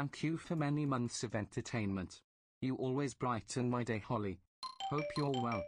Thank you for many months of entertainment. You always brighten my day, Holly. Hope you're well.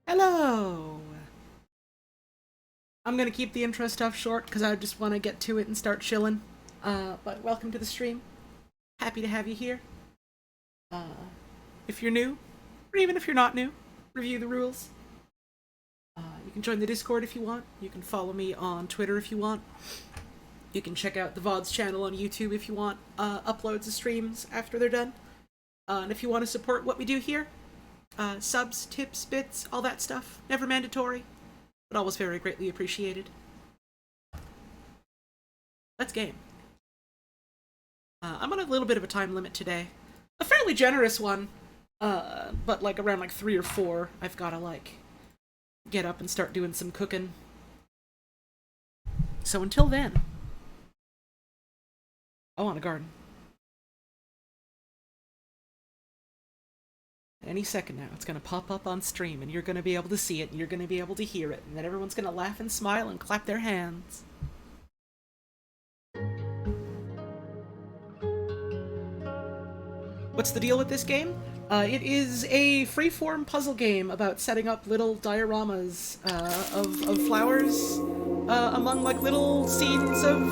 Hello! I'm gonna keep the intro stuff short because I just want to get to it and start chilling. But welcome to the stream. Happy to have you here. If you're new, or even if you're not new, review the rules. You can join the Discord if you want. You can follow me on Twitter if you want. You can check out the VOD's channel on YouTube if you want uploads of streams after they're done. And if you want to support what we do here, subs, tips, bits, all that stuff. Never mandatory, but always very greatly appreciated. Let's game. I'm on a little bit of a time limit today. A fairly generous one, but like around like 3 or 4, I've gotta like get up and start doing some cooking. So until then, I want a garden. Any second now, it's going to pop up on stream, and you're going to be able to see it, and you're going to be able to hear it, and then everyone's going to laugh and smile and clap their hands. What's the deal with this game? It is a freeform puzzle game about setting up little dioramas of flowers among like little scenes of...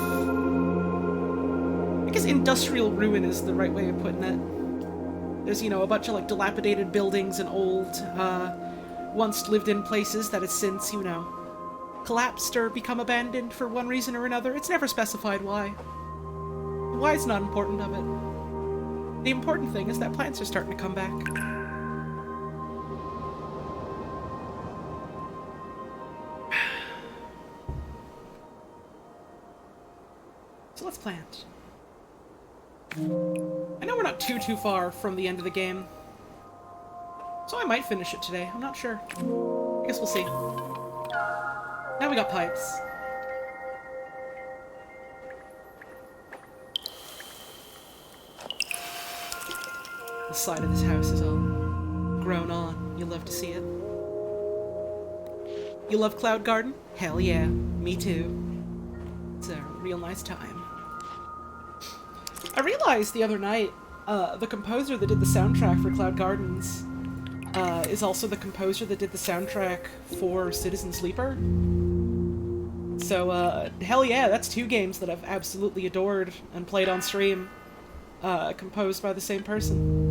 I guess industrial ruin is the right way of putting it. There's, you know, a bunch of, like, dilapidated buildings and old, once lived-in places that have since, you know, collapsed or become abandoned for one reason or another. It's never specified why. Why's not important of it. The important thing is that plants are starting to come back. So let's plant. I know we're not too far from the end of the game. So I might finish it today. I'm not sure. I guess we'll see. Now we got pipes. The side of this house is all grown on. You'll love to see it. You love Cloud Garden? Hell yeah. Me too. It's a real nice time. I realized the other night, the composer that did the soundtrack for Cloud Gardens is also the composer that did the soundtrack for Citizen Sleeper. So, hell yeah, that's 2 games that I've absolutely adored and played on stream, composed by the same person.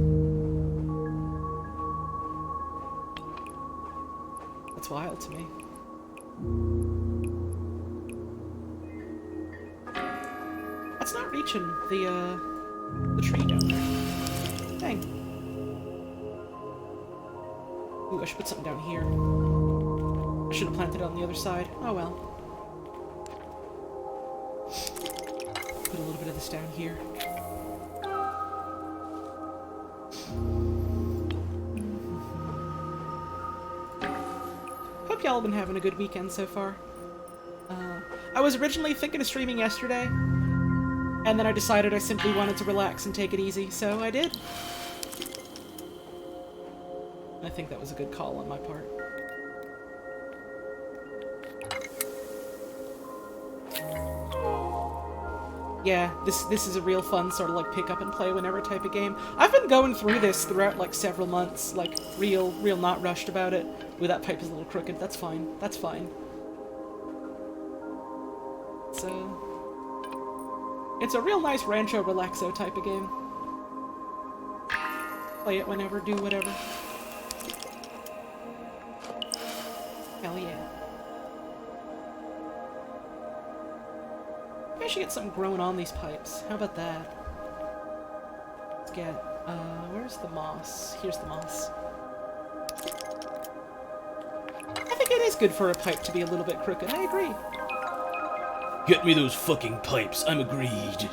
That's wild to me. That's not reaching the tree down there. Dang. Ooh, I should put something down here. I should have planted it on the other side. Oh well. Put a little bit of this down here. Hope y'all have been having a good weekend so far. I was originally thinking of streaming yesterday, and then I decided I simply wanted to relax and take it easy, so I did. I think that was a good call on my part. Yeah, this is a real fun sort of like pick up and play whenever type of game. I've been going through this throughout like several months, like real not rushed about it. Ooh, that pipe is a little crooked. That's fine. That's fine. It's a real nice Rancho Relaxo type of game. Play it whenever, do whatever. Hell yeah. Maybe I should get something growing on these pipes. How about that? Let's get, where's the moss? Here's the moss. I think it is good for a pipe to be a little bit crooked. I agree. Get me those fucking pipes, I'm agreed.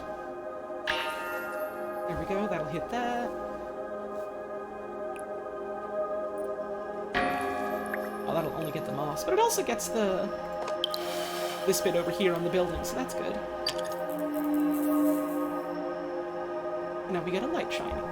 There we go, that'll hit that. Oh, that'll only get the moss, but it also gets this bit over here on the building, so that's good. Now we get a light shining.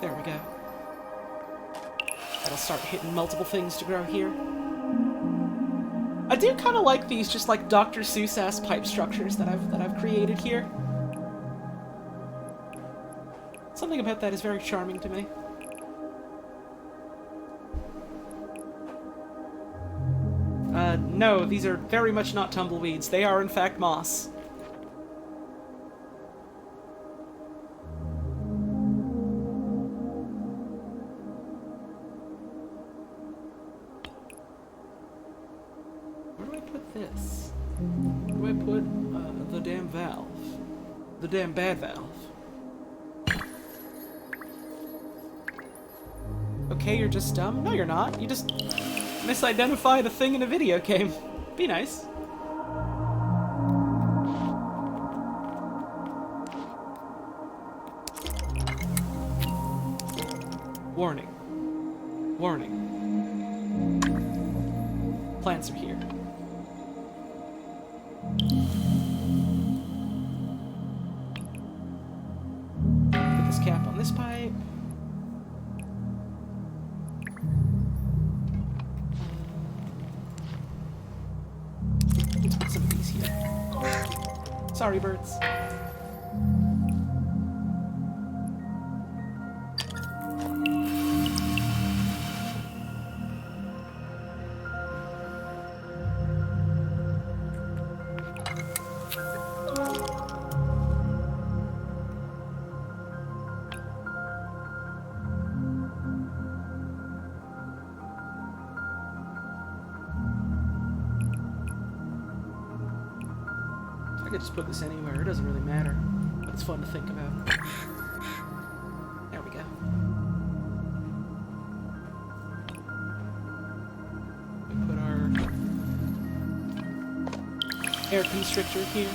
There we go. That'll start hitting multiple things to grow here. I do kind of like these just like Dr. Seuss-ass pipe structures that I've created here. Something about that is very charming to me. No, these are very much not tumbleweeds. They are in fact moss. This. Where do I put the damn valve? The damn bad valve. Okay, you're just dumb? No, you're not. You just misidentified a thing in a video game. Be nice. Warning. Warning. Plants are here. Put this cap on this pipe. Let's put some of these here. Sorry, birds. I could just put this anywhere, it doesn't really matter. But it's fun to think about. There we go. air constrictor here.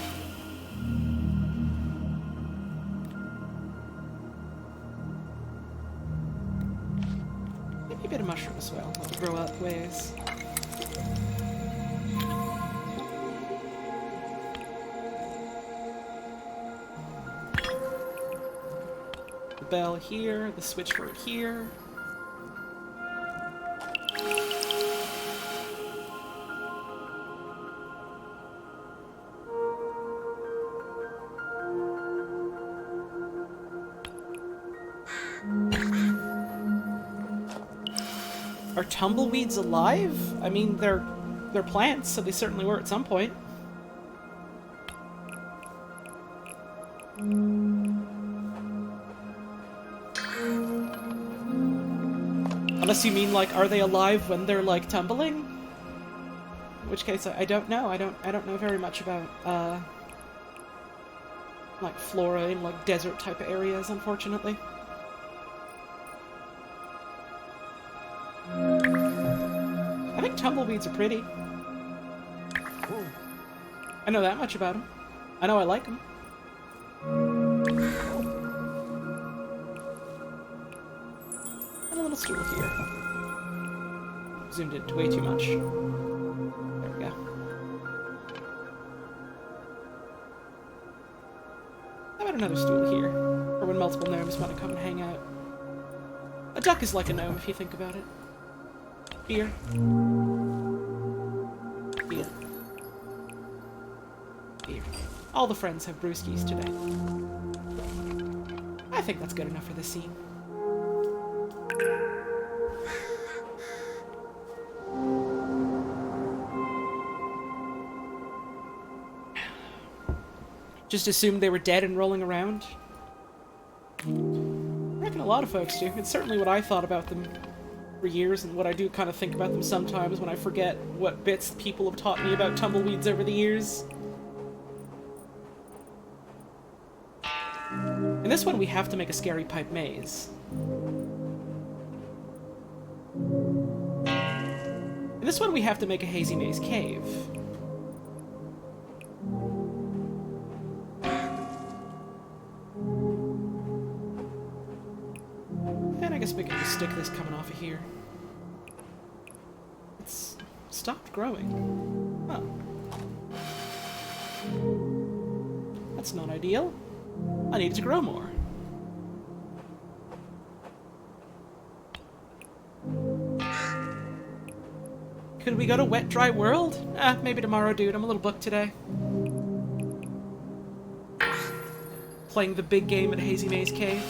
Maybe a bit of mushroom as well. I'll grow up ways. The bell here, the switchboard here. Are tumbleweeds alive? I mean, they're plants, so they certainly were at some point. Unless you mean, like, are they alive when they're, like, tumbling? In which case, I don't know. I don't know very much about, like, flora in, like, desert-type areas, unfortunately. I think tumbleweeds are pretty. I know that much about them. I know I like them. And a little stool here. Zoomed in way too much. There we go. How about another stool here? For when multiple gnomes want to come and hang out. A duck is like a gnome if you think about it. Beer. Beer. Beer. All the friends have brewskis today. I think that's good enough for this scene. Just assumed they were dead and rolling around. I reckon a lot of folks do. It's certainly what I thought about them for years, and what I do kind of think about them sometimes when I forget what bits people have taught me about tumbleweeds over the years. In this one, we have to make a scary pipe maze. In this one, we have to make a Hazy Maze Cave. And I guess we can just stick this coming off of here. It's stopped growing. Huh. That's not ideal. I need it to grow more. Could we go to Wet Dry World? Maybe tomorrow, dude. I'm a little booked today. Playing the big game at Hazy Maze Cave.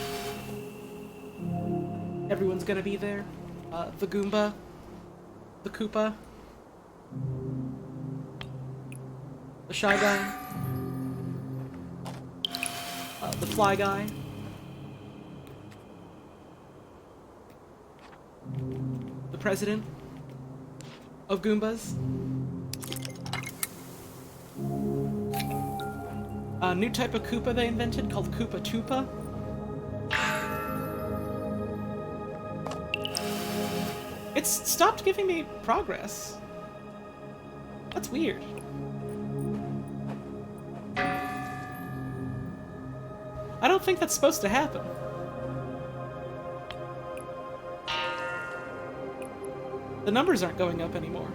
Everyone's gonna be there. The Goomba. The Koopa. The Shy Guy. The Fly Guy. The President of Goombas. A new type of Koopa they invented called Koopa Toopa. It's stopped giving me progress. That's weird. I don't think that's supposed to happen. The numbers aren't going up anymore.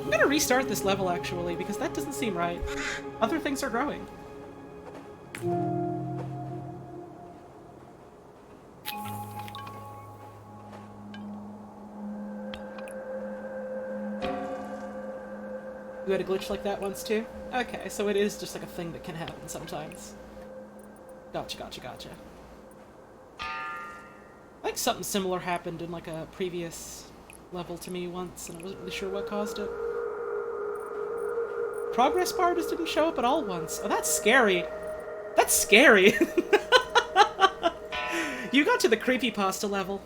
I'm gonna restart this level, actually, because that doesn't seem right. Other things are growing. You had a glitch like that once, too? Okay, so it is just like a thing that can happen sometimes. Gotcha, gotcha, gotcha. I think something similar happened in like a previous level to me once, and I wasn't really sure what caused it. Progress bar just didn't show up at all once. Oh, that's scary. That's scary. You got to the creepypasta level.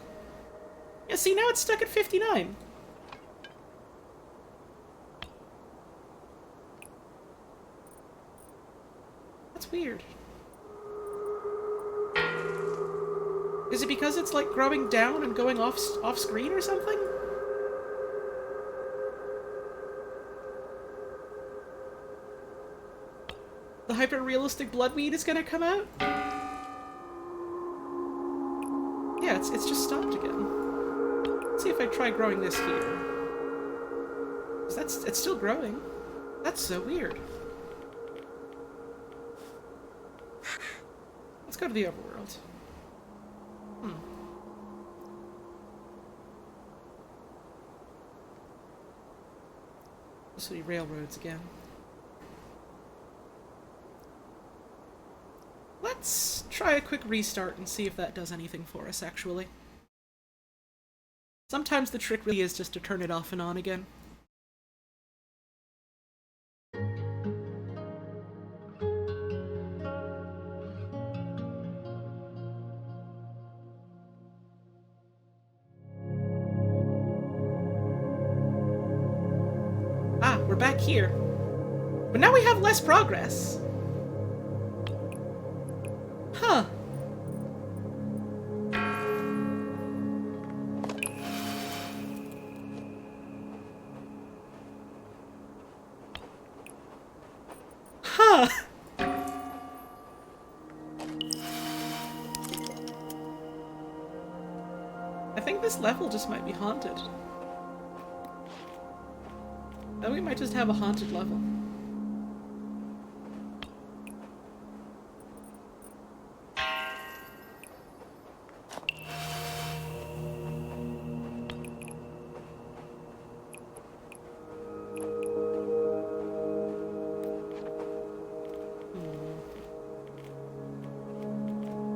Yeah, see, now it's stuck at 59. That's weird. Is it because it's like growing down and going off screen or something? the hyper-realistic bloodweed is gonna come out? Yeah, it's just stopped again. Let's see if I try growing this here. 'Cause it's still growing. That's so weird. Let's go to the overworld. This will be railroads again. Let's try a quick restart and see if that does anything for us, actually. Sometimes the trick really is just to turn it off and on again. Ah, we're back here. But now we have less progress. Huh. Huh. I think this level just might be haunted. Then we might just have a haunted level.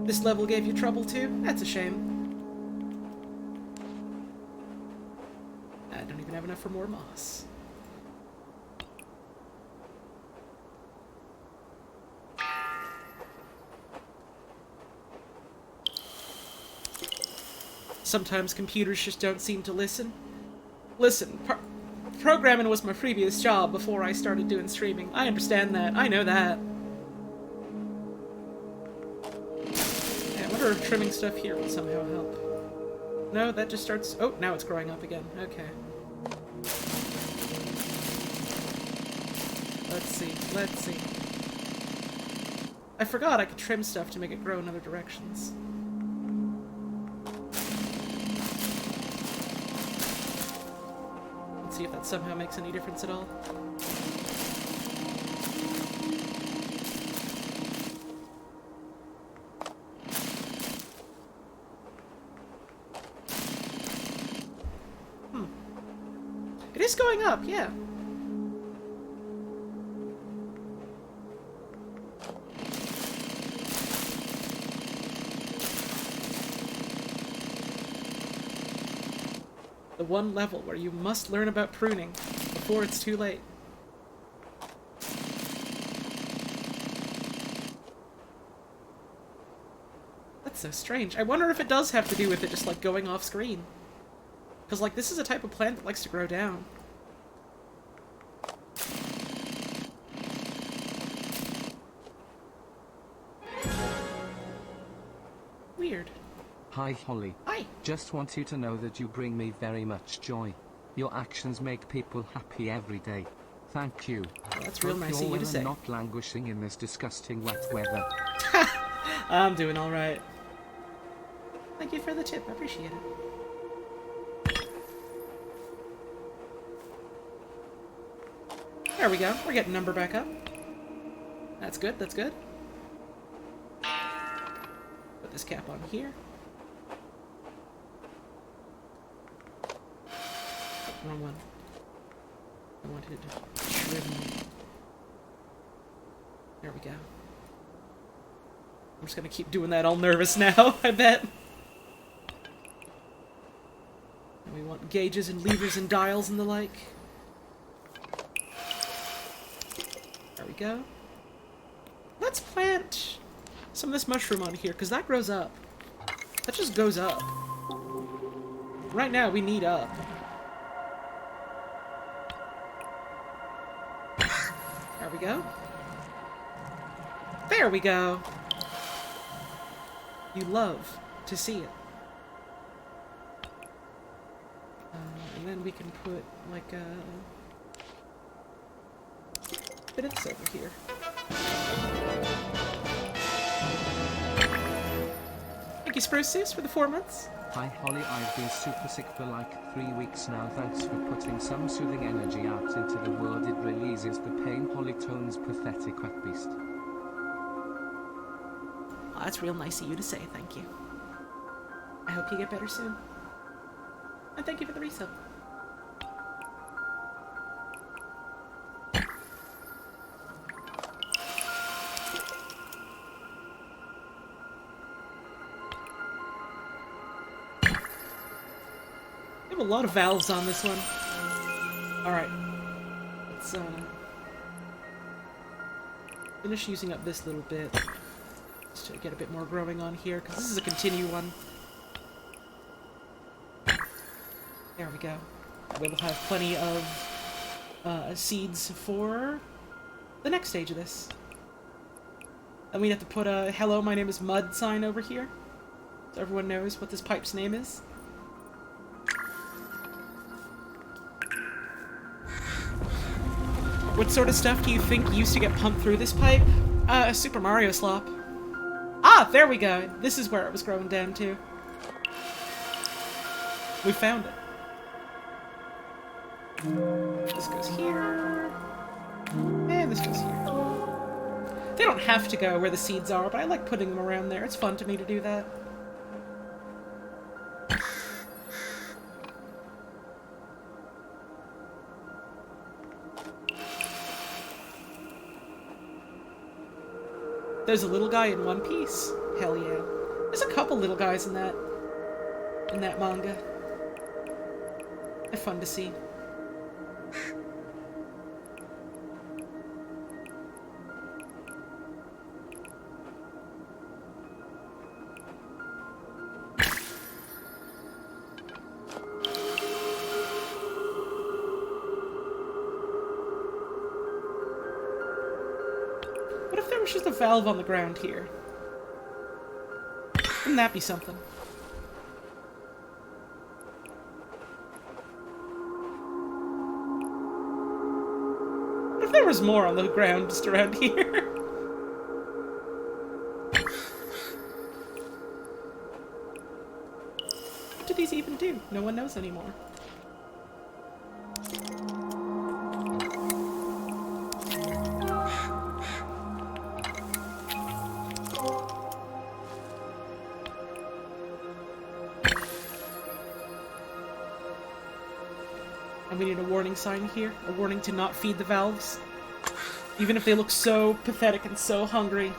This level gave you trouble too? That's a shame. I don't even have enough for more moss. Sometimes computers just don't seem to listen. Listen, programming was my previous job before I started doing streaming. I understand that. I know that. Yeah, I wonder if trimming stuff here will somehow help. No, that just starts... Oh, now it's growing up again. Okay. Let's see. Let's see. I forgot I could trim stuff to make it grow in other directions. See if that somehow makes any difference at all. It is going up, yeah. The one level where you must learn about pruning before it's too late. That's so strange. I wonder if it does have to do with it just, like, going off screen. Because, like, this is a type of plant that likes to grow down. Weird. Hi Holly. Hi. Just want you to know that you bring me very much joy. Your actions make people happy every day. Thank you. Well, that's real nice of you're you to well say. and not languishing in this disgusting wet weather. I'm doing alright. Thank you for the tip. I appreciate it. There we go. We're getting number back up. That's good. That's good. Put this cap on here. Wrong one. I wanted to trim. There we go. I'm just gonna keep doing that all nervous now, I bet. And we want gauges and levers and dials and the like. There we go. Let's plant some of this mushroom on here, because that grows up. That just goes up. Right now, we need up. There we go. There we go. You love to see it. And then we can put, like, minutes over here. Thank you, Spruce Zeus, for the 4 months. Hi Holly, I've been super sick for like 3 weeks now. Thanks for putting some soothing energy out into the world. It really eases the pain. Holly Tone's pathetic wet beast. Oh, that's real nice of you to say, thank you. I hope you get better soon. And thank you for the resub. We have a lot of valves on this one. Alright. Let's finish using up this little bit. Just to get a bit more growing on here, because this is a continue one. There we go. We'll have plenty of seeds for the next stage of this. And we have to put a hello, my name is Mud sign over here. So everyone knows what this pipe's name is. What sort of stuff do you think used to get pumped through this pipe? A Super Mario slop. Ah, there we go. This is where it was growing down to. We found it. This goes here. And this goes here. They don't have to go where the seeds are, but I like putting them around there. It's fun to me to do that. There's a little guy in One Piece. Hell yeah. There's a couple little guys in that manga. They're fun to see. What if there was just a valve on the ground here? Wouldn't that be something? What if there was more on the ground just around here? What do these even do? No one knows anymore. And we need a warning sign here. A warning to not feed the valves. Even if they look so pathetic and so hungry.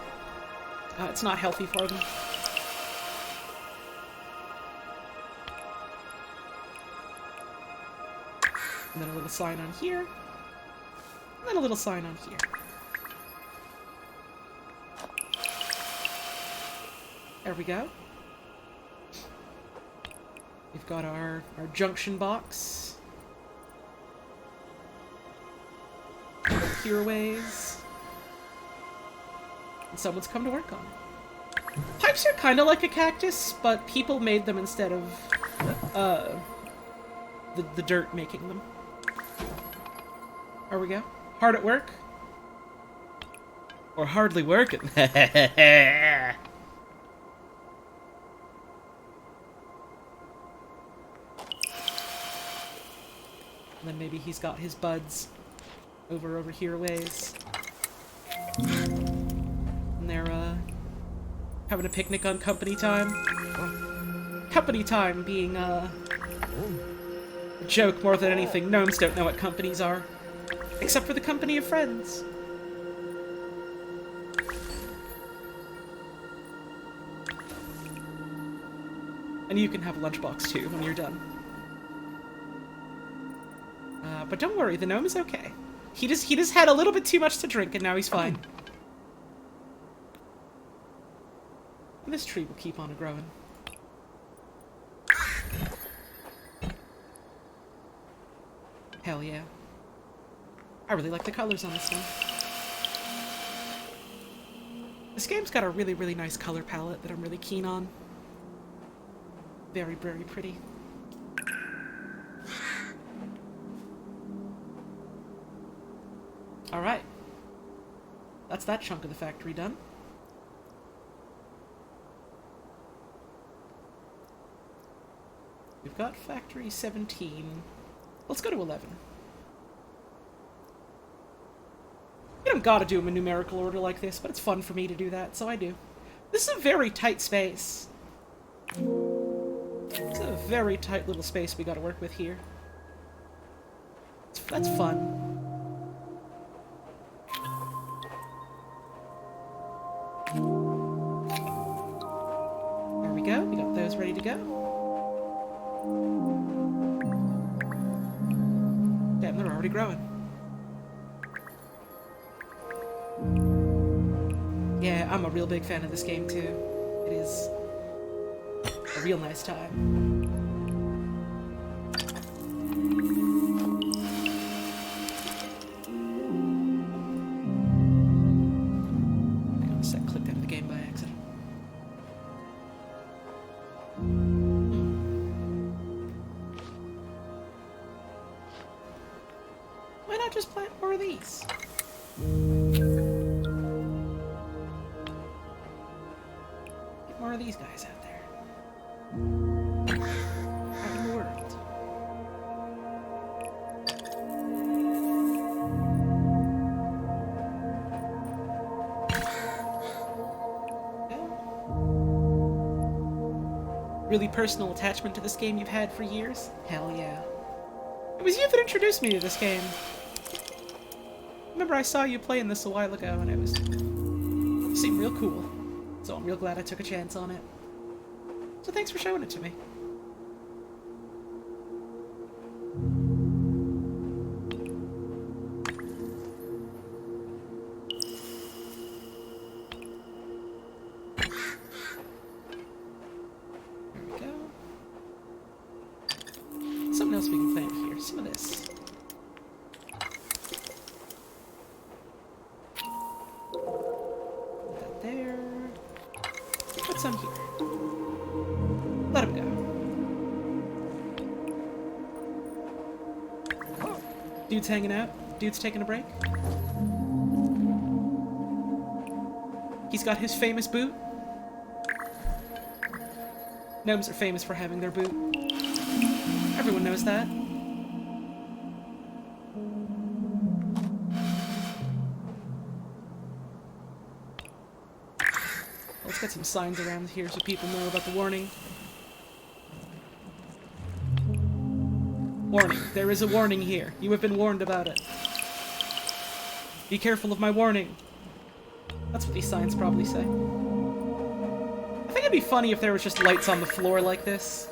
It's not healthy for them. And then a little sign on here. And then a little sign on here. There we go. We've got our junction box. Here ways. And someone's come to work on it. Pipes are kind of like a cactus, but people made them instead of the dirt making them. There we go. Hard at work. Or hardly working. And then maybe he's got his buds over here ways. And they're having a picnic on company time. Company time being a joke more than anything. Gnomes don't know what companies are. Except for the company of friends. And you can have a lunchbox too when you're done. But don't worry, the gnome is okay. He just had a little bit too much to drink and now he's fine. And this tree will keep on growing. Hell yeah. I really like the colors on this one. This game's got a really, really nice color palette that I'm really keen on. Very, very pretty. Alright. that chunk of the factory done. We've got factory 17. Let's go to 11. You don't gotta do them in numerical order like this, but it's fun for me to do that, so I do. This is a very tight space. It's a very tight little space we gotta work with here. That's fun. There we go. We got those ready to go. Damn, they're already growing. Yeah, I'm a real big fan of this game too. It is a real nice time. Clicked out of the game by accident. Why not just plant more of these? Get more of these guys out there. Out in the world. Really personal attachment to this game you've had for years? Hell yeah. It was you that introduced me to this game. Remember I saw you playing this a while ago and it seemed real cool. So I'm real glad I took a chance on it. So thanks for showing it to me. Something else we can plant here. Some of this. Put that there. Put some here. Let him go. Dude's hanging out. Dude's taking a break. He's got his famous boot. Gnomes are famous for having their boot. Everyone knows that. Let's get some signs around here so people know about the warning. Warning. There is a warning here. You have been warned about it. Be careful of my warning. That's what these signs probably say. I think it'd be funny if there was just lights on the floor like this.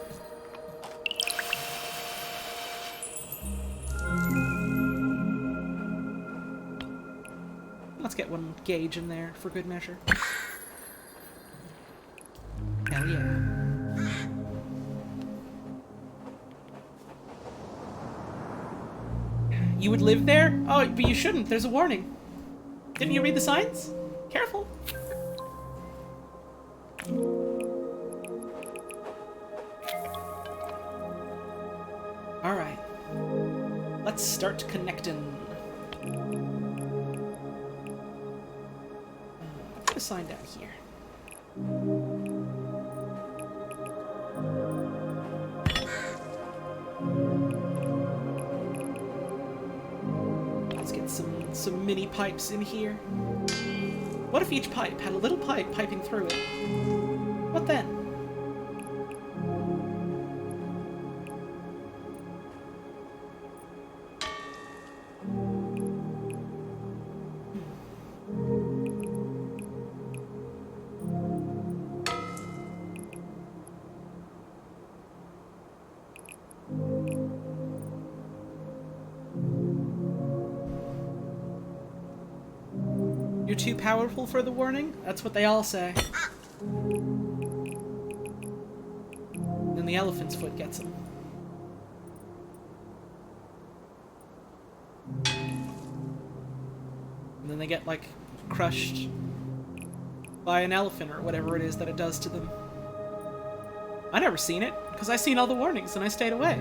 Let's get one gauge in there for good measure. Hell yeah. You would live there? Oh, but you shouldn't. There's a warning. Didn't you read the signs? Careful. Alright. Let's start connecting. Put a sign down here. Let's get some mini pipes in here. What if each pipe had a little pipe piping through it? What then? You're too powerful for the warning? That's what they all say. Then the elephant's foot gets them. And then they get, like, crushed by an elephant or whatever it is that it does to them. I never seen it, because I seen all the warnings and I stayed away.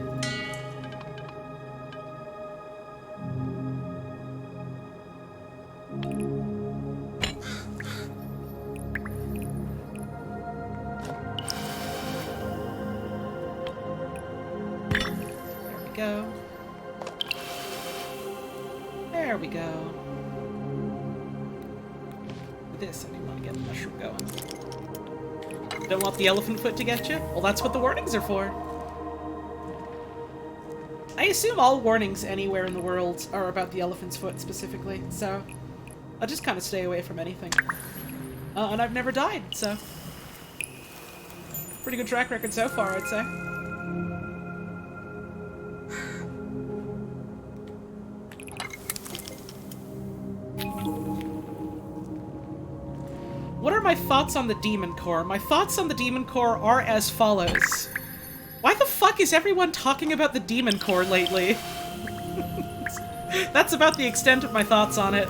go. There we go. With this, I do want to get the mushroom going. Don't want the elephant foot to get you? Well, that's what the warnings are for. I assume all warnings anywhere in the world are about the elephant's foot specifically, so I'll just kind of stay away from anything. And I've never died, so pretty good track record so far, I'd say. What are my thoughts on the Demon Core? My thoughts on the Demon Core are as follows. Why the fuck is everyone talking about the Demon Core lately? That's about the extent of my thoughts on it.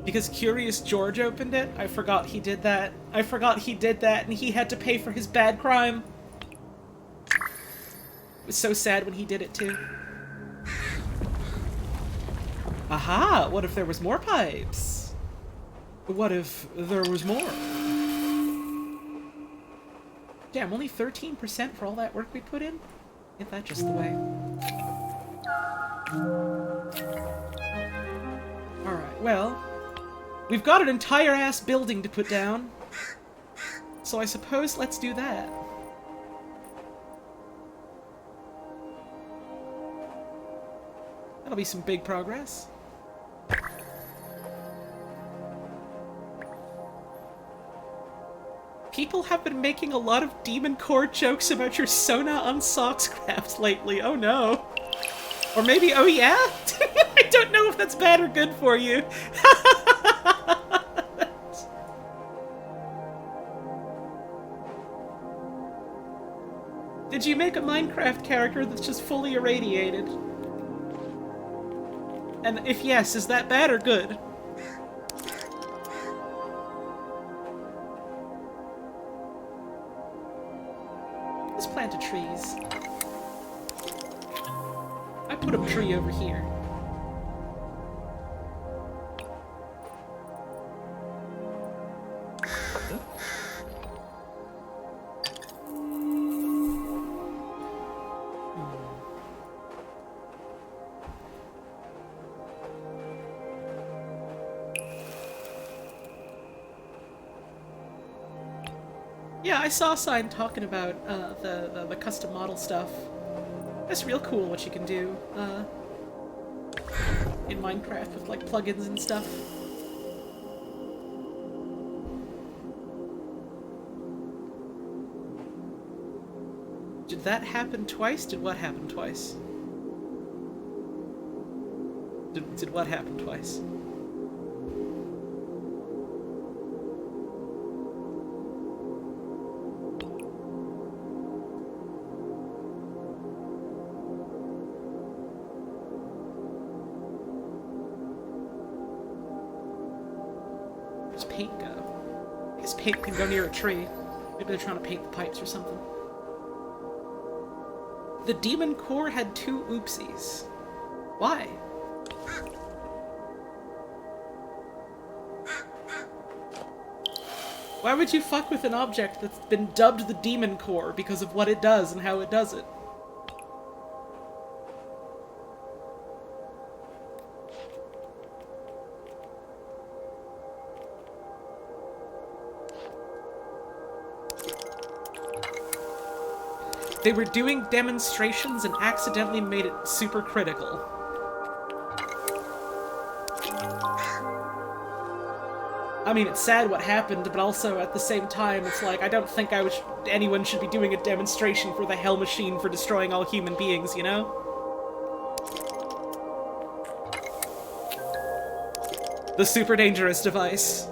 Because Curious George opened it? I forgot he did that. I forgot he did that, and he had to pay for his bad crime. It was so sad when he did it, too. Aha! What if there was more pipes? What if there was more? Damn, only 13% for all that work we put in? Ain't that just the way? Alright, well... we've got an entire ass building to put down. So I suppose let's do that. That'll be some big progress. People have been making a lot of Demon Core jokes about your Sona on Socks craft lately. Oh no. Or maybe, oh yeah? I don't know if that's bad or good for you. Did you make a Minecraft character that's just fully irradiated? And if yes, is that bad or good? Let's plant a trees. I put a tree over here. Yeah, I saw a sign talking about the custom model stuff. That's real cool what you can do in Minecraft with like plugins and stuff. Did that happen twice? Did what happen twice? Did what happen twice? Where's paint go? I guess paint can go near a tree. Maybe they're trying to paint the pipes or something. The Demon Core had 2 oopsies. Why? Why would you fuck with an object that's been dubbed the Demon Core because of what it does and how it does it? They were doing demonstrations and accidentally made it super critical. I mean, it's sad what happened, but also at the same time, it's like, I don't think anyone should be doing a demonstration for the Hell Machine for destroying all human beings, you know? The super dangerous device.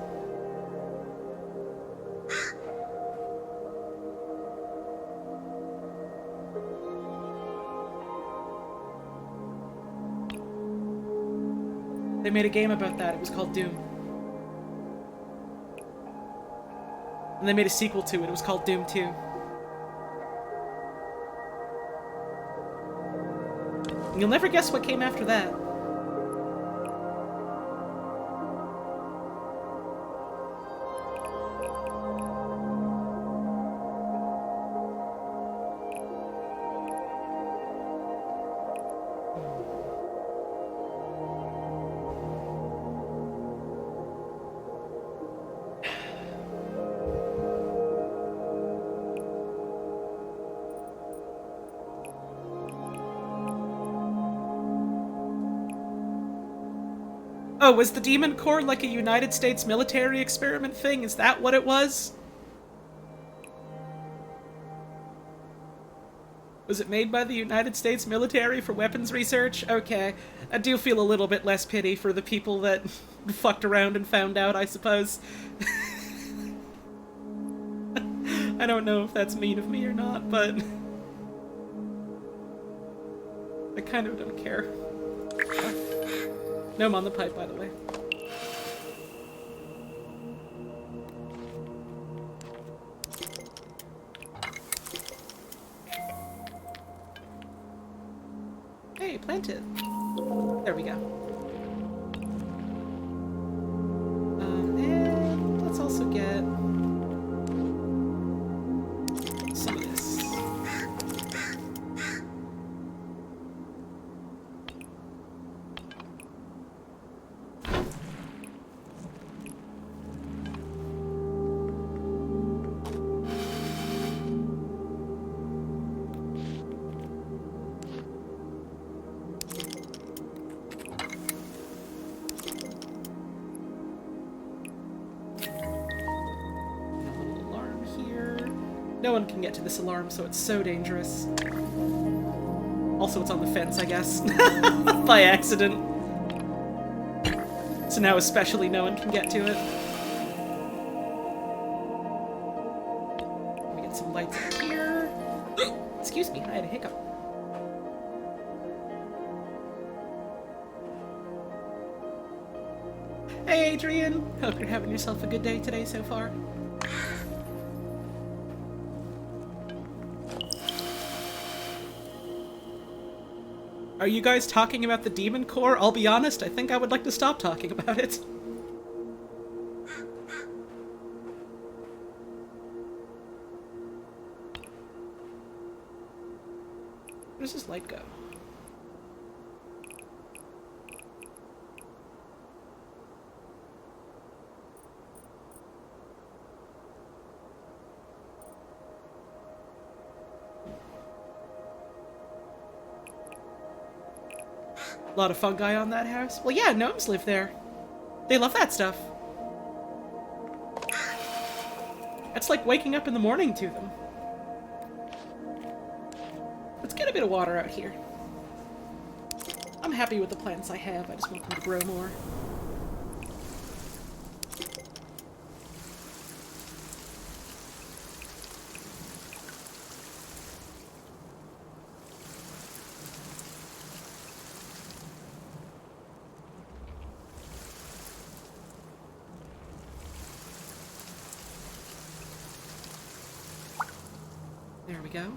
They made a game about that. It was called Doom. And they made a sequel to it. It was called Doom 2. And you'll never guess what came after that. Oh, was the Demon Core like a United States military experiment thing? Is that what it was? Was it made by the United States military for weapons research? Okay. I do feel a little bit less pity for the people that fucked around and found out, I suppose. I don't know if that's mean of me or not, but I kind of don't care. Gnome on the pipe, by the way. Hey, plant it. There we go. And let's also get some of this. No one can get to this alarm, so it's so dangerous. Also, it's on the fence, I guess. By accident. So now especially no one can get to it. Let me get some lights up here. Excuse me, I had a hiccup. Hey, Adrian! Hope you're having yourself a good day today so far. Are you guys talking about the Demon Core? I'll be honest, I think I would like to stop talking about it. Where does this light go? A lot of fungi on that house? Well, yeah, gnomes live there. They love that stuff. It's like waking up in the morning to them. Let's get a bit of water out here. I'm happy with the plants I have, I just want them to grow more. There we go.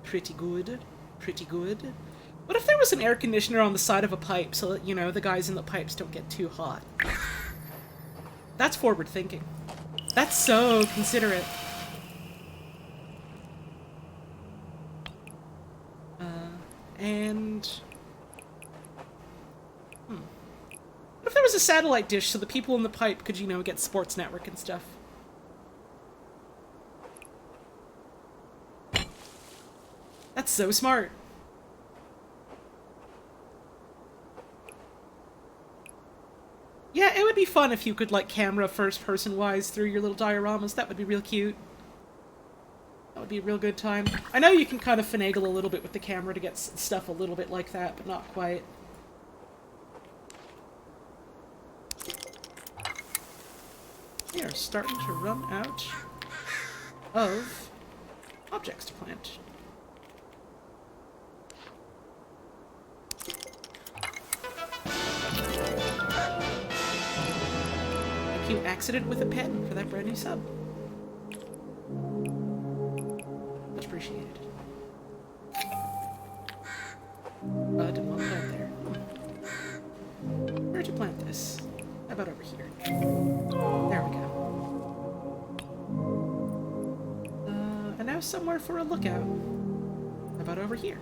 Pretty good. Pretty good. What if there was an air conditioner on the side of a pipe so that, you know, the guys in the pipes don't get too hot? That's forward thinking. That's so considerate. What if there was a satellite dish so the people in the pipe could, you know, get Sports Network and stuff? That's so smart. Yeah, it would be fun if you could, like, camera first-person-wise through your little dioramas. That would be real cute. That would be a real good time. I know you can kind of finagle a little bit with the camera to get stuff a little bit like that, but not quite. We are starting to run out of objects to plant. Thank you, Accident with a Pen, for that brand new sub. appreciated. I didn't want to plant there. Where'd you plant this? How about over here? There we go. And now somewhere for a lookout. How about over here?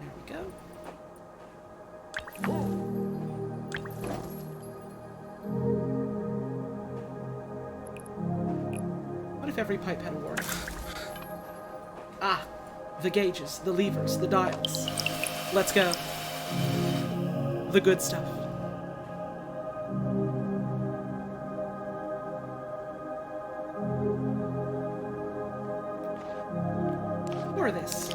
There we go. What if every pipe had a warning? Ah, the gauges, the levers, the dials. Let's go. The good stuff. Or this.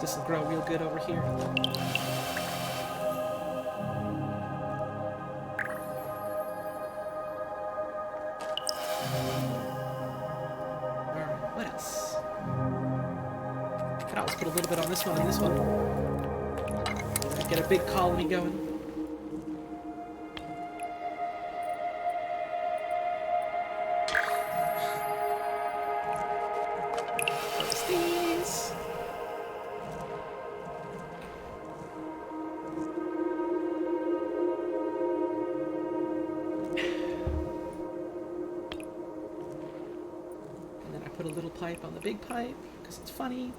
This'll grow real good over here. Alright, what else? Could always put a little bit on this one and this one. Get a big colony going. These. And then I put a little pipe on the big pipe, because it's funny.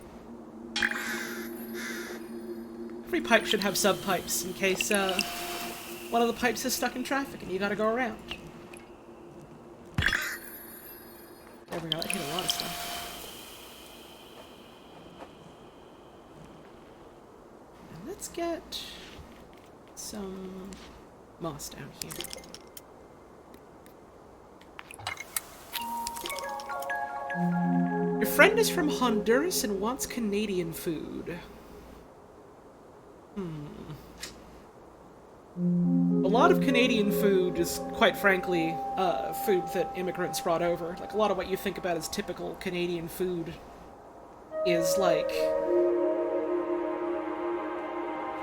Every pipe should have sub-pipes, in case one of the pipes is stuck in traffic and you gotta go around. There we go, that hit a lot of stuff. And let's get some moss down here. Your friend is from Honduras and wants Canadian food. A lot of Canadian food is, quite frankly, food that immigrants brought over. Like, a lot of what you think about as typical Canadian food is, like,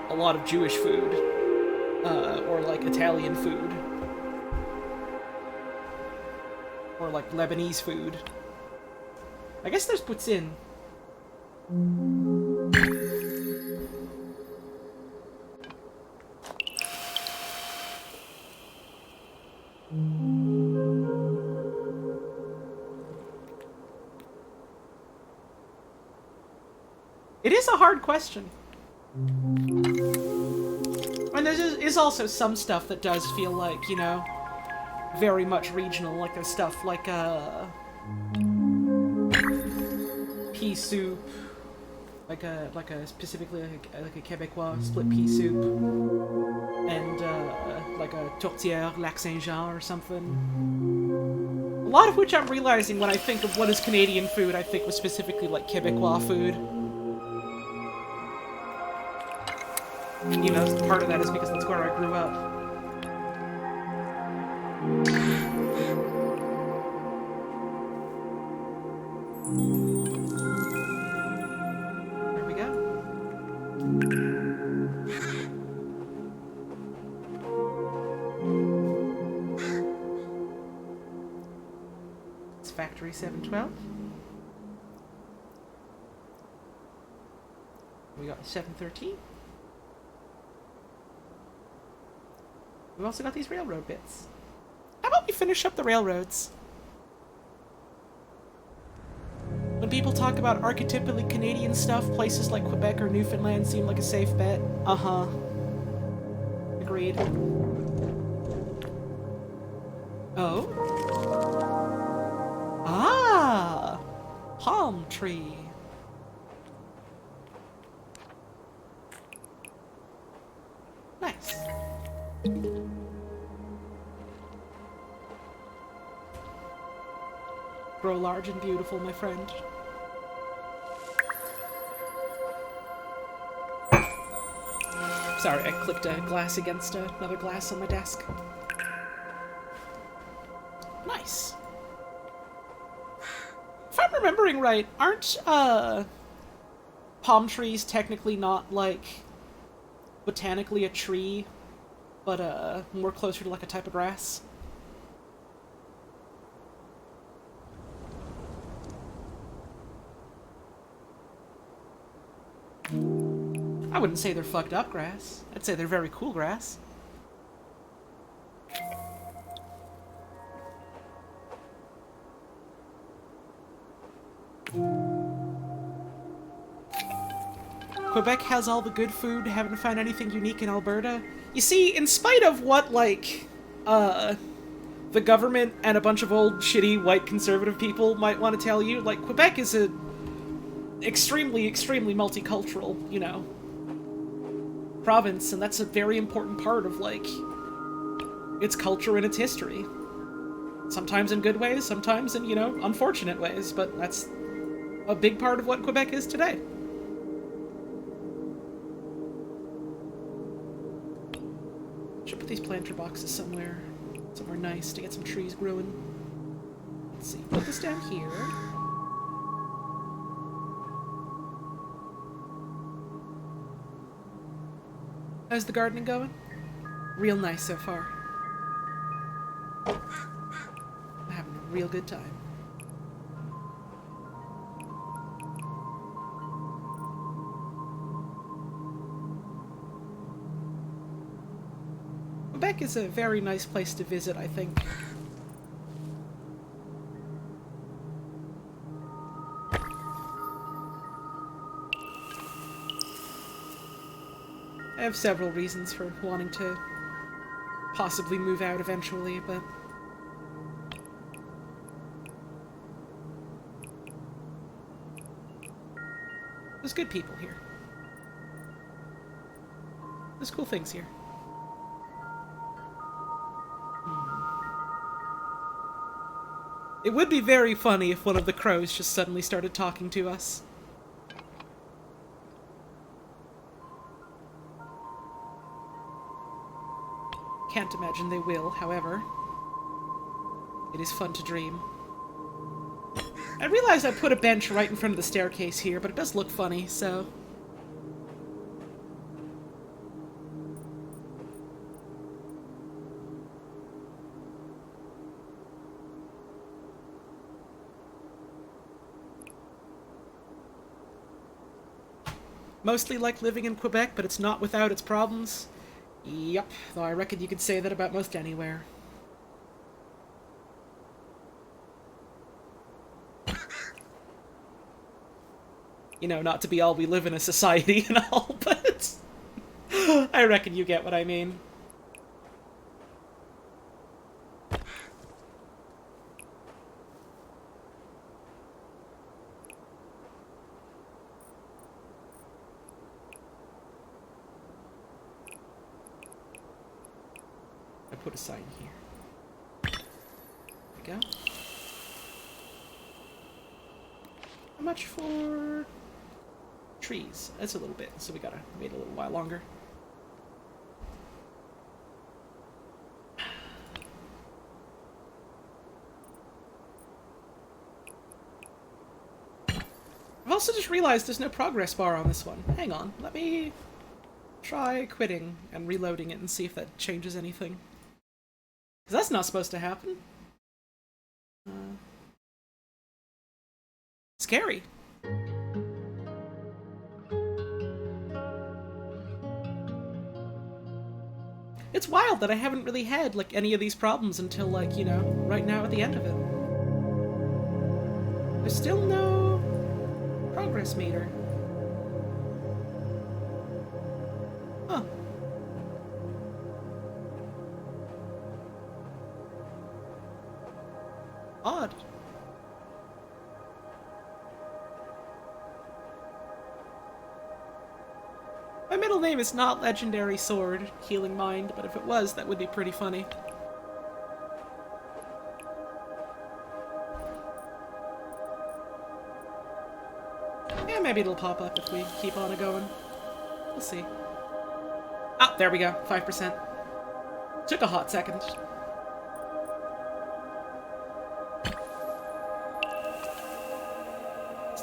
a lot of Jewish food, or, like, Italian food, or, like, Lebanese food. I guess there's poutine. It is a hard question. And there is also some stuff that does feel like, you know, very much regional. Like there's stuff like pea soup, like a specifically like a Québécois split pea soup, and like a tourtière lac Saint-Jean or something. A lot of which I'm realizing when I think of what is Canadian food, I think was specifically like Québécois food. You know, part of that is because that's where I grew up. There we go. It's Factory 712. We got 713. We've also got these railroad bits. How about we finish up the railroads? When people talk about archetypally Canadian stuff, places like Quebec or Newfoundland seem like a safe bet. Uh-huh. Agreed. Oh? Ah! Palm tree. Nice. Grow large and beautiful, my friend. Sorry, I clicked a glass against another glass on my desk. Nice. If I'm remembering right, aren't palm tree's technically not, like, botanically a tree, but, more closer to, like, a type of grass. I wouldn't say they're fucked up grass. I'd say they're very cool grass. Quebec has all the good food. Haven't found anything unique in Alberta. You see, in spite of what, like, the government and a bunch of old, shitty, white conservative people might want to tell you, like, Quebec is a extremely, extremely multicultural, you know, province, and that's a very important part of, like, its culture and its history. Sometimes in good ways, sometimes in, you know, unfortunate ways, but that's a big part of what Quebec is today. Should put these planter boxes somewhere nice to get some trees growing. Let's see, put this down here. How's the gardening going? Real nice so far. I'm having a real good time. Quebec is a very nice place to visit, I think. I have several reasons for wanting to possibly move out eventually, but there's good people here. There's cool things here. It would be very funny if one of the crows just suddenly started talking to us. Can't imagine they will, however. It is fun to dream. I realize I put a bench right in front of the staircase here, but it does look funny, so... Mostly like living in Quebec, but it's not without its problems. Yep, though I reckon you could say that about most anywhere. You know, not to be all we live in a society and all, but I reckon you get what I mean. Put a sign here. There we go. How much for trees? That's a little bit, so we gotta wait a little while longer. I've also just realized there's no progress bar on this one. Hang on, let me try quitting and reloading it and see if that changes anything. Because that's not supposed to happen. Scary. It's wild that I haven't really had, like, any of these problems until, like, you know, right now at the end of it. There's still no progress meter. Huh. Odd. My middle name is not Legendary Sword, Healing Mind, but if it was, that would be pretty funny. Yeah, maybe it'll pop up if we keep on going. We'll see. Ah, there we go, 5%. Took a hot second.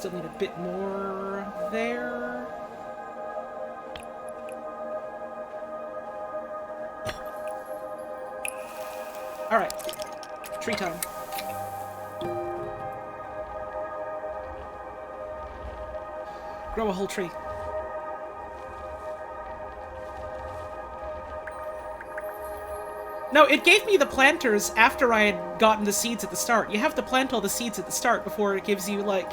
Still need a bit more there. Alright. Tree time. Grow a whole tree. No, it gave me the planters after I had gotten the seeds at the start. You have to plant all the seeds at the start before it gives you, like,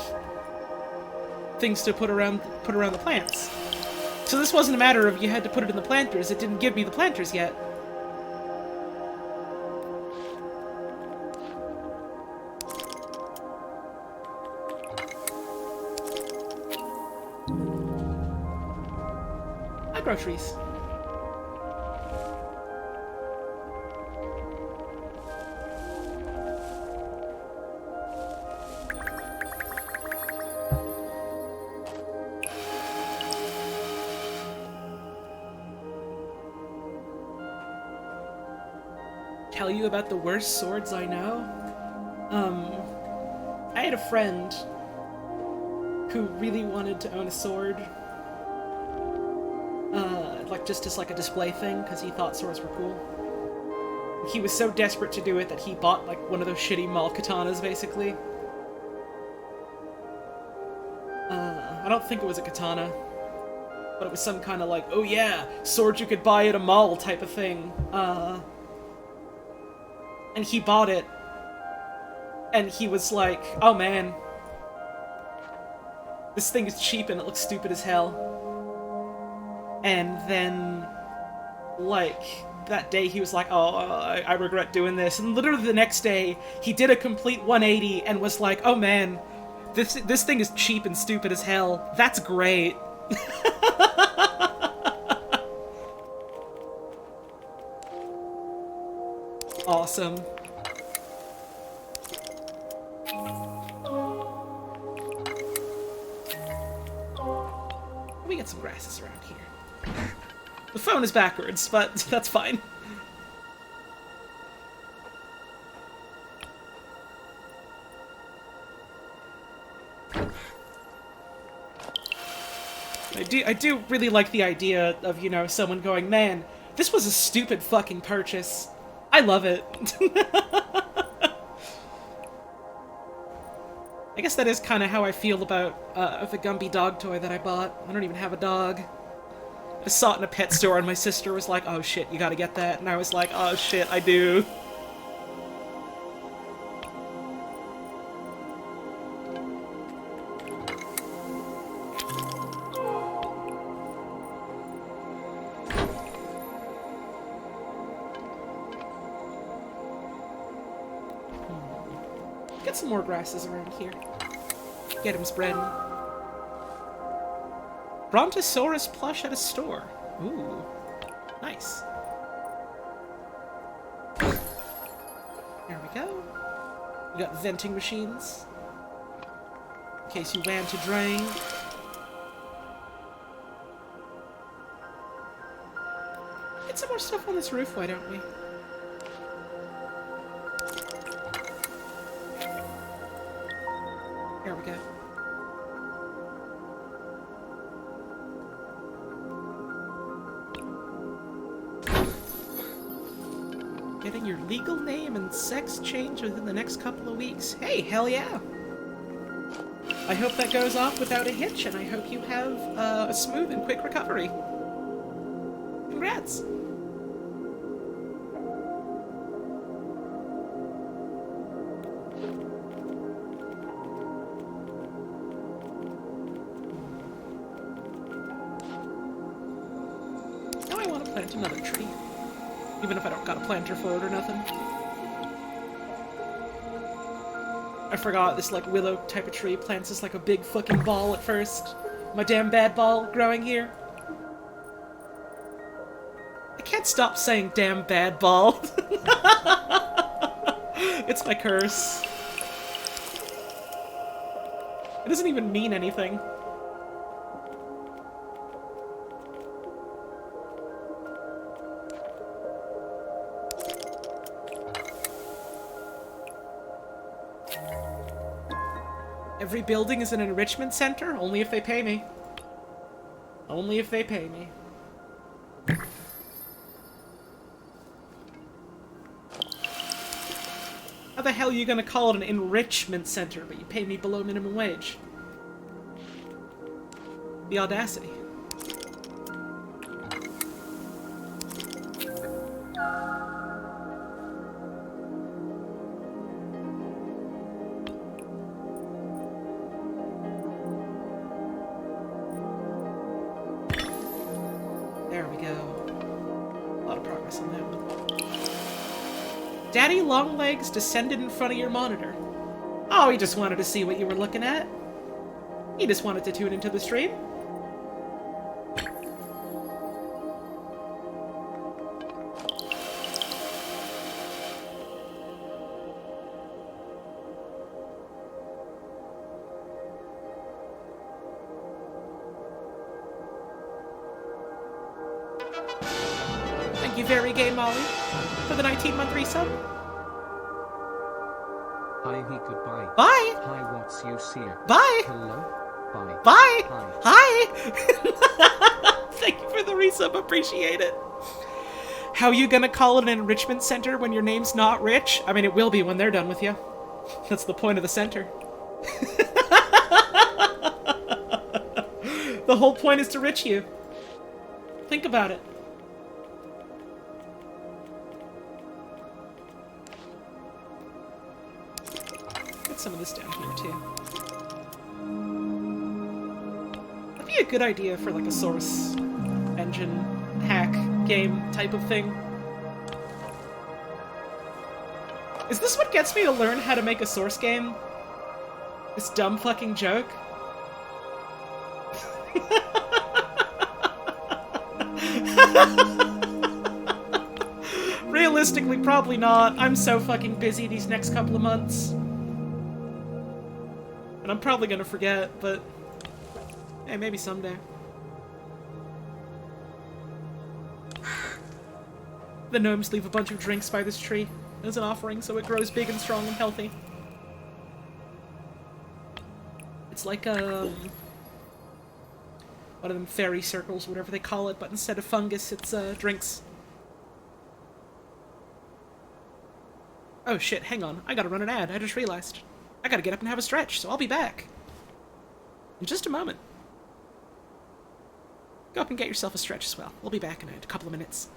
things to put around the plants. So this wasn't a matter of you had to put it in the planters. It didn't give me the planters yet. I grow trees. Tell you about the worst swords I know? I had a friend who really wanted to own a sword. Like, just as, like, a display thing, because he thought swords were cool. He was so desperate to do it that he bought, like, one of those shitty mall katanas, basically. I don't think it was a katana. But it was some kind of, like, oh yeah, sword you could buy at a mall type of thing. And he bought it. And he was like, oh man. This thing is cheap and it looks stupid as hell. And then, like, that day he was like, oh, I regret doing this. And literally the next day, he did a complete 180 and was like, oh man, this thing is cheap and stupid as hell. That's great. Awesome. We get some grasses around here. The phone is backwards, but that's fine. I do really like the idea of, you know, someone going, man, this was a stupid fucking purchase. I love it. I guess that is kind of how I feel about the Gumby dog toy that I bought. I don't even have a dog. I saw it in a pet store and my sister was like, oh shit, you gotta get that. And I was like, oh shit, I do. Get some more grasses around here. Get him spreading. Brontosaurus plush at a store. Ooh. Nice. There we go. We got venting machines. In case you ran to drain. Get some more stuff on this roof, why don't we? There we go. Getting your legal name and sex changed within the next couple of weeks. Hey, hell yeah! I hope that goes off without a hitch, and I hope you have a smooth and quick recovery. Congrats! Now I want to plant another tree. Even if I don't got a planter for it or nothing. I forgot this, like, willow type of tree plants is like a big fucking ball at first. My damn bad ball growing here. I can't stop saying damn bad ball. It's my curse. It doesn't even mean anything. Every building is an enrichment center? Only if they pay me. Only if they pay me. How the hell are you gonna call it an enrichment center, but you pay me below minimum wage? The audacity. There we go. A lot of progress on that one. Daddy Longlegs descended in front of your monitor. Oh, he just wanted to see what you were looking at. He just wanted to tune into the stream. Thank you very gay Molly for the 19-month resub. Hi, he goodbye. Bye. Hi, what's you see? Bye. Hello. Bye. Bye. Hi. Hi. Thank you for the resub. Appreciate it. How you gonna call it an enrichment center when your name's not Rich? I mean, it will be when they're done with you. That's the point of the center. The whole point is to rich you. Think about it. Get some of this down here, too. That'd be a good idea for, like, a source engine hack game type of thing. Is this what gets me to learn how to make a source game? This dumb fucking joke? Realistically, probably not. I'm so fucking busy these next couple of months. And I'm probably gonna forget, but... hey, maybe someday. The gnomes leave a bunch of drinks by this tree as an offering, so it grows big and strong and healthy. It's like, one of them fairy circles, whatever they call it, but instead of fungus, it's, drinks. Oh shit, hang on. I gotta run an ad. I just realized. I gotta get up and have a stretch, so I'll be back. In just a moment. Go up and get yourself a stretch as well. We'll be back in a couple of minutes.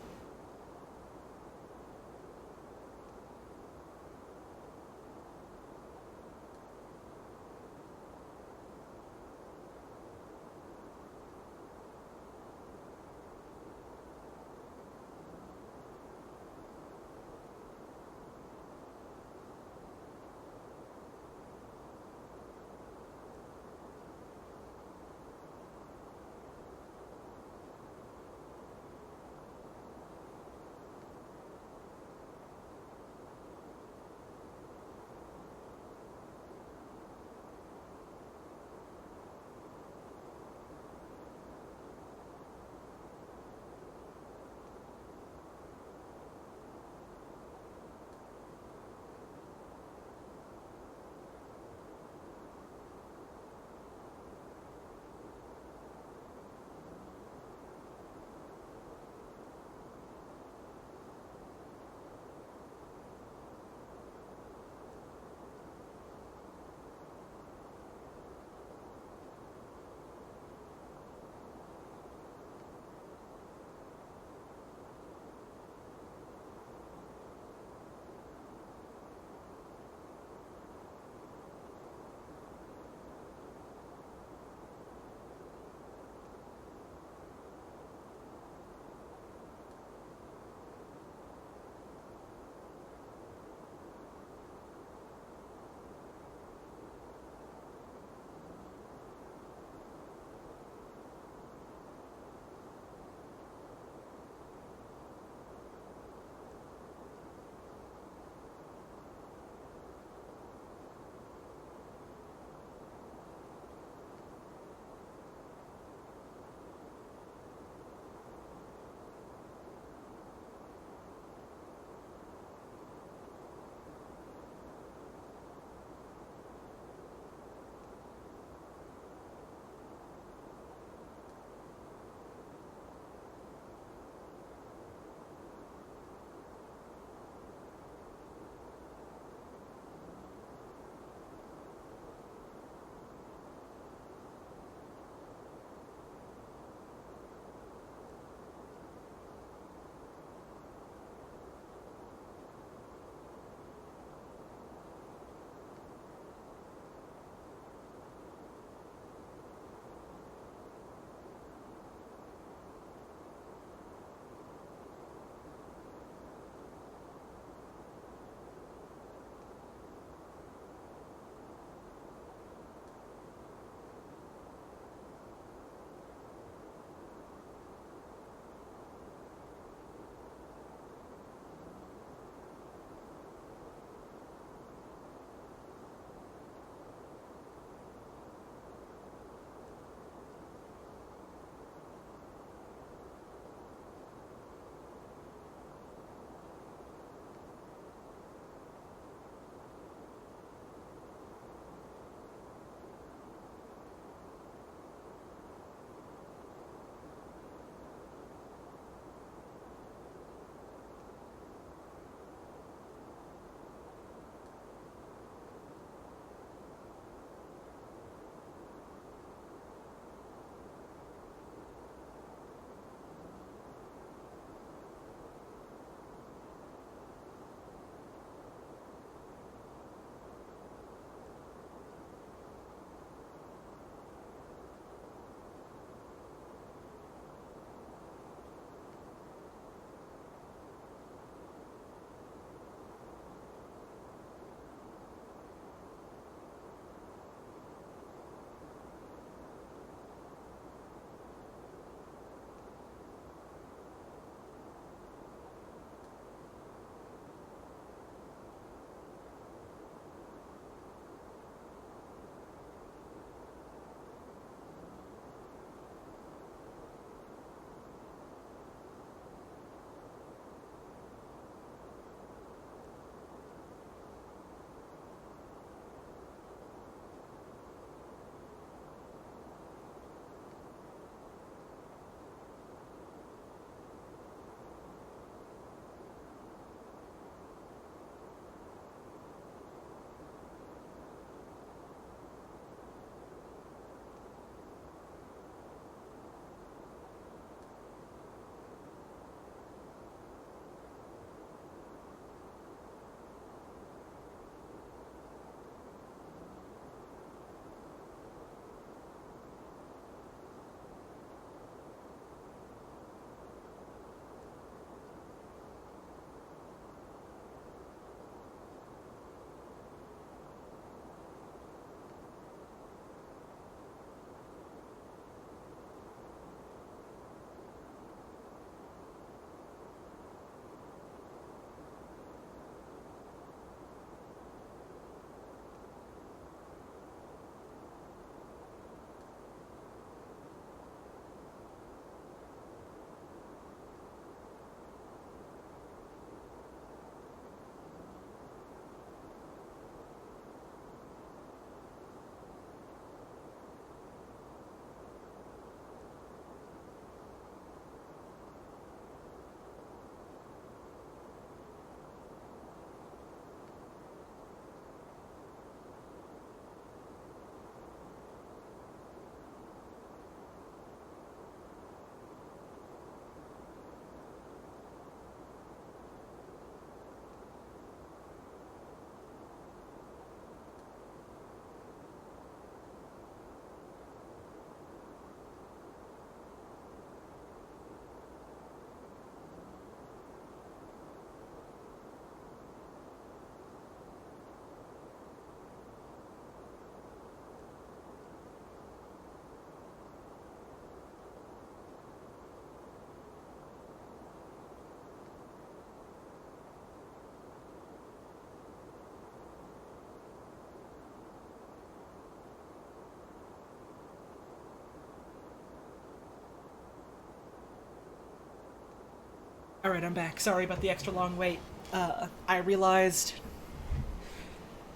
Alright, I'm back. Sorry about the extra long wait. I realized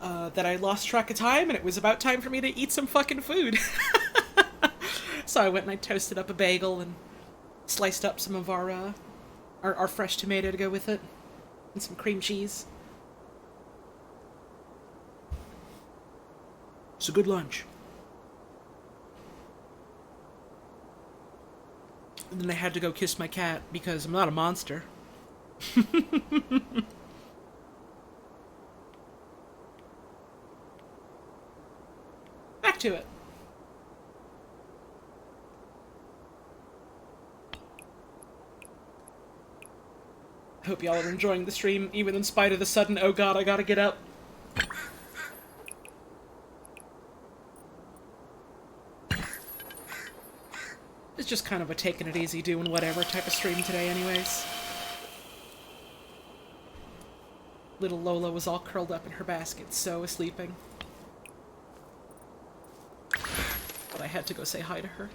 that I lost track of time and it was about time for me to eat some fucking food. So I went and I toasted up a bagel and sliced up some of our fresh tomato to go with it. And some cream cheese. It's a good lunch. And then I had to go kiss my cat because I'm not a monster. Back to it. I hope y'all are enjoying the stream, even in spite of the sudden, oh god, I gotta get up. It's just kind of a taking it easy, doing whatever type of stream today anyways. Little Lola was all curled up in her basket, so was sleeping. But I had to go say hi to her.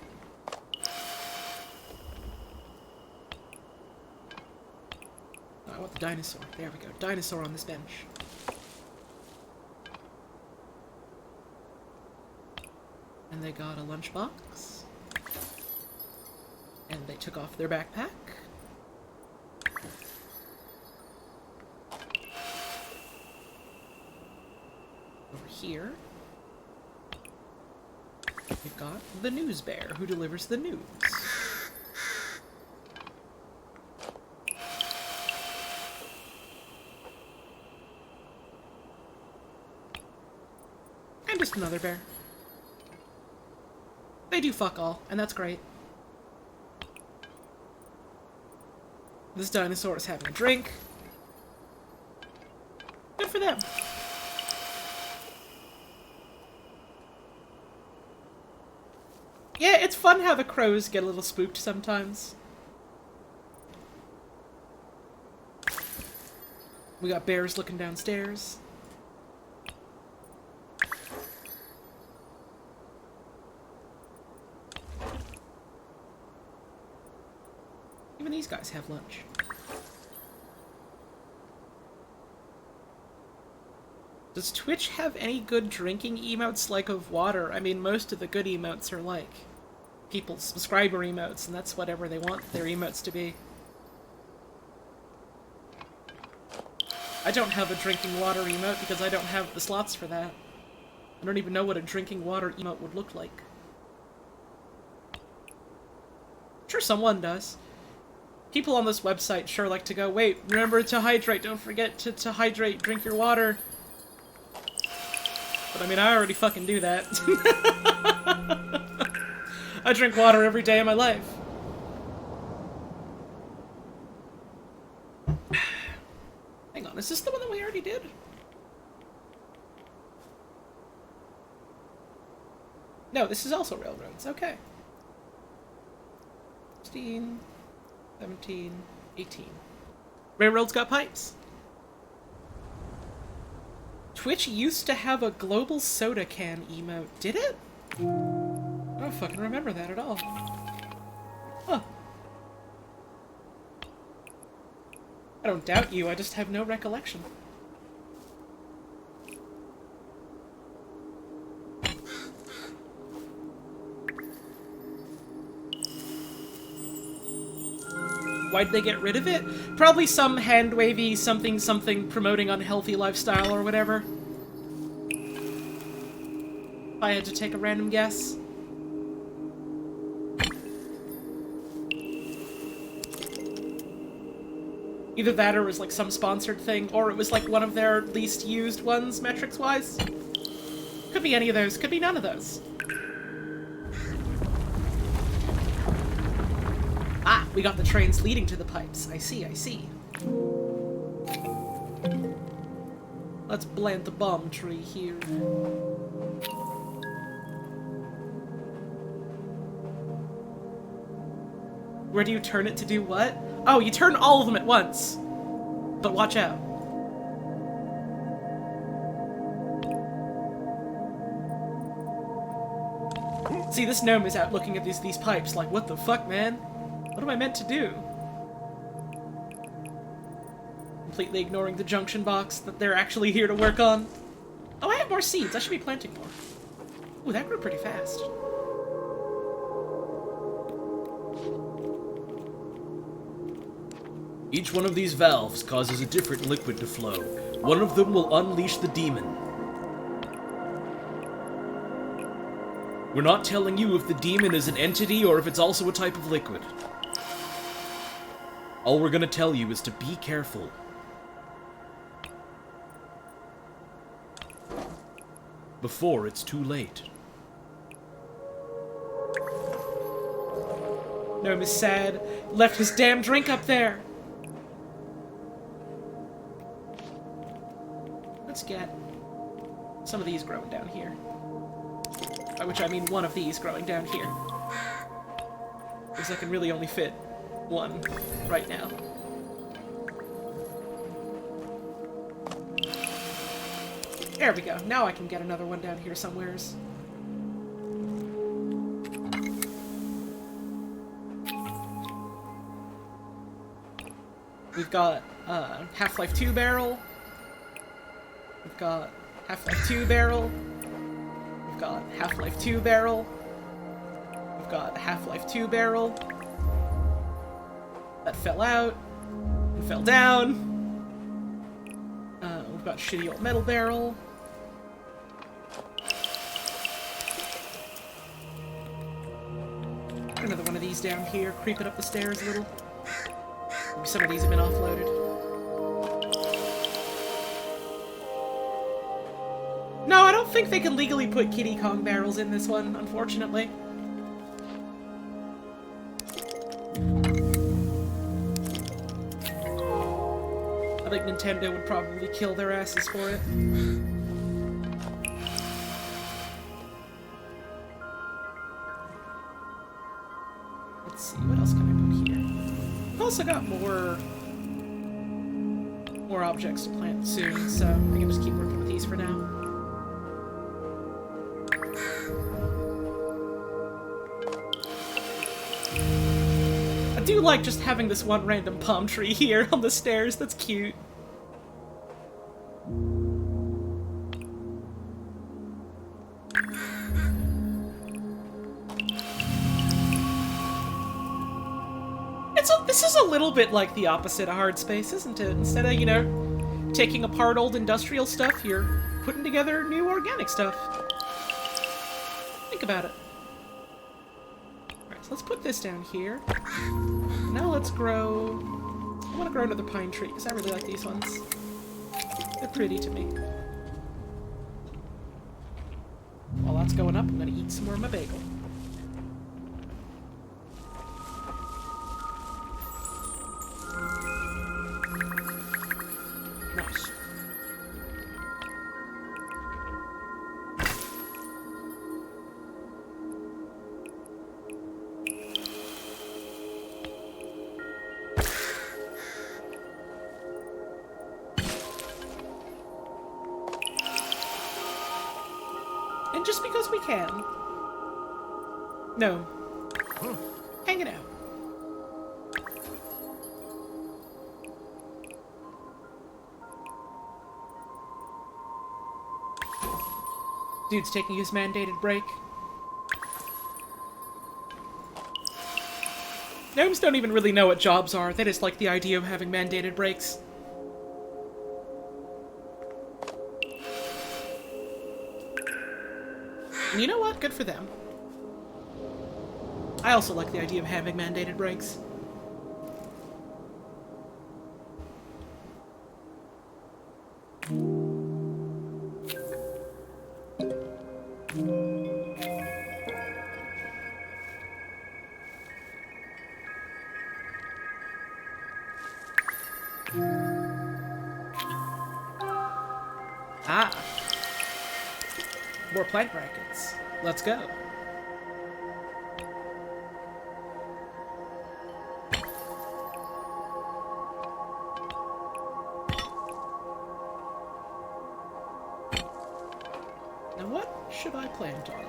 Oh, I want the dinosaur. There we go. Dinosaur on this bench. And they got a lunchbox. And they took off their backpack. Over here, we've got the news bear who delivers the news. And just another bear. They do fuck all, and that's great. This dinosaur is having a drink. Good for them. Yeah, it's fun how the crows get a little spooked sometimes. We got bears looking downstairs. Even these guys have lunch. Does Twitch have any good drinking emotes like of water? I mean, most of the good emotes are like people's subscriber emotes, and that's whatever they want their emotes to be. I don't have a drinking water emote because I don't have the slots for that. I don't even know what a drinking water emote would look like. I'm sure someone does. People on this website sure like to go, wait, remember to hydrate, don't forget to hydrate, drink your water. But I mean, I already fucking do that. I drink water every day of my life. Hang on, is this the one that we already did? No, this is also railroads, okay. 16, 17, 18. Railroads got pipes. Twitch used to have a global soda can emote. Did it? I don't fucking remember that at all. Huh. I don't doubt you, I just have no recollection. Why'd they get rid of it? Probably some hand-wavy something promoting unhealthy lifestyle or whatever. If I had to take a random guess. Either that or it was like some sponsored thing, or it was like one of their least used ones, metrics-wise. Could be any of those, could be none of those. Ah, we got the trains leading to the pipes. I see, I see. Let's plant the bomb tree here. Where do you turn it to do what? Oh, you turn all of them at once. But watch out. See, this gnome is out looking at these pipes like, what the fuck, man? What am I meant to do? completely ignoring the junction box that they're actually here to work on. Oh, I have more seeds. I should be planting more. Ooh, that grew pretty fast. Each one of these valves causes a different liquid to flow. One of them will unleash the demon. We're not telling you if the demon is an entity or if it's also a type of liquid. All we're gonna tell you is to be careful. Before it's too late. Gnome is sad. Left his damn drink up there. Let's get some of these growing down here. By which I mean one of these growing down here. Because I can really only fit one right now. There we go. Now I can get another one down here somewheres. We've got Half-Life 2 barrel. We've got Half-Life 2 barrel. We've got Half-Life 2 barrel. We've got Half-Life 2 barrel. That fell out. And fell down. We've got shitty old metal barrel. Another one of these down here, creeping up the stairs a little. Maybe some of these have been offloaded. No, I don't think they can legally put Kiddy Kong barrels in this one, unfortunately. I think Nintendo would probably kill their asses for it. Let's see, what else can I put here? I've also got more objects to plant soon, so I can just keep working with these for now. I do like just having this one random palm tree here on the stairs. That's cute. This is a little bit like the opposite of hard space, isn't it? Instead of, you know, taking apart old industrial stuff, you're putting together new organic stuff. Think about it. Alright, so let's put this down here. Now let's grow... I want to grow another pine tree, because I really like these ones. They're pretty to me. While that's going up, I'm going to eat some more of my bagel. Nice. And just because we can. No. Hang it out. Dude's taking his mandated break. Gnomes don't even really know what jobs are. They just like the idea of having mandated breaks. And you know what? Good for them. I also like the idea of having mandated breaks. Ah. More plant brackets. Let's go. Now what should I plant on?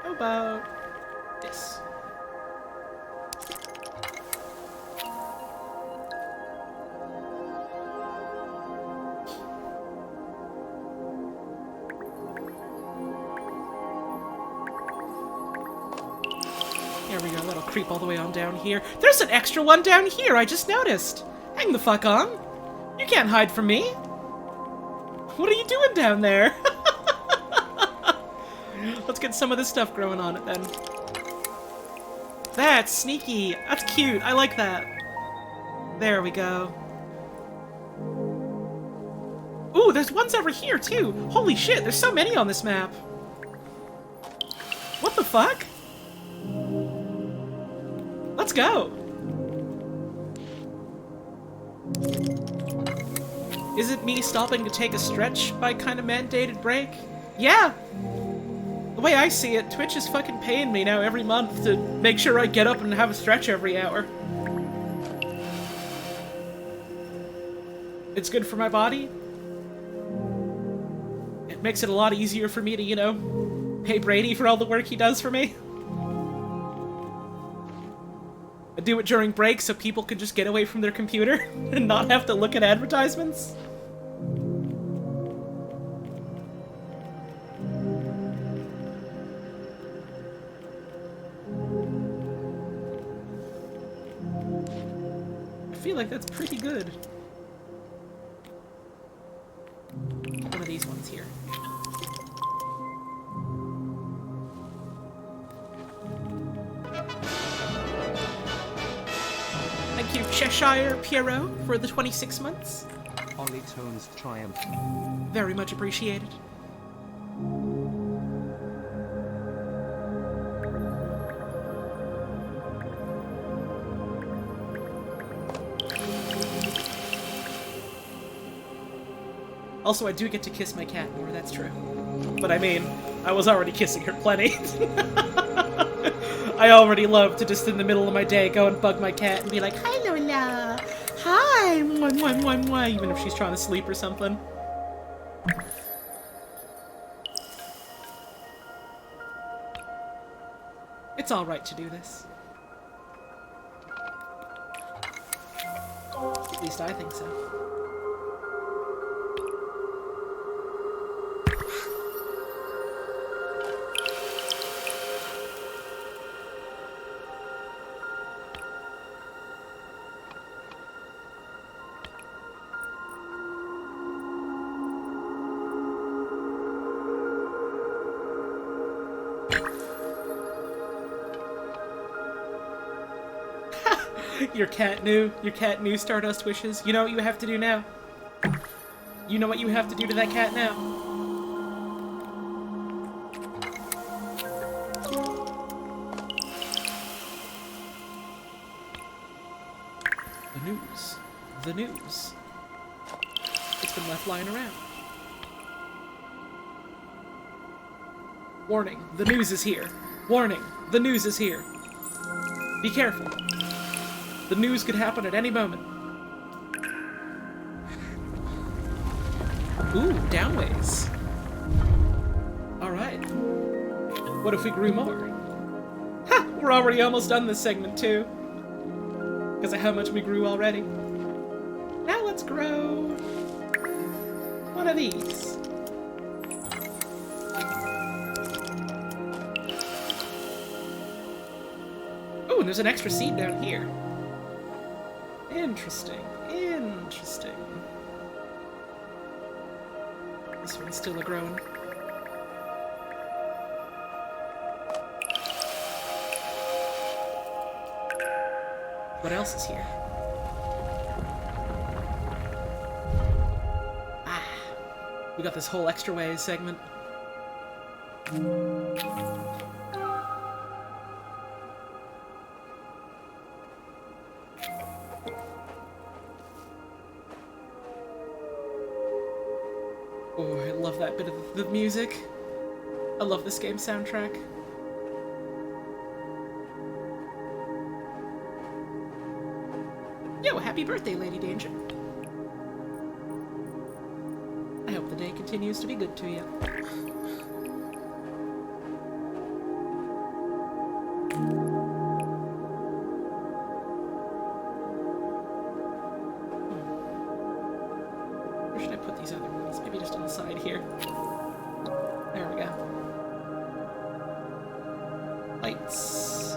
How about this? There we go, that'll creep all the way on down here. There's an extra one down here, I just noticed. Hang the fuck on. You can't hide from me. What are you doing down there? Let's get some of this stuff growing on it then. That's sneaky. That's cute. I like that. There we go. Ooh, there's ones over here too. Holy shit, there's so many on this map. What the fuck? Let's go. Is it me stopping to take a stretch by kind of mandated break? Yeah. The way I see it, Twitch is fucking paying me now every month to make sure I get up and have a stretch every hour. It's good for my body. It makes it a lot easier for me to, you know, pay Brady for all the work he does for me. I do it during breaks so people can just get away from their computer and not have to look at advertisements. I feel like that's pretty good. One of these ones here. Thank you, Cheshire Pierrot, for the 26 months. Polytone's triumph. Very much appreciated. Also, I do get to kiss my cat more, that's true. But I mean, I was already kissing her plenty. I already love to just in the middle of my day go and bug my cat and be like, "Hi, Lola! Hi! Mwah, mwah, mwah, mwah," even if she's trying to sleep or something. It's alright to do this. At least I think so. Your cat knew Stardust wishes. You know what you have to do now? You know what you have to do to that cat now? The news. The news. It's been left lying around. Warning, the news is here. Warning, the news is here. Be careful. The news could happen at any moment. Ooh, downways. Alright. What if we grew more? Ha! We're already almost done this segment, too. Because of how much we grew already. Now let's grow one of these. Ooh, and there's an extra seed down here. Interesting. Interesting. This one's still a growing. What else is here? Ah, we got this whole extra ways segment. Oh, I love that bit of the music. I love this game's soundtrack. Yo, happy birthday, Lady Danger. I hope the day continues to be good to you. Where should I put these other ones? Maybe just on the side here. There we go. Lights.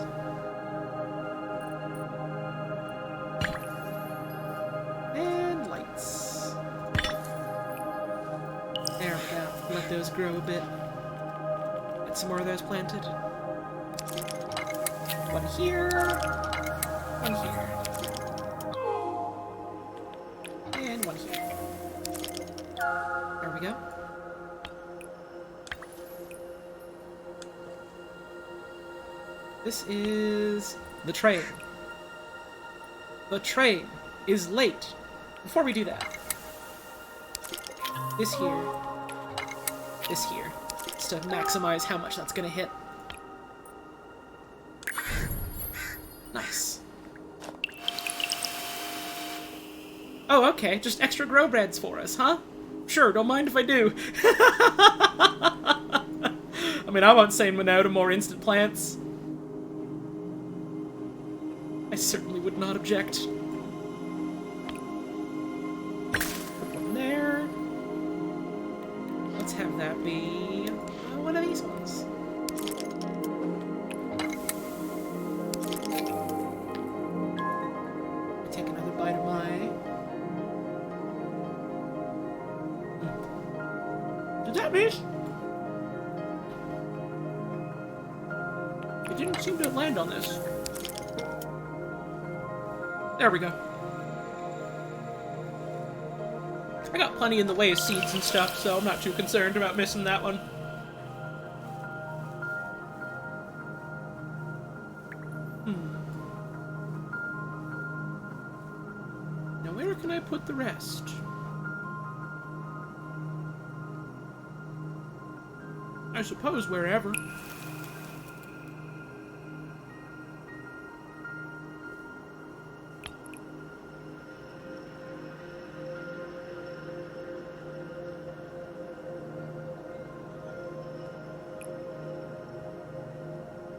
grow a bit. Get some more of those planted. One here. One here. And one here. There we go. This is the train. The train is late. Before we do that, this here, just to maximize how much that's gonna hit. Nice. Oh, okay, just extra grow breads for us, huh? Sure, don't mind if I do. I mean, I won't say no to more instant plants. I certainly would not object. Put one there. Let's have that be one of these ones. Take another bite of my... Did that miss? It didn't seem to land on this. There we go. I got plenty in the way of seeds and stuff, so I'm not too concerned about missing that one. Now where can I put the rest? I suppose wherever.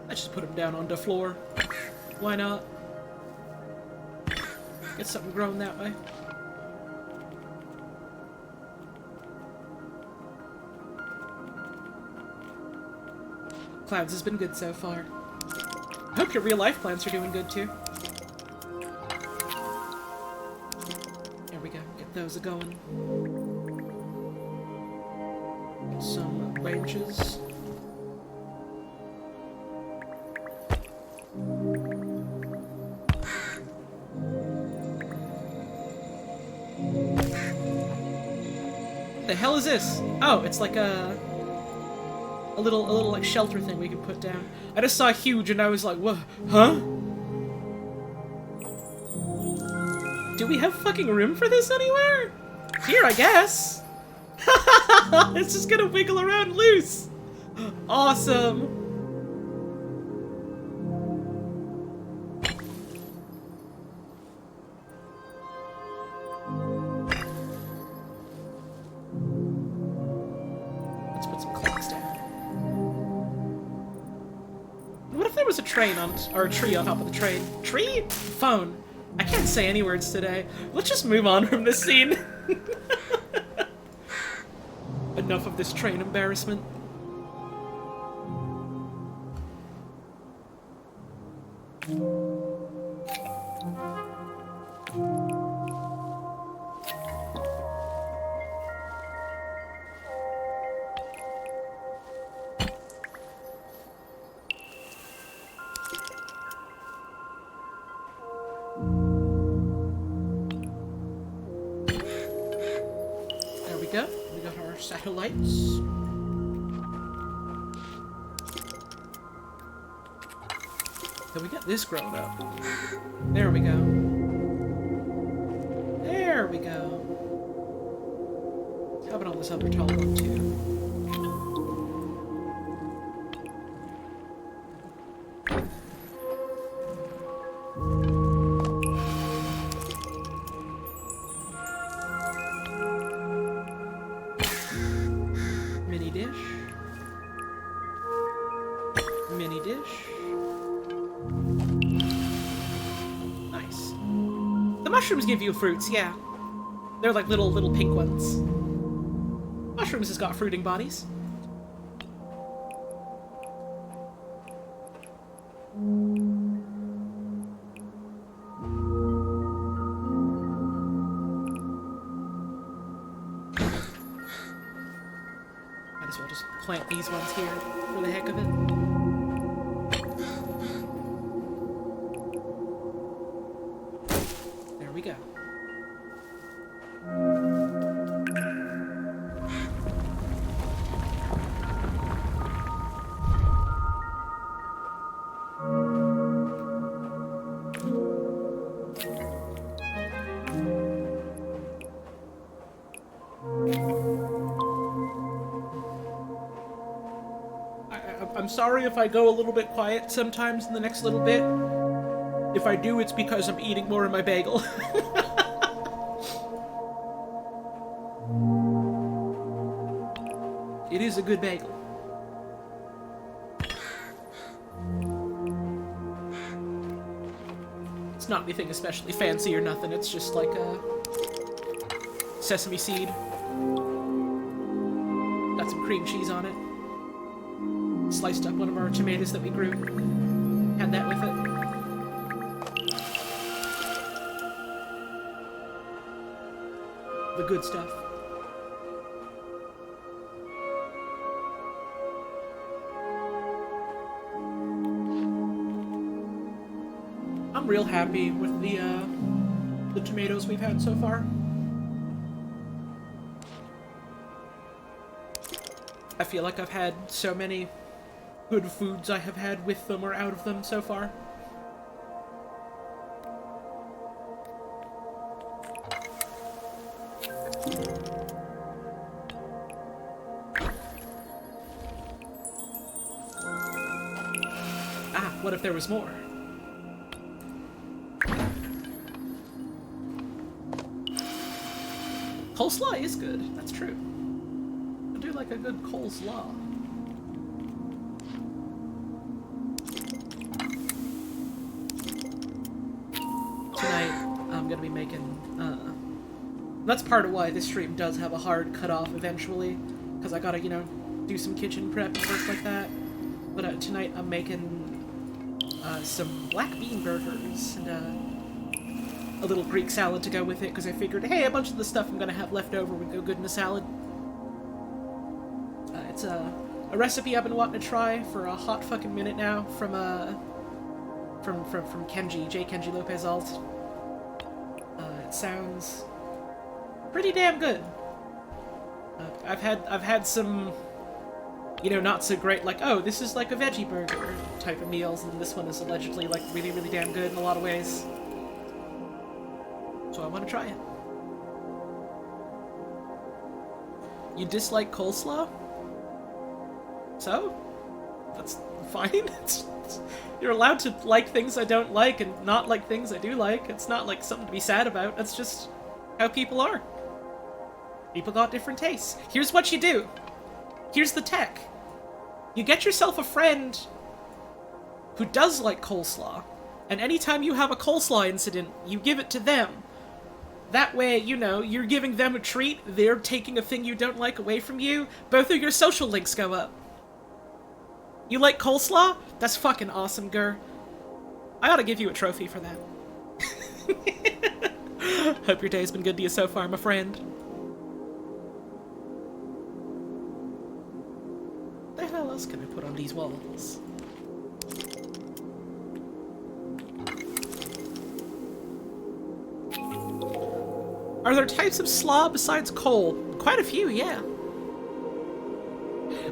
Just put them down on the floor. Why not? Get something growing that way. Clouds has been good so far. I hope your real life plants are doing good too. There we go. Get those a-going. Get some branches. What the hell is this? Oh, it's like a little like shelter thing we can put down. I just saw huge and I was like, what? Huh? Do we have fucking room for this anywhere? Here, I guess. It's just gonna wiggle around loose. Awesome. Was a train on, or a tree on top of the train. Tree? Phone. I can't say any words today. Let's just move on from this scene. Enough of this train embarrassment. We got our satellites. Then we got this grown up. There we go. There we go. How about on this other tall one too? Mini dish. Nice. The mushrooms give you fruits, yeah. They're like little pink ones. Mushrooms has got fruiting bodies. Might as well plant these ones here for the heck of it. There we go. I'm sorry if I go a little bit quiet sometimes in the next little bit. If I do, it's because I'm eating more of my bagel. It is a good bagel. It's not anything especially fancy or nothing, it's just like a sesame seed. Got some cream cheese on it. Sliced up one of our tomatoes that we grew. Had that with it. The good stuff. I'm real happy with the tomatoes we've had so far. I feel like I've had so many good foods I have had with them or out of them so far. Ah, what if there was more? Coleslaw is good, that's true. I do like a good coleslaw. Tonight, I'm gonna be making, that's part of why this stream does have a hard cutoff eventually, because I gotta, you know, do some kitchen prep and work like that. But tonight I'm making some black bean burgers and a little Greek salad to go with it, because I figured, hey, a bunch of the stuff I'm gonna have left over would go good in a salad. It's a recipe I've been wanting to try for a hot fucking minute now from Kenji, J. Kenji Lopez Alt. It sounds pretty damn good. I've had some, you know, not so great, like, oh, this is like a veggie burger type of meals, and this one is allegedly like really, really damn good in a lot of ways. So I want to try it. You dislike coleslaw? So? That's fine. You're allowed to like things I don't like and not like things I do like. It's not like something to be sad about. That's just how people are. People got different tastes. Here's what you do. Here's the tech. You get yourself a friend who does like coleslaw, and anytime you have a coleslaw incident, you give it to them. That way, you know, you're giving them a treat, they're taking a thing you don't like away from you, both of your social links go up. You like coleslaw? That's fucking awesome, Gur. I ought to give you a trophy for that. Hope your day's been good to you so far, my friend. What the hell else can I put on these walls? Are there types of slaw besides coal? Quite a few, yeah.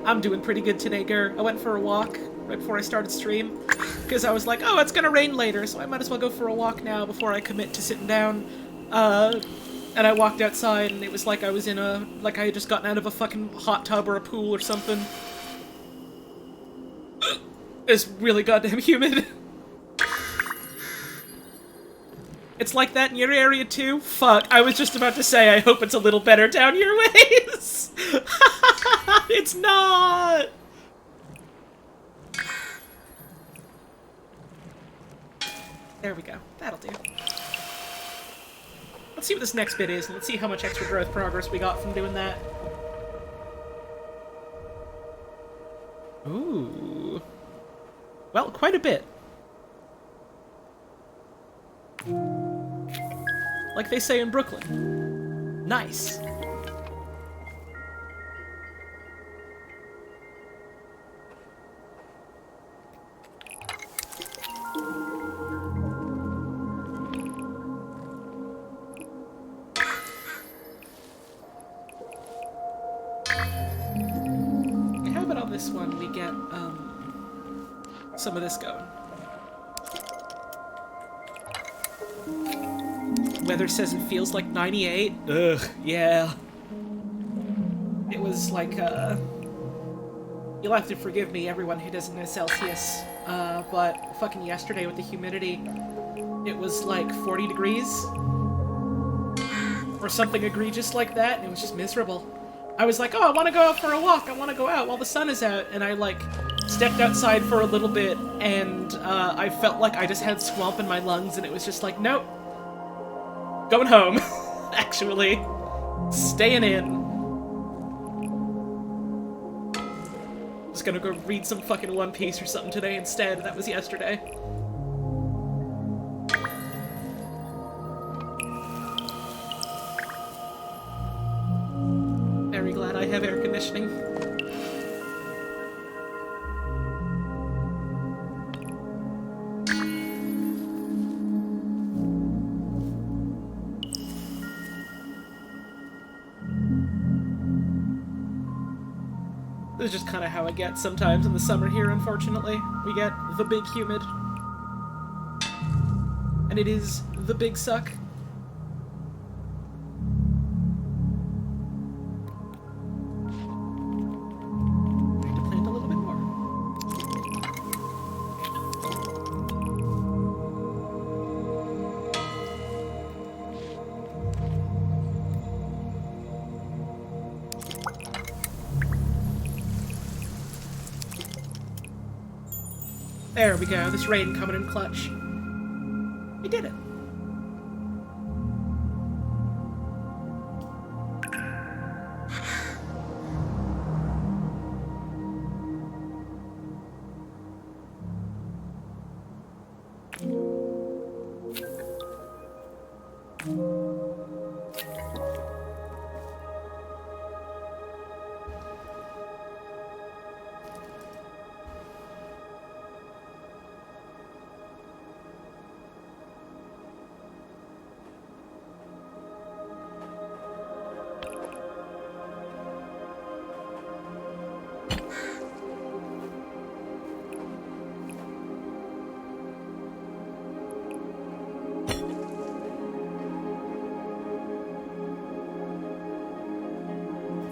I'm doing pretty good today, Gur. I went for a walk right before I started stream, because I was like, oh, it's gonna rain later, so I might as well go for a walk now before I commit to sitting down. And I walked outside, and it was like I was in a, like I had just gotten out of a fucking hot tub or a pool or something. It's really goddamn humid. It's like that in your area too? Fuck, I was just about to say I hope it's a little better down your ways! It's not! There we go. That'll do. Let's see what this next bit is, and let's see how much extra growth progress we got from doing that. Ooh. Well, quite a bit. Like they say in Brooklyn. Nice. some of this going. Weather says it feels like 98. Ugh, yeah. It was like, you'll have to forgive me, everyone who doesn't know Celsius, but fucking yesterday with the humidity, it was like 40 degrees. Or something egregious like that, and it was just miserable. I was like, oh, I want to go out for a walk, I want to go out while the sun is out, and I, like, stepped outside for a little bit, and I felt like I just had swamp in my lungs, and it was just like, nope. Going home, actually. Staying in. Just gonna go read some fucking One Piece or something today instead. That was yesterday. Very glad I have air conditioning. This is just kind of how it gets sometimes in the summer here, unfortunately. We get the big humid. And it is the big suck. I need to plant a little bit more. There we go, this rain coming in clutch. We did it.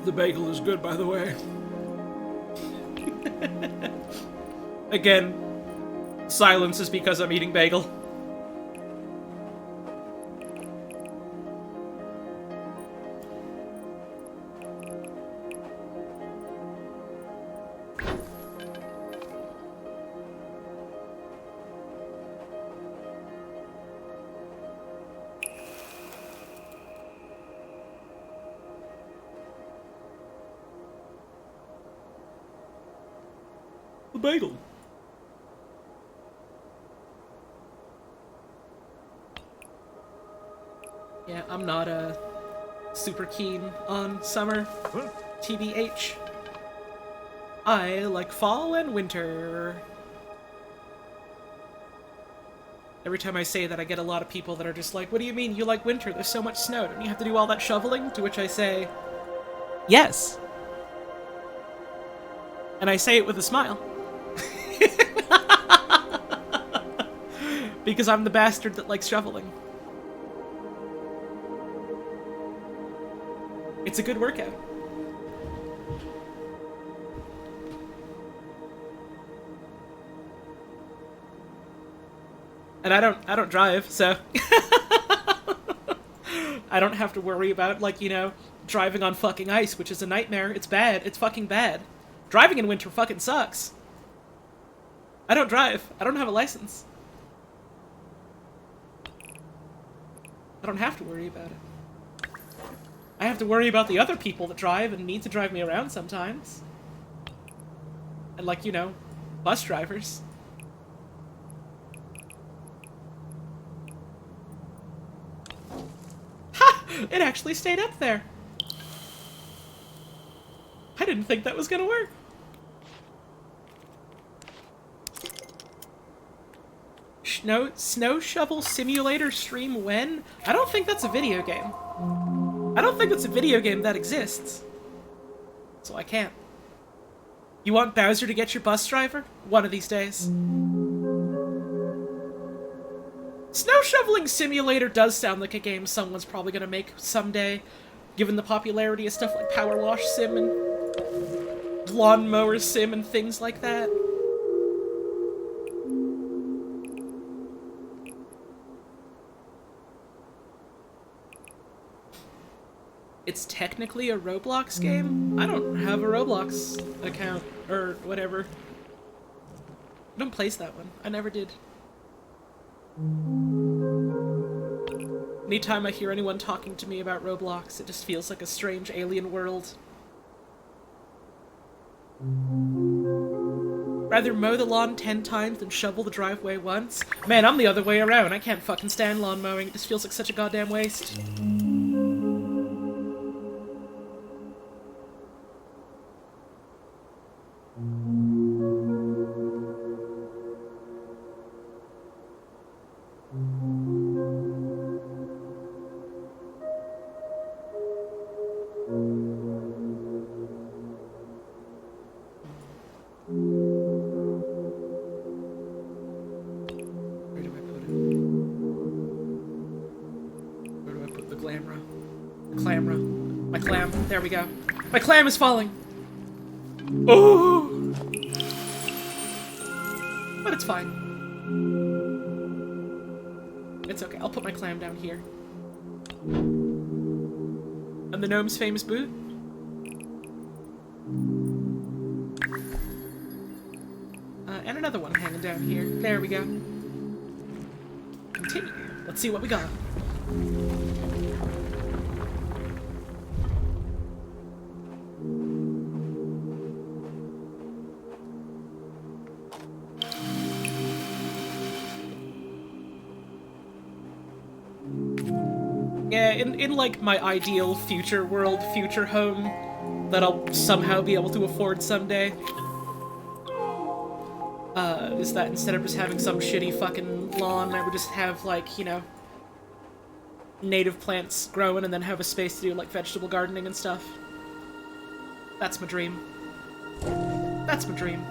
The bagel is good, by the way. Again, silence is because I'm eating bagel. The bagel. Yeah, I'm not super keen on summer. TBH. I like fall and winter. Every time I say that, I get a lot of people that are just like, what do you mean you like winter? There's so much snow. Don't you have to do all that shoveling? To which I say, yes. And I say it with a smile. Because I'm the bastard that likes shoveling. It's a good workout. And I don't drive, so I don't have to worry about, like, you know, driving on fucking ice, which is a nightmare. It's bad. It's fucking bad. Driving in winter fucking sucks. I don't drive. I don't have a license. I don't have to worry about it. I have to worry about the other people that drive and need to drive me around sometimes. And, like, you know, bus drivers. Ha! It actually stayed up there. I didn't think that was gonna work. Snow Shovel Simulator stream when? I don't think that's a video game. I don't think it's a video game that exists. So I can't. You want Bowser to get your bus driver? One of these days. Snow Shoveling Simulator does sound like a game someone's probably gonna make someday, given the popularity of stuff like Power Wash Sim and Lawnmower Sim and things like that. It's technically a Roblox game? I don't have a Roblox account, or whatever. I don't place that one. I never did. Anytime I hear anyone talking to me about Roblox, it just feels like a strange alien world. Rather mow the lawn 10 times than shovel the driveway once? Man, I'm the other way around. I can't fucking stand lawn mowing. It just feels like such a goddamn waste. There we go. My clam is falling! Oh! But it's fine. It's okay, I'll put my clam down here. And the gnome's famous boot? And another one hanging down here. There we go. Continue. Let's see what we got. Yeah, in like my ideal future world, future home that I'll somehow be able to afford someday, is that instead of just having some shitty fucking lawn, I would just have, like, you know, native plants growing and then have a space to do, like, vegetable gardening and stuff. That's my dream. That's my dream.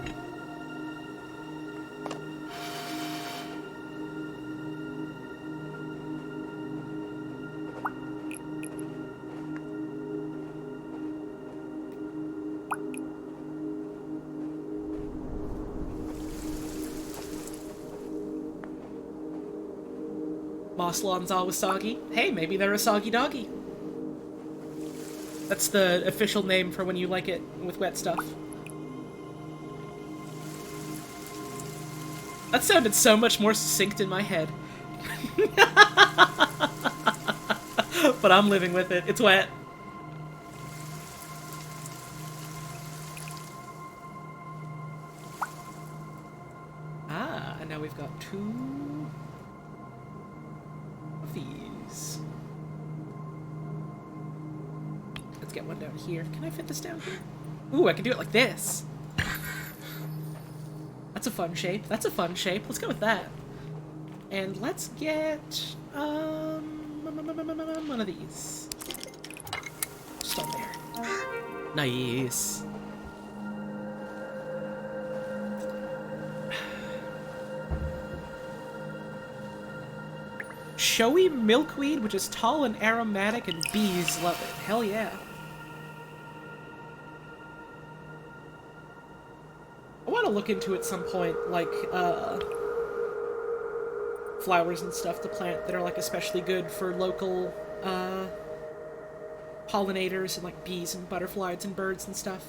Moss lawns always soggy. Hey, maybe they're a soggy doggy. That's the official name for when you like it with wet stuff. That sounded so much more succinct in my head. But I'm living with it. It's wet. Ah, and now we've got 2 of these. Let's get one down here. Can I fit this down here? Ooh, I can do it like this. That's a fun shape. That's a fun shape. Let's go with that. And let's get one of these. Just on there. Nice. Showy milkweed, which is tall and aromatic, and bees love it. Hell yeah. I want to look into at some point, like, flowers and stuff to plant that are, like, especially good for local, pollinators and, like, bees and butterflies and birds and stuff.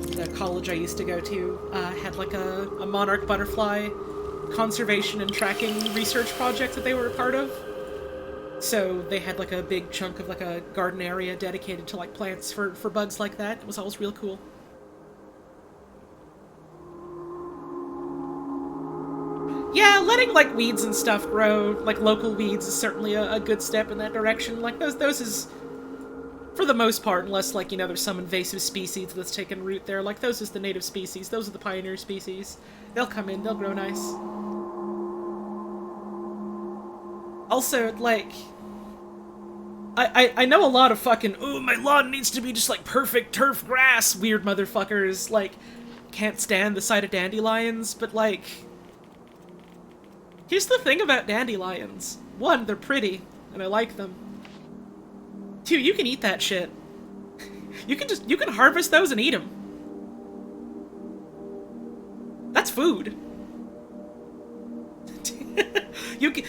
The college I used to go to, had, like, a monarch butterfly conservation and tracking research project that they were a part of. So they had, like, a big chunk of, like, a garden area dedicated to, like, plants for bugs like that. It was always real cool. Yeah, letting, like, weeds and stuff grow, like, local weeds is certainly a good step in that direction. Like, those is, for the most part, unless, like, you know, there's some invasive species that's taken root there, like, those is the native species. Those are the pioneer species. They'll come in, they'll grow nice. Also, like, I know a lot of fucking, ooh, my lawn needs to be just, like, perfect turf grass, weird motherfuckers, like, can't stand the sight of dandelions, but, like, here's the thing about dandelions. One, they're pretty, and I like them. Two, you can eat that shit. You can harvest those and eat them. That's food.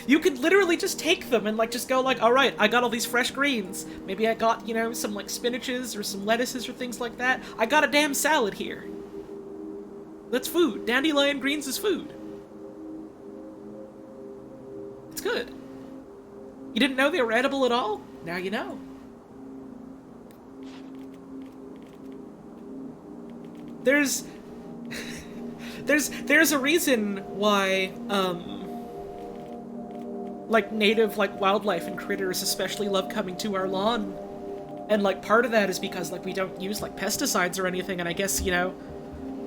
You could literally just take them and, like, just go, like, alright, I got all these fresh greens. Maybe I got, you know, some, like, spinaches or some lettuces or things like that. I got a damn salad here. That's food. Dandelion greens is food. It's good. You didn't know they were edible at all? Now you know. There's a reason why, like, native, like, wildlife and critters especially love coming to our lawn. And, like, part of that is because, like, we don't use, like, pesticides or anything, and I guess, you know,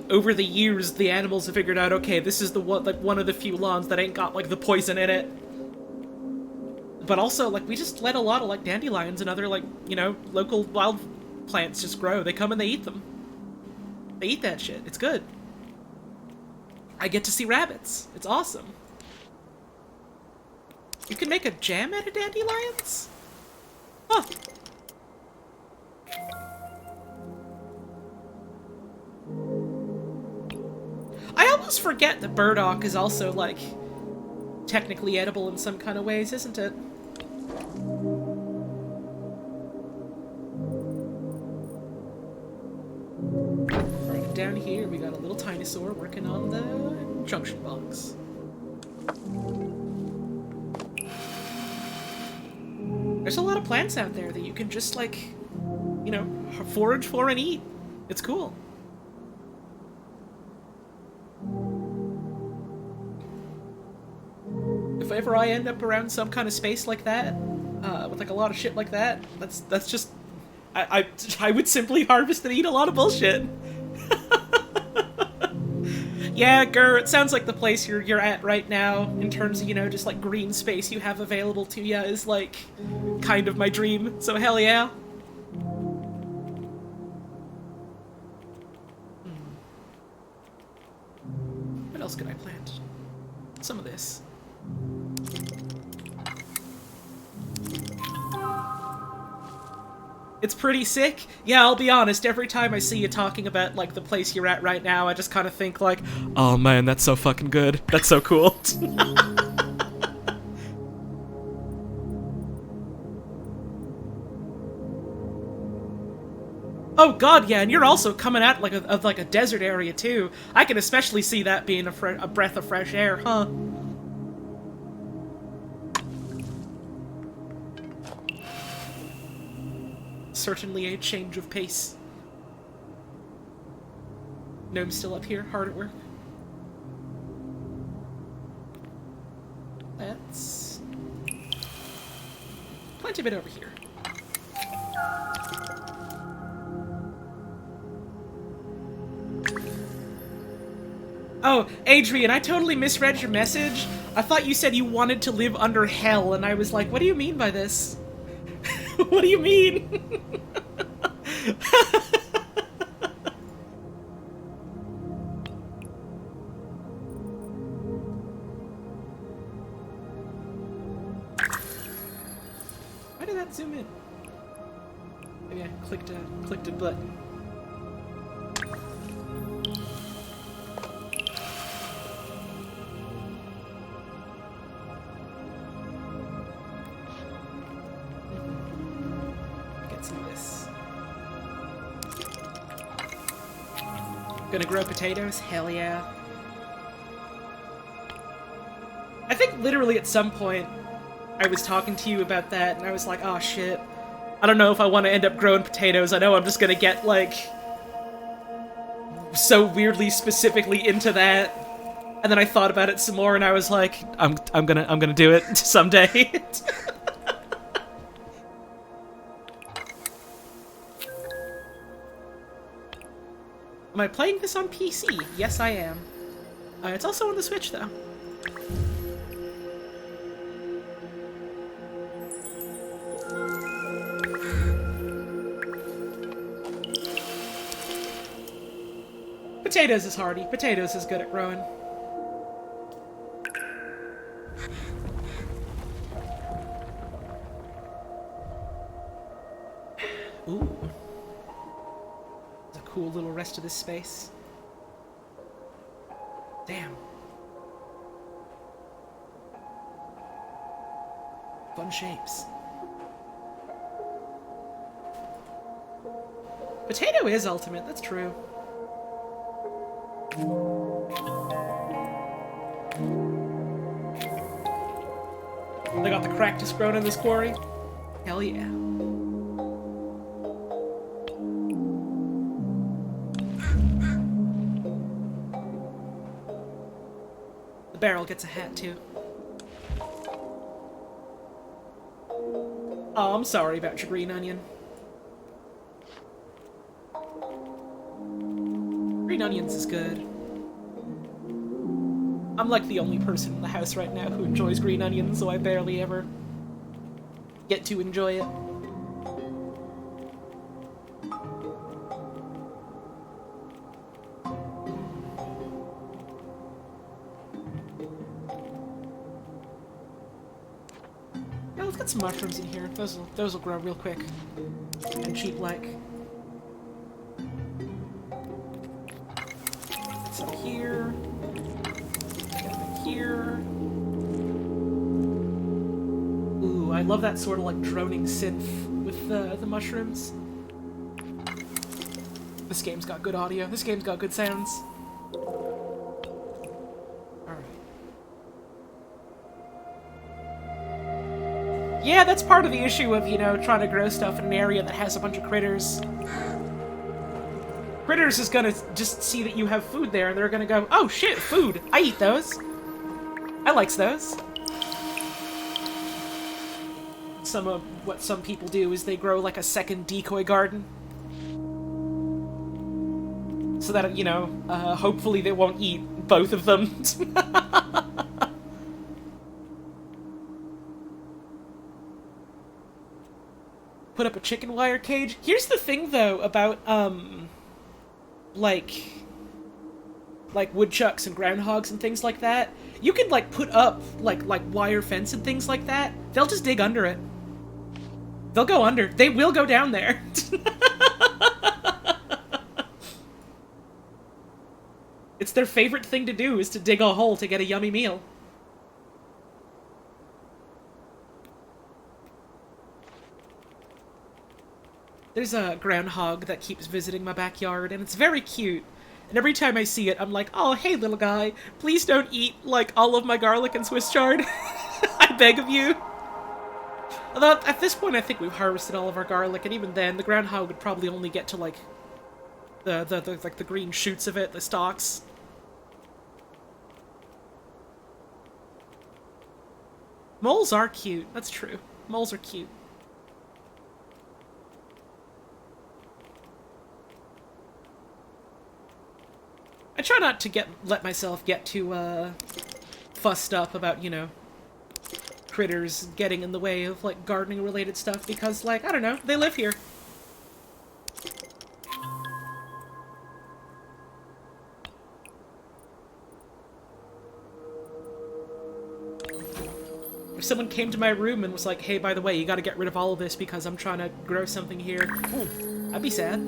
over the years, the animals have figured out, okay, this is the one, like, one of the few lawns that ain't got, like, the poison in it. But also, like, we just let a lot of, like, dandelions and other, like, you know, local wild plants just grow. They come and they eat them. They eat that shit. It's good. I get to see rabbits. It's awesome. You can make a jam out of dandelions? Huh. I almost forget that burdock is also, like, technically edible in some kind of ways, isn't it? Right down here, we got a little dinosaur working on the junction box. There's a lot of plants out there that you can just, like, you know, forage for and eat. It's cool. If ever I end up around some kind of space like that, with, like, a lot of shit like that, that's just... I would simply harvest and eat a lot of bullshit. Yeah, Gur, it sounds like the place you're at right now, in terms of, you know, just, like, green space you have available to you, is, like, kind of my dream, so hell yeah. What else could I plant? Some of this. It's pretty sick. Yeah, I'll be honest, every time I see you talking about, like, the place you're at right now, I just kind of think, like, oh man, that's so fucking good. That's so cool. Oh god, yeah, and you're also coming out, like, of like, a desert area, too. I can especially see that being a breath of fresh air, huh? Certainly a change of pace. Gnome's still up here, hard at work. Let's plant a bit over here. Oh, Adrian, I totally misread your message. I thought you said you wanted to live under hell, and I was like, what do you mean by this? What do you mean? Why did that zoom in? Maybe I clicked a button. Gonna grow potatoes? Hell yeah. I think literally at some point I was talking to you about that and I was like, oh shit. I don't know if I want to end up growing potatoes. I know I'm just gonna get, like, so weirdly specifically into that. And then I thought about it some more and I was like, I'm gonna do it someday. Am I playing this on PC? Yes, I am. It's also on the Switch, though. Potatoes is hardy. Potatoes is good at growing. Ooh. There's a cool little rest of this space. Damn. Fun shapes. Potato is ultimate, that's true. They got the cactus grown in this quarry? Hell yeah. The barrel gets a hat too. Oh, I'm sorry about your green onion. Green onions is good. I'm like the only person in the house right now who enjoys green onions, so I barely ever get to enjoy it. Yeah, let's get some mushrooms in here. Those will grow real quick and cheap like. Some here. Here. Ooh, I love that sort of like droning synth with the mushrooms. This game's got good audio. This game's got good sounds. Alright. Yeah, that's part of the issue of, you know, trying to grow stuff in an area that has a bunch of critters. Critters is gonna just see that you have food there, and they're gonna go, oh shit, food! I eat those! I likes those. Some of what some people do is they grow like a second decoy garden. So that, you know, hopefully they won't eat both of them. Put up a chicken wire cage. Here's the thing, though, about, like woodchucks and groundhogs and things like that. You can, like, put up, like wire fence and things like that. They'll just dig under it. They'll go under. They will go down there. It's their favorite thing to do, is to dig a hole to get a yummy meal. There's a groundhog that keeps visiting my backyard, and it's very cute. And every time I see it, I'm like, oh, hey, little guy, please don't eat, like, all of my garlic and Swiss chard. I beg of you. Although, at this point, I think we've harvested all of our garlic, and even then, the groundhog would probably only get to, like, the green shoots of it, the stalks. Moles are cute. That's true. Moles are cute. I try not to let myself get too, fussed up about, you know, critters getting in the way of, like, gardening-related stuff, because, like, I don't know, they live here. If someone came to my room and was like, hey, by the way, you gotta get rid of all of this because I'm trying to grow something here, ooh, I'd be sad.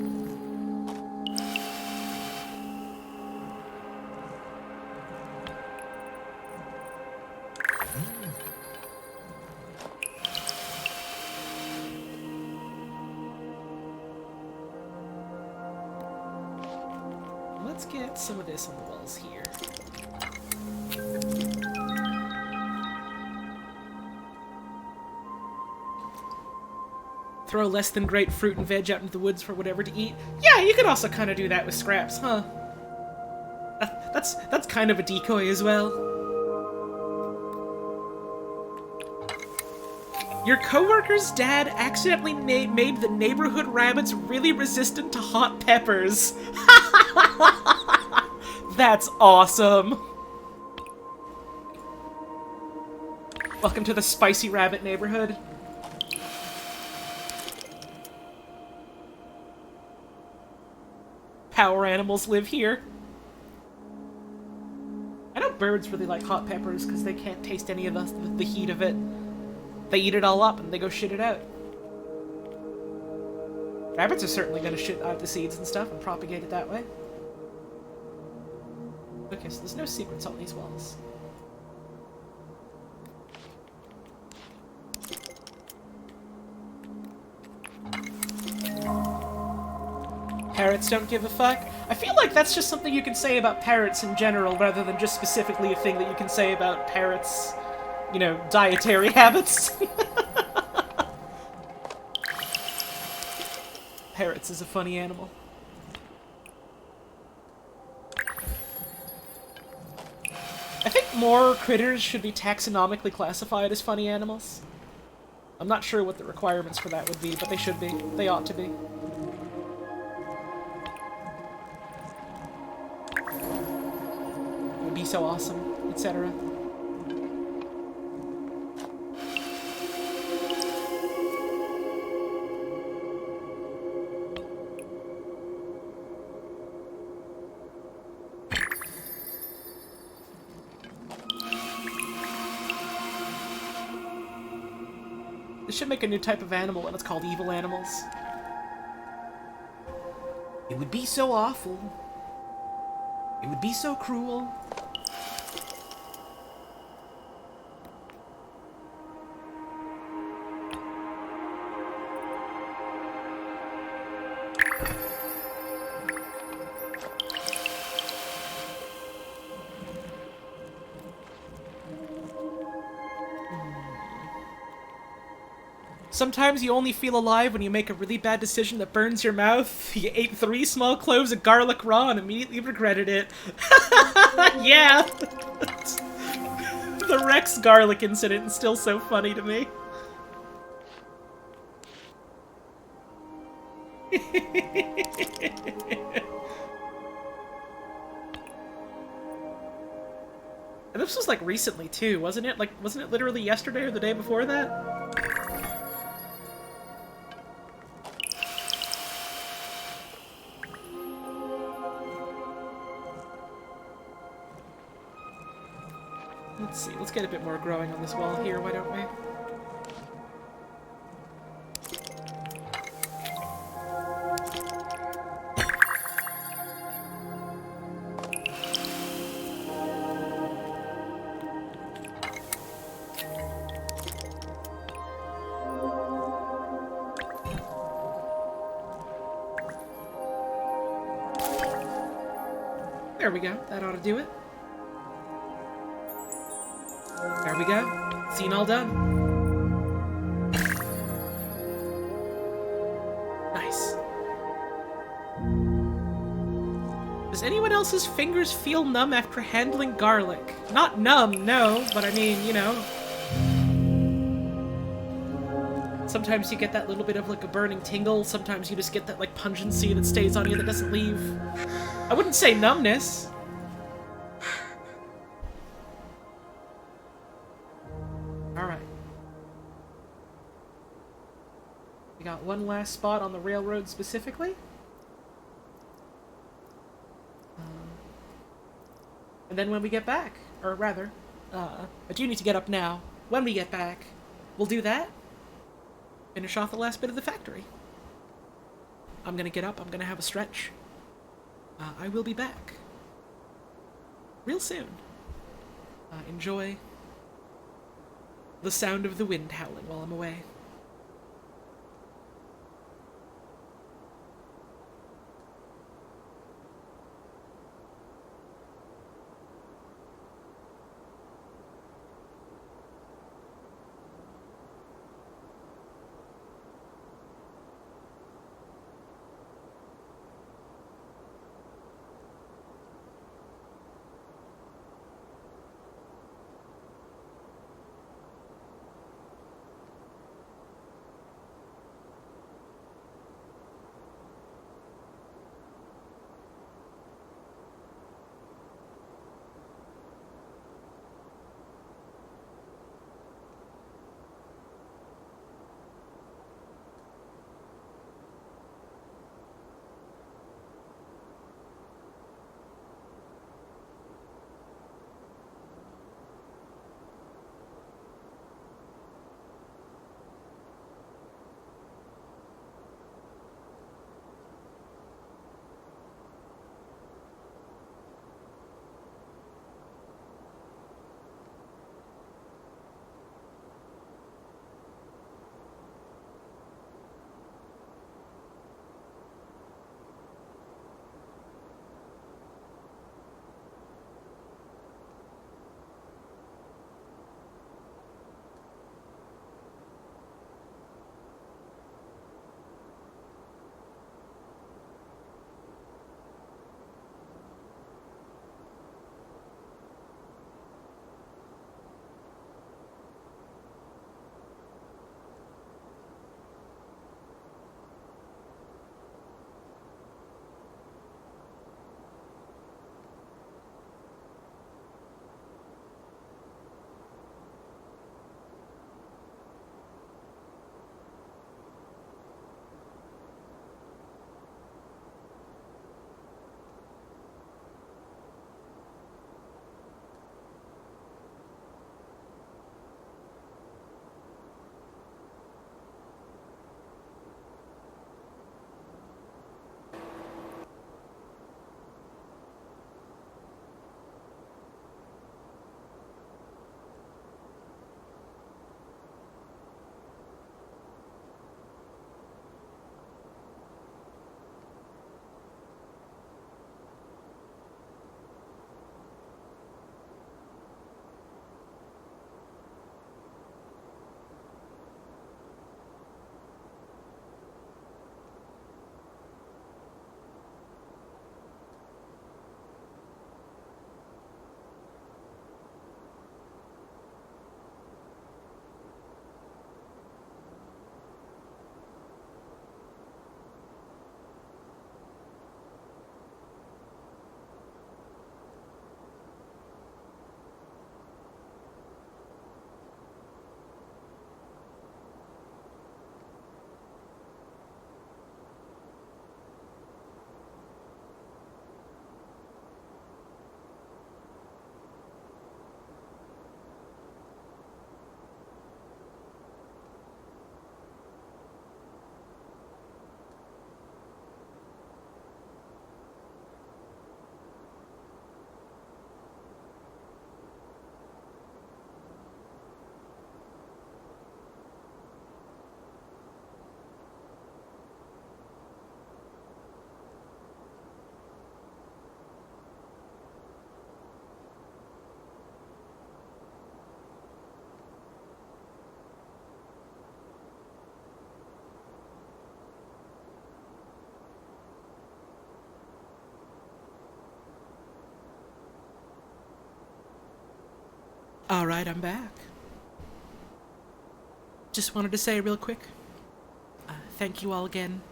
Let's get some of this on the walls here. Throw less than great fruit and veg out into the woods for whatever to eat. Yeah, you could also kind of do that with scraps, huh? That's kind of a decoy as well. Your coworker's dad accidentally made the neighborhood rabbits really resistant to hot peppers. That's awesome. Welcome to the spicy rabbit neighborhood. Power animals live here. birds really like hot peppers because they can't taste any of the heat of it. They eat it all up and they go shit it out. Rabbits are certainly going to shit out the seeds and stuff and propagate it that way. Okay, so there's no secrets on these walls. Parrots don't give a fuck. I feel like that's just something you can say about parrots in general, rather than just specifically a thing that you can say about parrots, you know, dietary habits. Parrots is a funny animal. I think more critters should be taxonomically classified as funny animals. I'm not sure what the requirements for that would be, but they should be. They ought to be. Be so awesome, etc. This should make a new type of animal, and it's called evil animals. It would be so awful. It would be so cruel. Sometimes you only feel alive when you make a really bad decision that burns your mouth. You ate 3 small cloves of garlic raw and immediately regretted it. Yeah! The Rex garlic incident is still so funny to me. And this was like recently too, wasn't it? Like, wasn't it literally yesterday or the day before that? Let's see, let's get a bit more growing on this wall here, why don't we? There we go, that ought to do it. There we go. Scene all done. Nice. Does anyone else's fingers feel numb after handling garlic? Not numb, no, but I mean, you know. Sometimes you get that little bit of like a burning tingle, sometimes you just get that like pungency that stays on you that doesn't leave. I wouldn't say numbness. We got one last spot on the railroad specifically. And then when we get back, or rather, I do need to get up now. When we get back, we'll do that. Finish off the last bit of the factory. I'm gonna get up, I'm gonna have a stretch. I will be back. Real soon. Enjoy the sound of the wind howling while I'm away. Alright, I'm back. Just wanted to say real quick, thank you all again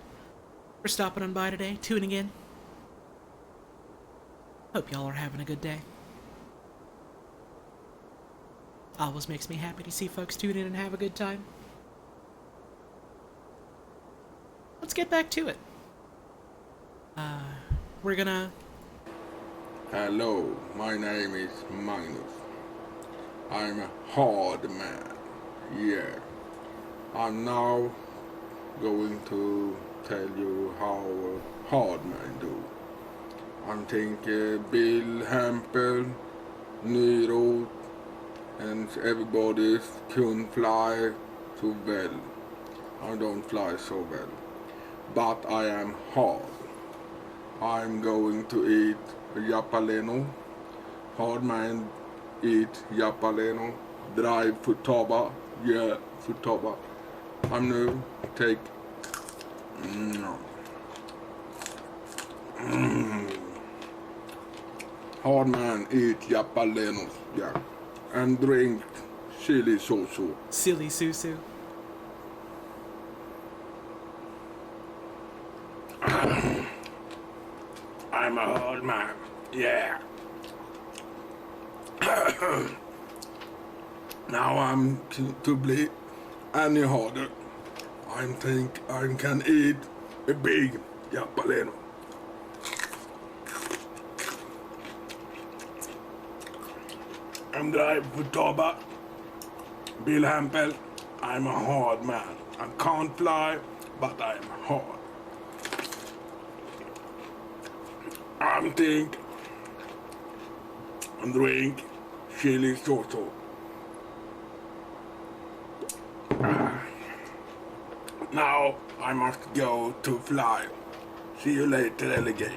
for stopping on by today, tuning in. Hope y'all are having a good day. Always makes me happy to see folks tune in and have a good time. Let's get back to it. We're gonna... Hello, my name is Magnus. I'm a hard man. Yeah. I'm now going to tell you how a hard man do. I'm thinking Bill Hempel, Nero, and everybody couldn't fly so well. I don't fly so well. But I am hard. I'm going to eat Yapaleno. Hard man eat Yapaleno. Drive Futaba. Yeah, Futaba. I'm nu take... Hard man eat Yapalenos. Yeah. And drink chili sosu. Silly Susu. I'm a hard man. Yeah. Now I'm to be any harder. I think I can eat a big Yapaleno. I'm drive for Toba. Bill Hempel. I'm a hard man. I can't fly, but I'm hard. I'm think and drink chili soso. Now I must go to fly. See you later, alligator.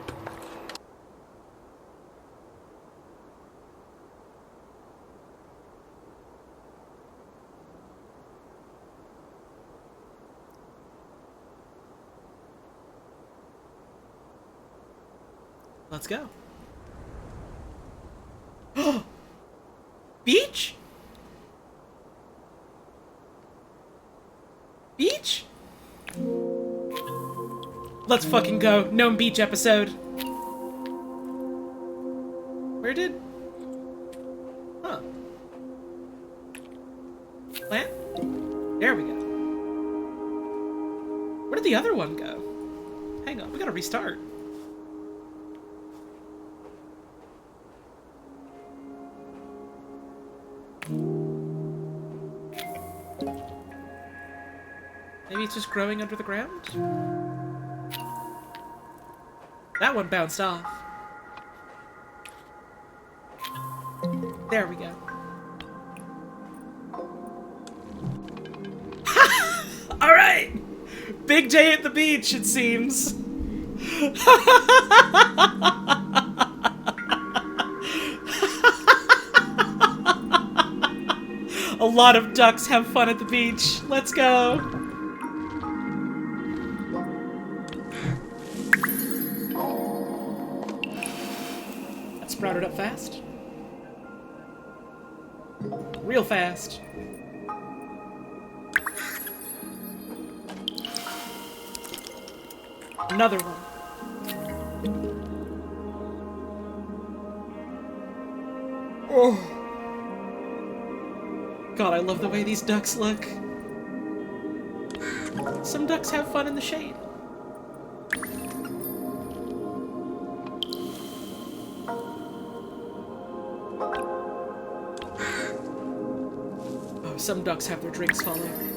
Let's go. Beach? Beach? Let's fucking go. Gnome Beach episode. Where did... Huh. Plant? There we go. Where did the other one go? Hang on, we gotta restart. Maybe it's just growing under the ground? That one bounced off. There we go. Alright! Big day at the beach, it seems. A lot of ducks have fun at the beach. Let's go. That sprouted up fast. Real fast. Another one. Oh. God, I love the way these ducks look. Some ducks have fun in the shade. Oh, some ducks have their drinks fall over.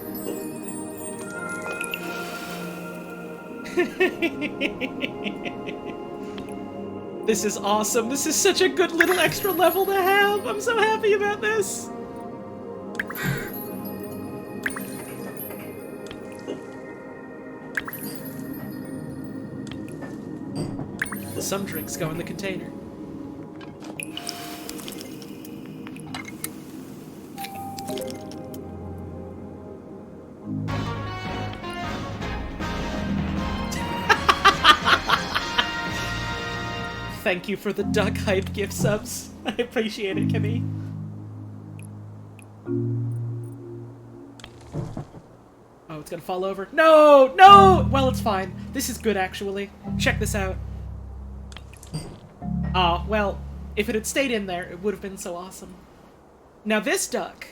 This is awesome. This is such a good little extra level to have. I'm so happy about this. Some drinks go in the container. Thank you for the duck hype gift subs. I appreciate it, Kimmy. it's gonna fall over. No! No! Well, it's fine. This is good, actually. Check this out. Ah, well, if it had stayed in there, it would have been so awesome. Now this duck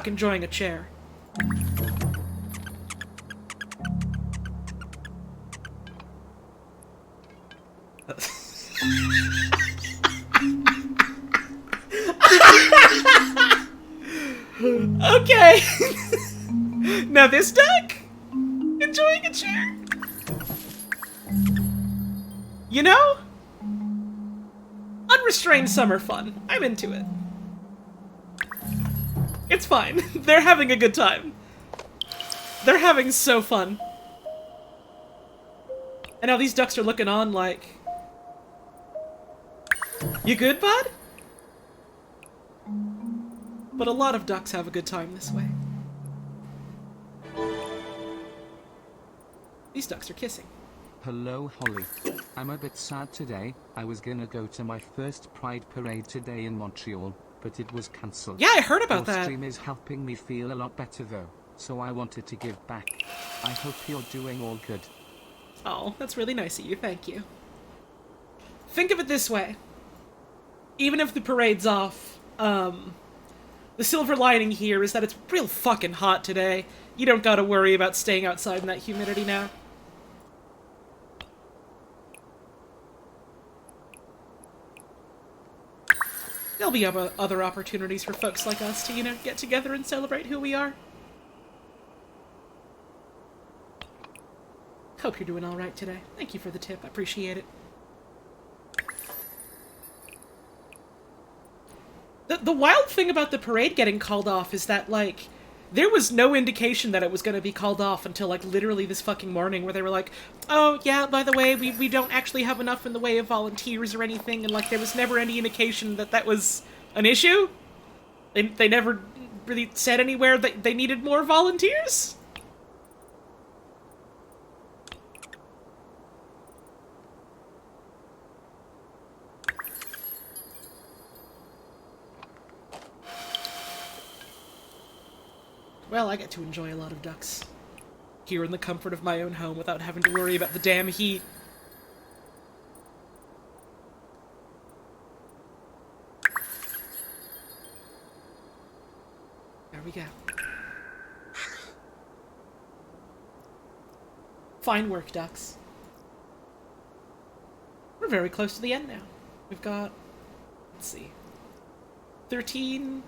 enjoying a chair. Okay. Now this duck enjoying a chair. You know? Unrestrained summer fun. I'm into it. It's fine. They're having a good time. They're having so fun. And now these ducks are looking on like... You good, bud? But a lot of ducks have a good time this way. These ducks are kissing. Hello, Holly. I'm a bit sad today. I was gonna go to my first Pride Parade today in Montreal, but it was cancelled. Yeah, I heard about Your that. stream is helping me feel a lot better though, so I wanted to give back. I hope you're doing all good. Oh, that's really nice of you. Thank you. Think of it this way. Even if the parade's off, the silver lining here is that it's real fucking hot today. You don't gotta worry about staying outside in that humidity now. There'll be other opportunities for folks like us to, you know, get together and celebrate who we are. Hope you're doing alright today. Thank you for the tip. I appreciate it. The wild thing about the parade getting called off is that, like, there was no indication that it was going to be called off until, like, literally this fucking morning, where they were like, oh, yeah, by the way, we don't actually have enough in the way of volunteers or anything, and, like, there was never any indication that that was an issue. They never really said anywhere that they needed more volunteers. Well, I get to enjoy a lot of ducks. Here in the comfort of my own home without having to worry about the damn heat. There we go. Fine work, ducks. We're very close to the end now. We've got, let's see, 13,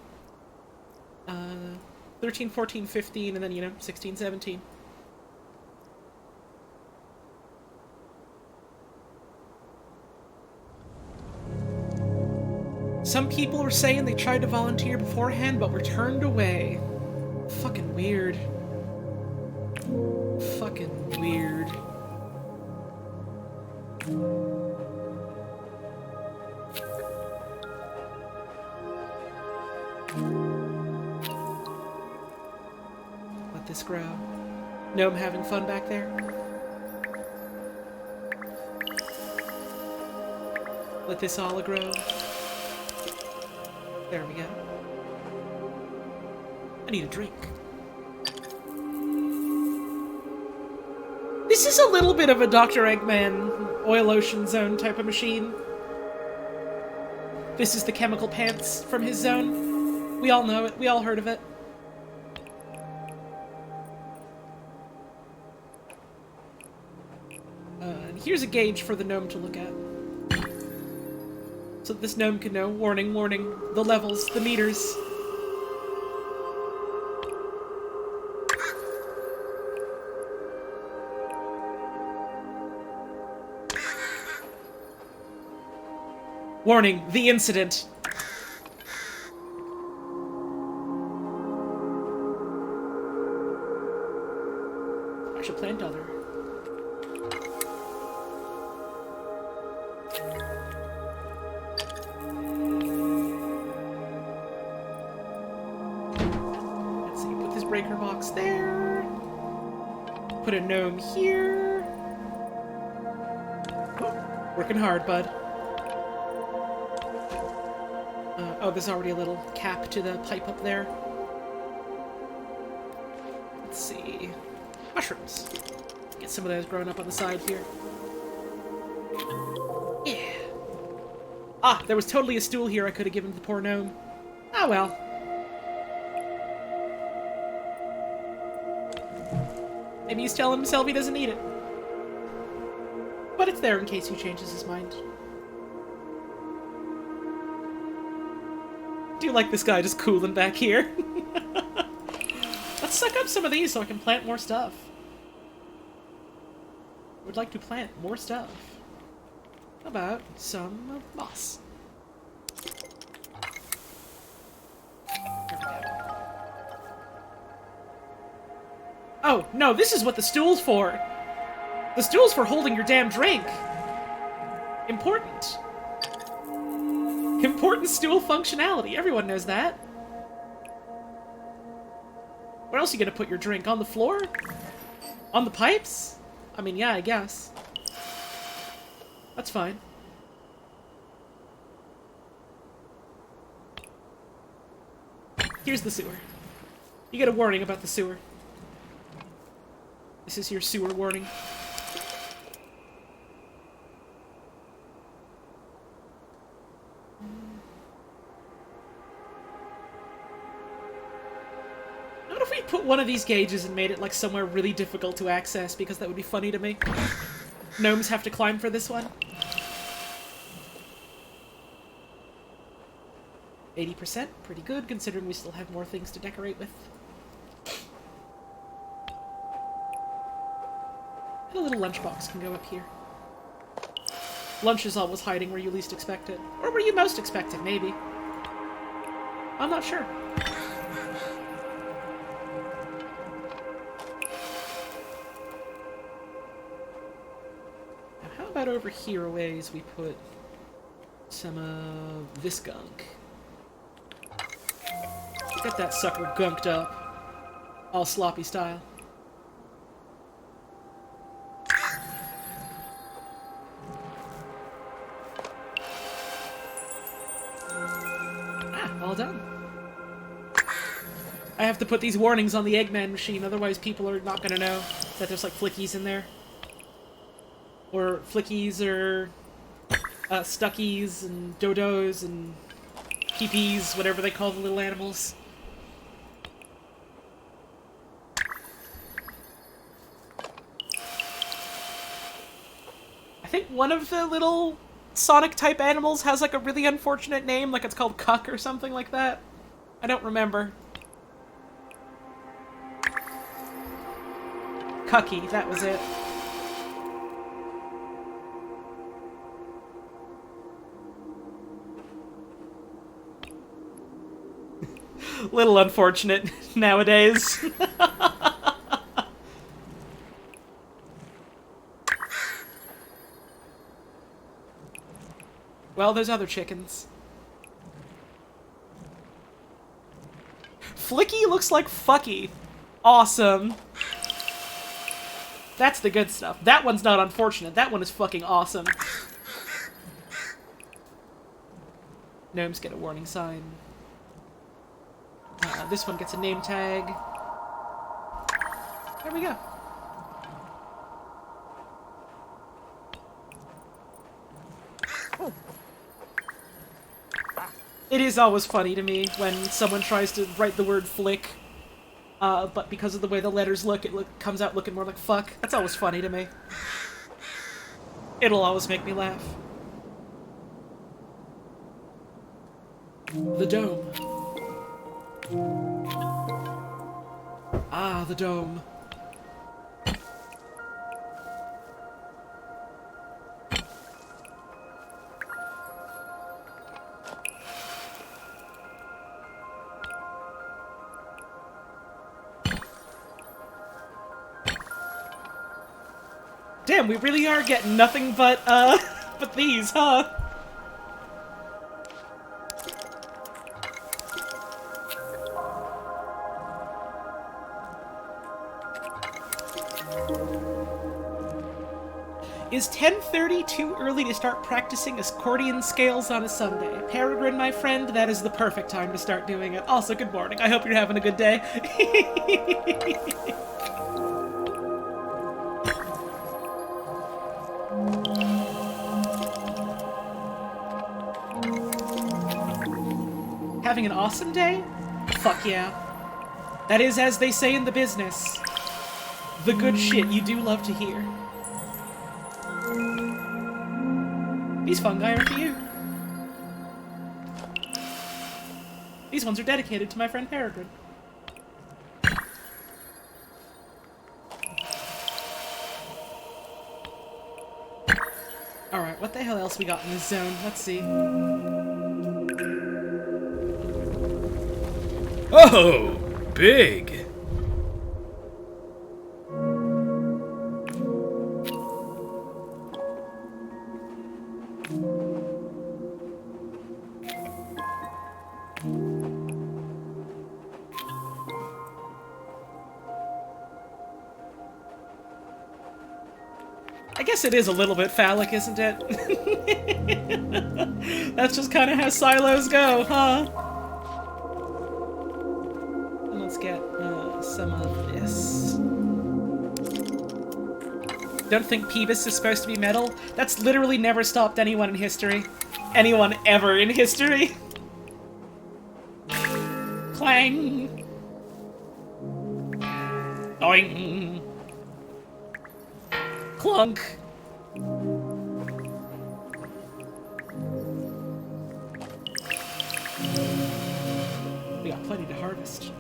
14, 15, and then, you know, 16, 17. Some people were saying they tried to volunteer beforehand, but were turned away. Fucking weird. Fucking weird. Let this grow. Gnome having fun back there? Let this all grow. There we go. I need a drink. This is a little bit of a Dr. Eggman oil ocean zone type of machine. This is the chemical pants from his zone. We all know it. We all heard of it. And here's a gauge for the gnome to look at. So that this gnome can know, warning, warning, the levels, the meters. Warning, the incident. I should plant other. Let's see, put this breaker box there. Put a gnome here. Working hard, bud. Oh, there's already a little cap to the pipe up there. Let's let's see. Mushrooms. Get some of those growing up on the side here. Yeah. Ah, there was totally a stool here I could have given to the poor gnome. Ah, well. Maybe he's telling himself he doesn't need it. But it's there in case he changes his mind. Do you like this guy just cooling back here? Let's suck up some of these so I can plant more stuff. Would like to plant more stuff. How about some moss? There we go. Oh, no, this is what the stool's for. The stool's for holding your damn drink. Important. Important stool functionality. Everyone knows that. Where else are you gonna put your drink? On the floor? On the pipes? I mean, yeah, I guess. That's fine. Here's the sewer. You get a warning about the sewer. This is your sewer warning. What if we put one of these gauges and made it like somewhere really difficult to access, because that would be funny to me. Gnomes have to climb for this one. 80%, pretty good, considering we still have more things to decorate with. And a little lunchbox can go up here. Lunch is always hiding where you least expect it. Or where you most expect it, maybe. I'm not sure. Now, how about over here a ways we put some of this gunk? Get that sucker gunked up. All sloppy style. Ah, all done. I have to put these warnings on the Eggman machine, otherwise people are not gonna know that there's like flickies in there. Or flickies, or stuckies, and dodos, and peepees, whatever they call the little animals. I think one of the little Sonic-type animals has, like, a really unfortunate name, like it's called Cuck or something like that. I don't remember. Cucky, that was it. Little unfortunate nowadays. Well, there's other chickens. Flicky looks like Fucky. Awesome. That's the good stuff. That one's not unfortunate. That one is fucking awesome. Gnomes get a warning sign. This one gets a name tag. There we go. It is always funny to me when someone tries to write the word flick, but because of the way the letters look, it comes out looking more like fuck. That's always funny to me. It'll always make me laugh. The dome. Ah, the dome. Damn, we really are getting nothing but these, huh? Is 10:30 too early to start practicing accordion scales on a Sunday? Peregrine, my friend, that is the perfect time to start doing it. Also, good morning. I hope you're having a good day. Having an awesome day? Fuck yeah. That is, as they say in the business, the good shit you do love to hear. These fungi are for you. These ones are dedicated to my friend Peregrine. Alright, what the hell else we got in this zone? Let's see. Oh, big. I guess it is a little bit phallic, isn't it? That's just kind of how silos go, huh? And let's get some of this. Don't think Peebus is supposed to be metal? That's literally never stopped anyone in history. Anyone ever in history. Clang! Doing! Clunk! We got plenty to harvest.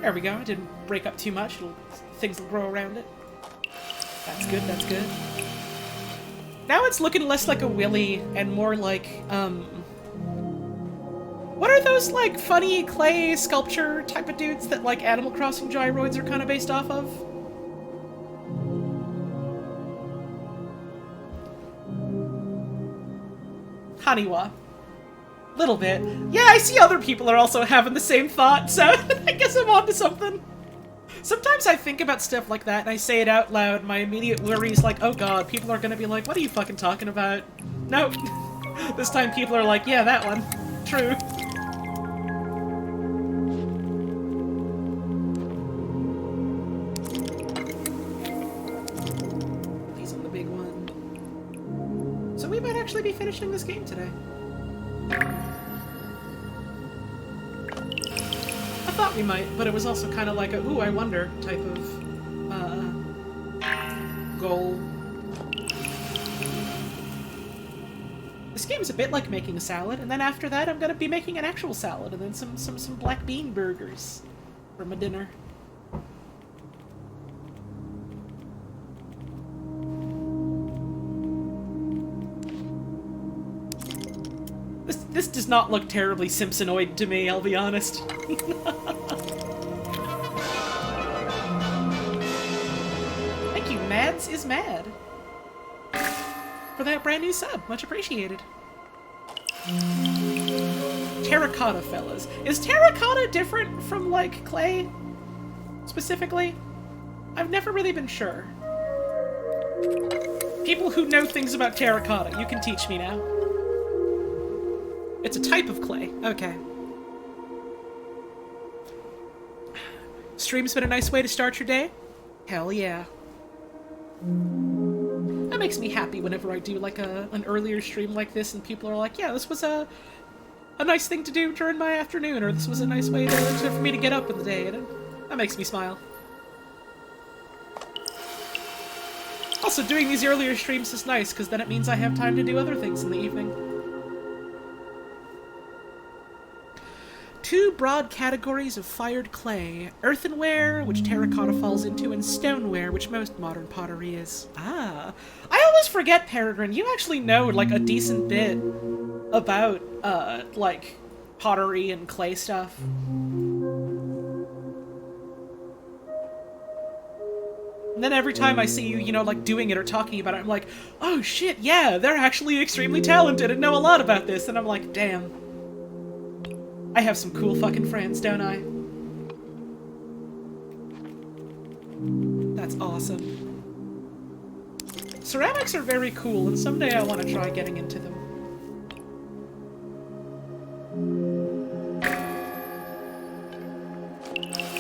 There we go. It didn't break up too much. Things will grow around it. That's good, that's good. Now it's looking less like a willy and more like, what are those, like, funny clay sculpture type of dudes that, like, Animal Crossing gyroids are kind of based off of? Haniwa. Little bit. Yeah, I see other people are also having the same thought, so I guess I'm onto something. Sometimes I think about stuff like that and I say it out loud. My immediate worry is like, oh god, people are gonna be like, what are you fucking talking about? Nope. This time people are like, yeah, that one. True. He's on the big one. So we might actually be finishing this game today. I thought we might, but it was also kind of like a, ooh, I wonder type of, goal. This game's a bit like making a salad, and then after that I'm gonna be making an actual salad, and then some black bean burgers for my dinner. This does not look terribly Simpsonoid to me, I'll be honest. Thank you, Mads is mad. For that brand new sub. Much appreciated. Terracotta, fellas. Is terracotta different from, like, clay? Specifically? I've never really been sure. People who know things about terracotta, you can teach me now. It's a type of clay. Okay. Stream's been a nice way to start your day? Hell yeah. That makes me happy whenever I do like an earlier stream like this and people are like, yeah, this was a nice thing to do during my afternoon, or this was a nice way for me to get up in the day, and that makes me smile. Also, doing these earlier streams is nice, because then it means I have time to do other things in the evening. Two broad categories of fired clay: earthenware, which terracotta falls into, and stoneware, which most modern pottery is. Ah. I always forget, Peregrine, you actually know, like, a decent bit about, like, pottery and clay stuff. And then every time I see you, you know, like, doing it or talking about it, I'm like, oh shit, yeah, they're actually extremely talented and know a lot about this, and I'm like, damn. I have some cool fucking friends, don't I? That's awesome. Ceramics are very cool, and someday I want to try getting into them.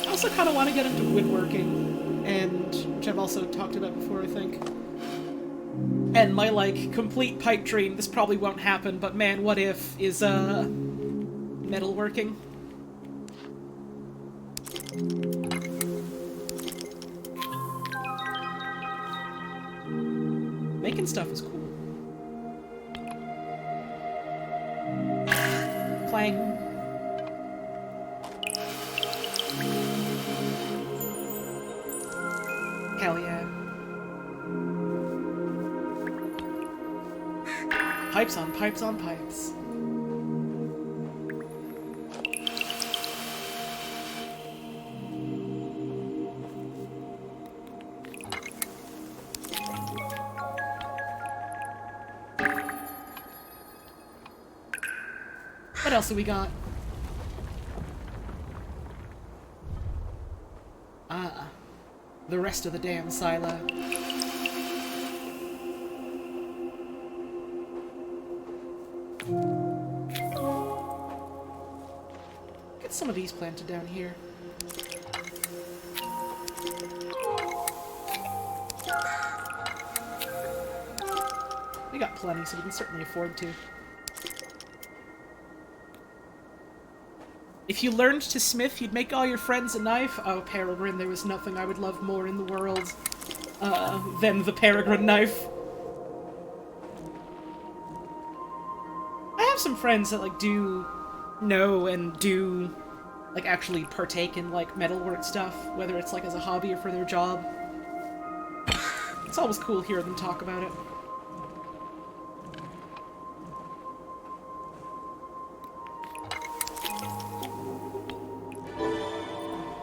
I also kind of want to get into woodworking, and which I've also talked about before, I think. And my, like, complete pipe dream, this probably won't happen, but man, what if, is, metalworking. Making stuff is cool. Clang. Hell yeah. Pipes on pipes on pipes. What else have we got? Ah, the rest of the damn silo. Get some of these planted down here. We got plenty, so we can certainly afford to. If you learned to smith, you'd make all your friends a knife. Oh, Peregrine, there was nothing I would love more in the world than the Peregrine knife. I have some friends that, like, do know and do, like, actually partake in, like, metalwork stuff, whether it's, like, as a hobby or for their job. It's always cool hearing them talk about it.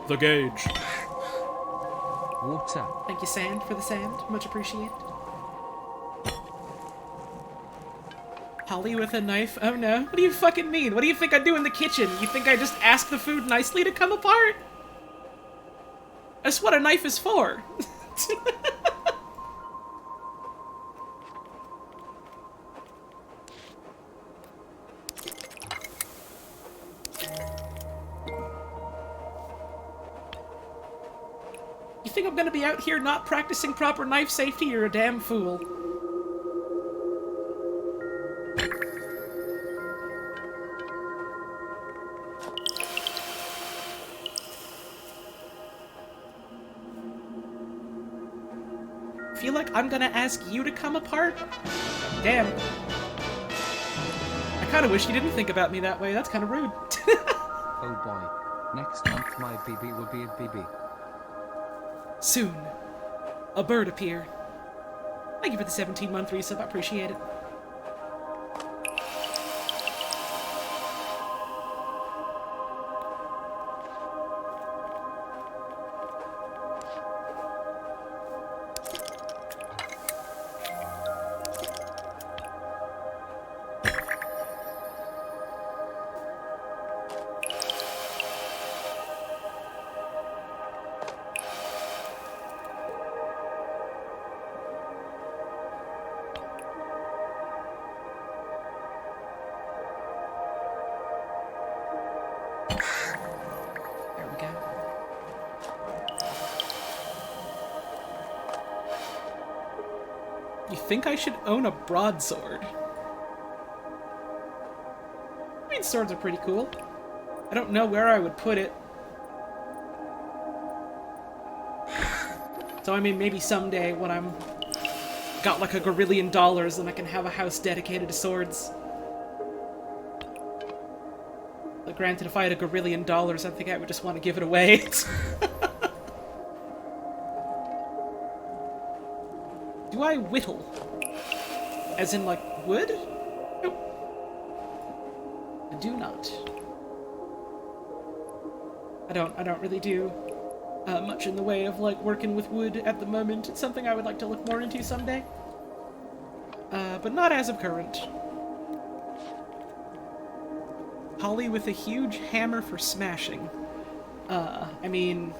The gauge. Water. Thank you, Sand, for the sand. Much appreciated. Holly with a knife? Oh no. What do you fucking mean? What do you think I do in the kitchen? You think I just ask the food nicely to come apart? That's what a knife is for. You think I'm gonna be out here not practicing proper knife safety? You're a damn fool. Feel like I'm gonna ask you to come apart? Damn. I kinda wish you didn't think about me that way. That's kinda rude. Oh boy. Next month my BB will be a BB. Soon, a bird appear. Thank you for the 17-month resub, I appreciate it. You think I should own a broadsword? I mean, swords are pretty cool. I don't know where I would put it. So I mean, maybe someday when I'm got like $1 gorillion, then I can have a house dedicated to swords. But granted, if I had $1 gorillion, I think I would just want to give it away. Do I whittle? As in, like, wood? Nope. I do not. I don't really do much in the way of, like, working with wood at the moment. It's something I would like to look more into someday. But not as of current. Holly with a huge hammer for smashing. I mean...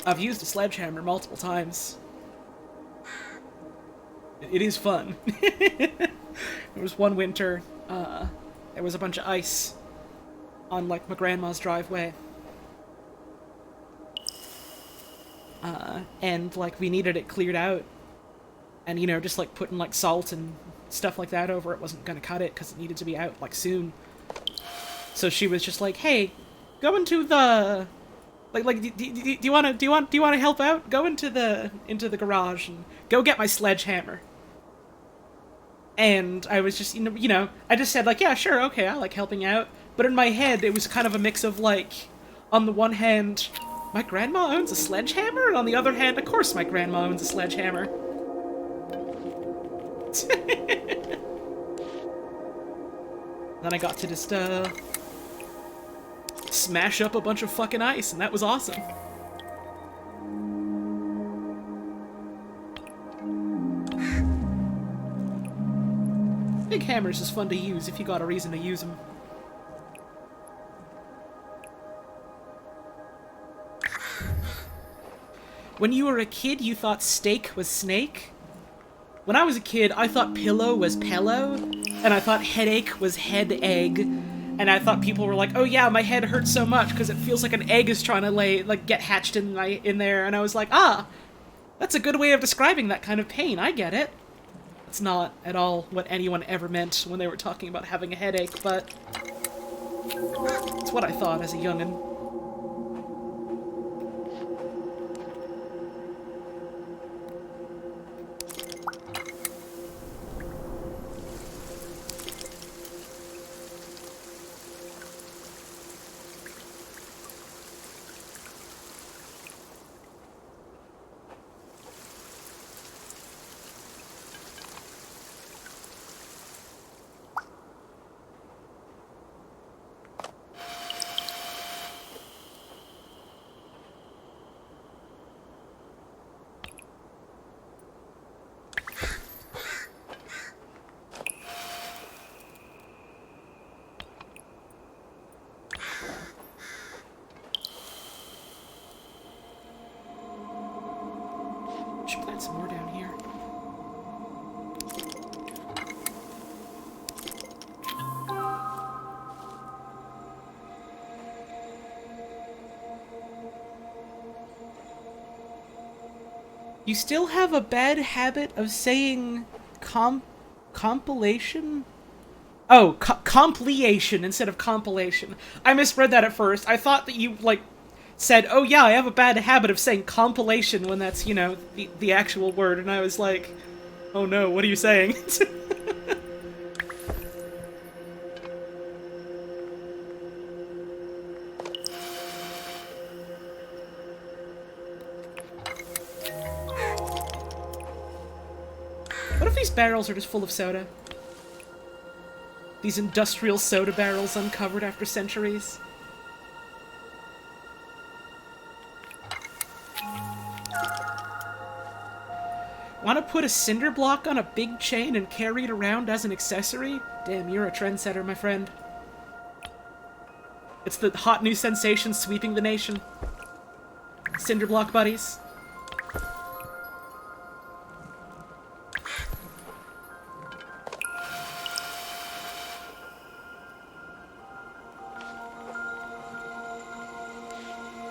I've used a sledgehammer multiple times. It is fun. There was one winter, there was a bunch of ice on, like, my grandma's driveway. And, like, we needed it cleared out. And, you know, just, like, putting, like, salt and stuff like that over it wasn't gonna cut it, because it needed to be out, like, soon. So she was just like, hey, go into the... do you want to help out? Go into the garage and go get my sledgehammer. And I was just, you know, I just said, like, yeah, sure, okay, I like helping out. But in my head, it was kind of a mix of, like, on the one hand, my grandma owns a sledgehammer, and on the other hand, of course my grandma owns a sledgehammer. Then I got to just, smash up a bunch of fucking ice, and that was awesome. Big hammers is fun to use if you got a reason to use them. When you were a kid, you thought steak was snake? When I was a kid, I thought pillow was pillow, and I thought headache was head egg, and I thought people were like, oh yeah, my head hurts so much because it feels like an egg is trying to get hatched in there, and I was like, ah, that's a good way of describing that kind of pain, I get it. It's not at all what anyone ever meant when they were talking about having a headache, but it's what I thought as a youngin'. Should plant some more down here. You still have a bad habit of saying compilation? Oh, completion instead of compilation. I misread that at first. I thought that you, like, said, oh yeah, I have a bad habit of saying compilation when that's, you know, the actual word, and I was like, oh no, what are you saying? What if these barrels are just full of soda? These industrial soda barrels uncovered after centuries? Want to put a cinder block on a big chain and carry it around as an accessory? Damn, you're a trendsetter, my friend. It's the hot new sensation sweeping the nation. Cinder block buddies.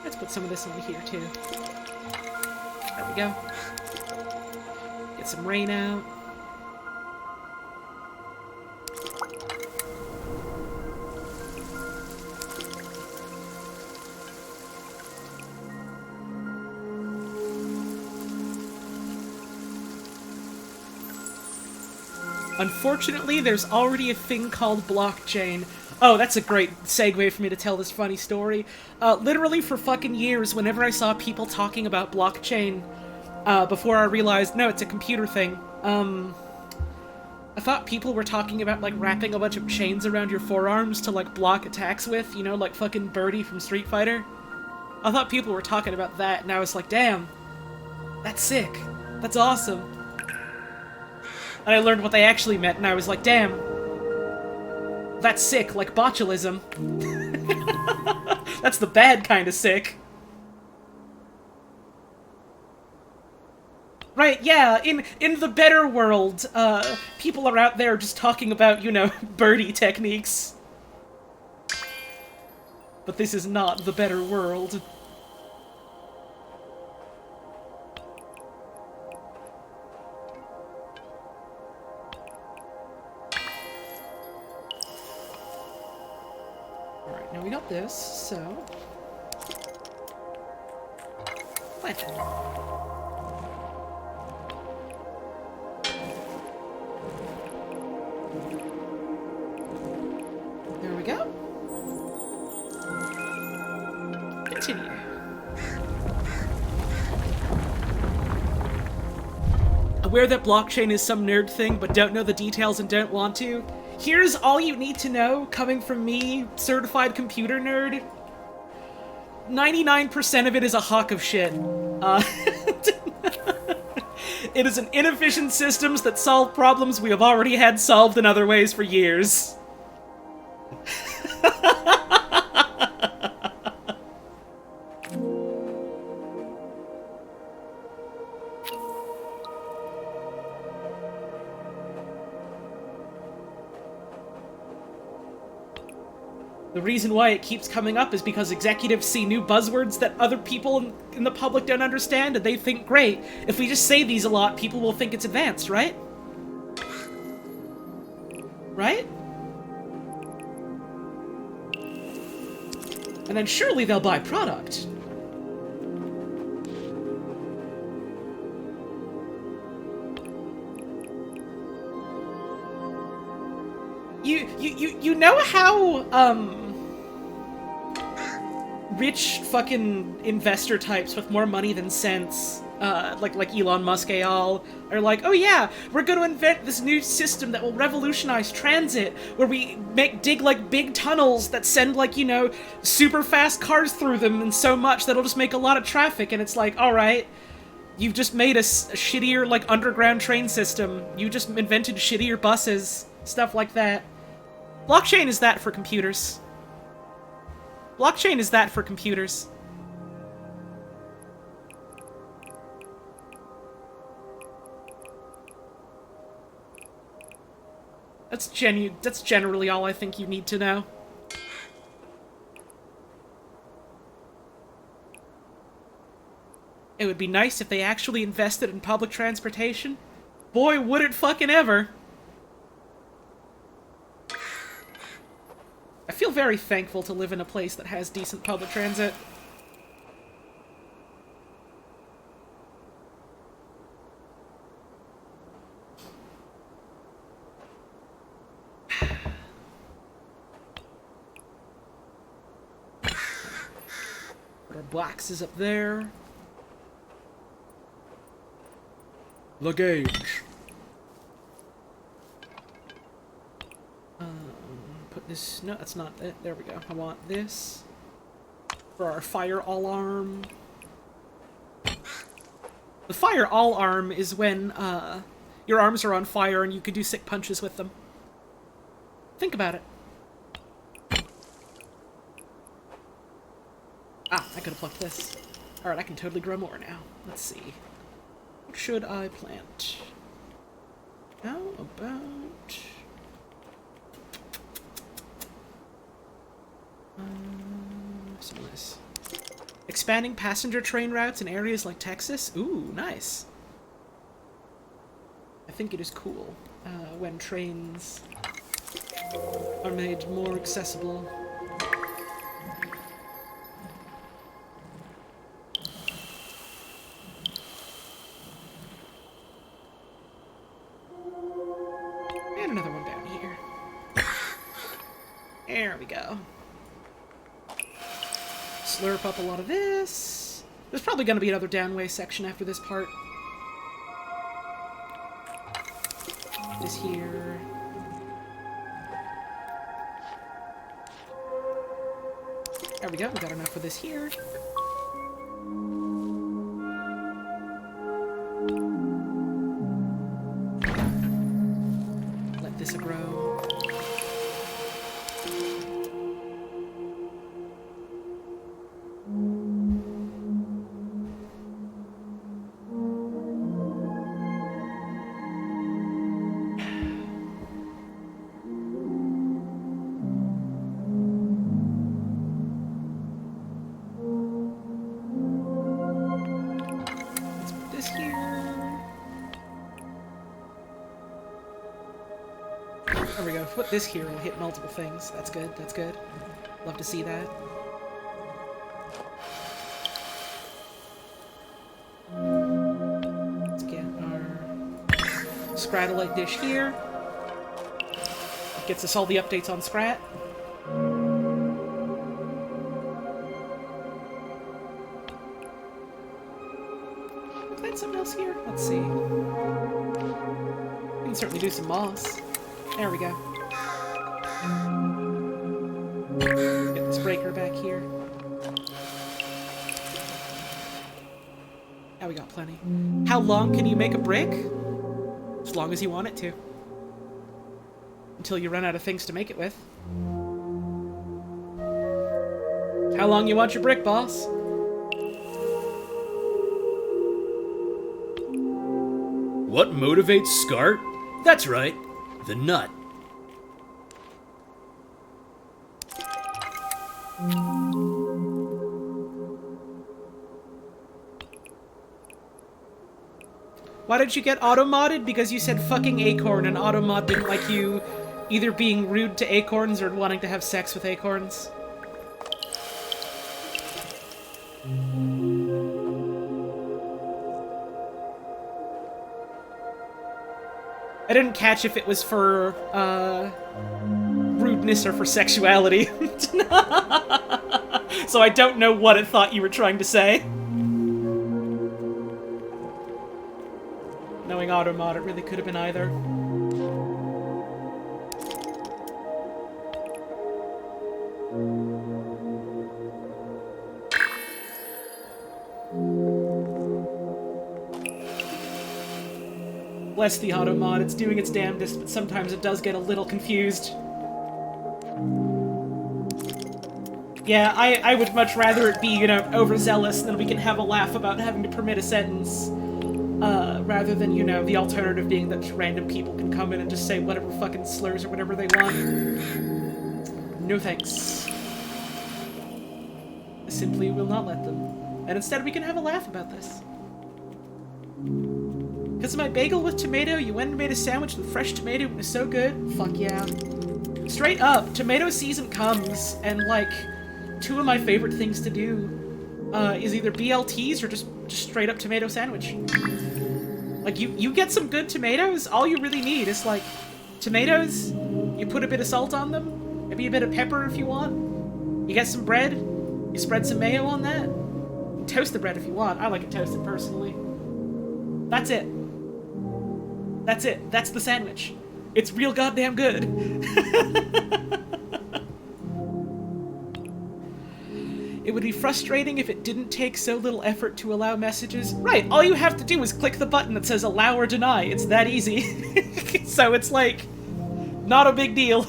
Let's put some of this on here, too. There we go. Get some rain out. Unfortunately, there's already a thing called blockchain. Oh, that's a great segue for me to tell this funny story. Literally for fucking years, whenever I saw people talking about blockchain, before I realized, no, it's a computer thing, I thought people were talking about, like, wrapping a bunch of chains around your forearms to, like, block attacks with, you know, like fucking Birdie from Street Fighter. I thought people were talking about that, and I was like, damn, that's sick. That's awesome. And I learned what they actually meant, and I was like, damn, that's sick, like botulism. That's the bad kind of sick. Right, yeah, in the better world, people are out there just talking about, you know, birdie techniques. But this is not the better world. Alright, now we got this, so... plant it. There we go. Continue. Aware that blockchain is some nerd thing, but don't know the details and don't want to? Here's all you need to know, coming from me, certified computer nerd. 99% of it is a hawk of shit. It is an inefficient systems that solve problems we have already had solved in other ways for years. The reason why it keeps coming up is because executives see new buzzwords that other people in the public don't understand, and they think, great, if we just say these a lot, people will think it's advanced, right? Right? And then surely they'll buy product. You know how, rich fucking investor types with more money than sense, like Elon Musk all, are like, oh yeah, we're gonna invent this new system that will revolutionize transit, where we dig like big tunnels that send like, you know, super fast cars through them and so much that'll just make a lot of traffic, and it's like, alright, you've just made a shittier, like, underground train system, you just invented shittier buses, stuff like that. Blockchain is that for computers. Blockchain is that for computers. That's generally all I think you need to know. It would be nice if they actually invested in public transportation. Boy, would it fucking ever! I feel very thankful to live in a place that has decent public transit. Put our boxes up there. Luggage. Put this... No, that's not it. There we go. I want this. For our fire alarm. The fire alarm is when, your arms are on fire and you can do sick punches with them. Think about it. Ah, I could have plucked this. Alright, I can totally grow more now. Let's see. What should I plant? How about... some of this. Expanding passenger train routes in areas like Texas? Ooh, nice. I think it is cool when trains are made more accessible. And another one down here. There we go. Slurp up a lot of this. There's probably going to be another downway section after this part. This here. There we go, we got enough for this here. Let this grow. There we go. Put this here, it'll hit multiple things. That's good, that's good. Love to see that. Let's get our Scratolite dish here. Gets us all the updates on Scrat. Find something else here? Let's see. We can certainly do some moss. There we go. Get this breaker back here. Yeah, we got plenty. How long can you make a brick? As long as you want it to. Until you run out of things to make it with. How long you want your brick, boss? What motivates Scart? That's right, the nut. Why did you get auto-modded? Because you said fucking acorn and auto-mod didn't like you either being rude to acorns or wanting to have sex with acorns. I didn't catch if it was for, rudeness or for sexuality. So I don't know what it thought you were trying to say. Knowing auto-mod, it really could have been either. Bless the auto-mod, it's doing its damnedest, but sometimes it does get a little confused. Yeah, I would much rather it be, you know, overzealous, and then we can have a laugh about having to permit a sentence, rather than, you know, the alternative being that random people can come in and just say whatever fucking slurs or whatever they want. No thanks. I simply will not let them. And instead we can have a laugh about this. Because of my bagel with tomato, you went and made a sandwich with fresh tomato, it was so good. Fuck yeah. Straight up, tomato season comes, and, like, two of my favorite things to do is either BLTs or just straight up tomato sandwich. Like, you get some good tomatoes, all you really need is, like, tomatoes, you put a bit of salt on them, maybe a bit of pepper if you want, you get some bread, you spread some mayo on that, you toast the bread if you want. I like it toasted, personally. That's it. That's it. That's the sandwich. It's real goddamn good. It would be frustrating if it didn't take so little effort to allow messages. Right, all you have to do is click the button that says allow or deny. It's that easy. So it's like, not a big deal.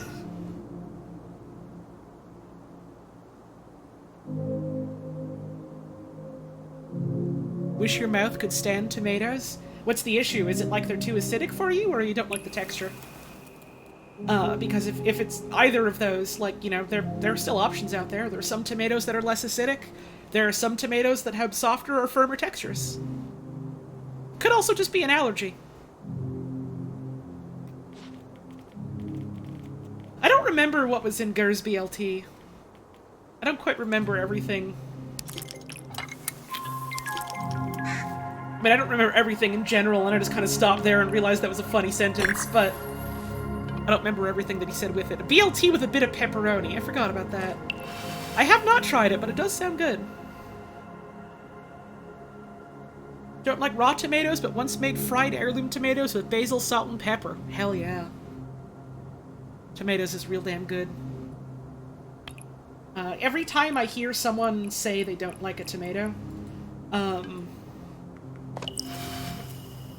Wish your mouth could stand tomatoes? What's the issue? Is it like they're too acidic for you, or you don't like the texture? Because if it's either of those, like, you know, there are still options out there. There are some tomatoes that are less acidic. There are some tomatoes that have softer or firmer textures. Could also just be an allergy. I don't remember what was in Gur's BLT. I don't quite remember everything. I mean, I don't remember everything in general, and I just kind of stopped there and realized that was a funny sentence, but I don't remember everything that he said with it. A BLT with a bit of pepperoni. I forgot about that. I have not tried it, but it does sound good. Don't like raw tomatoes, but once made fried heirloom tomatoes with basil, salt, and pepper. Hell yeah. Tomatoes is real damn good. Every time I hear someone say they don't like a tomato,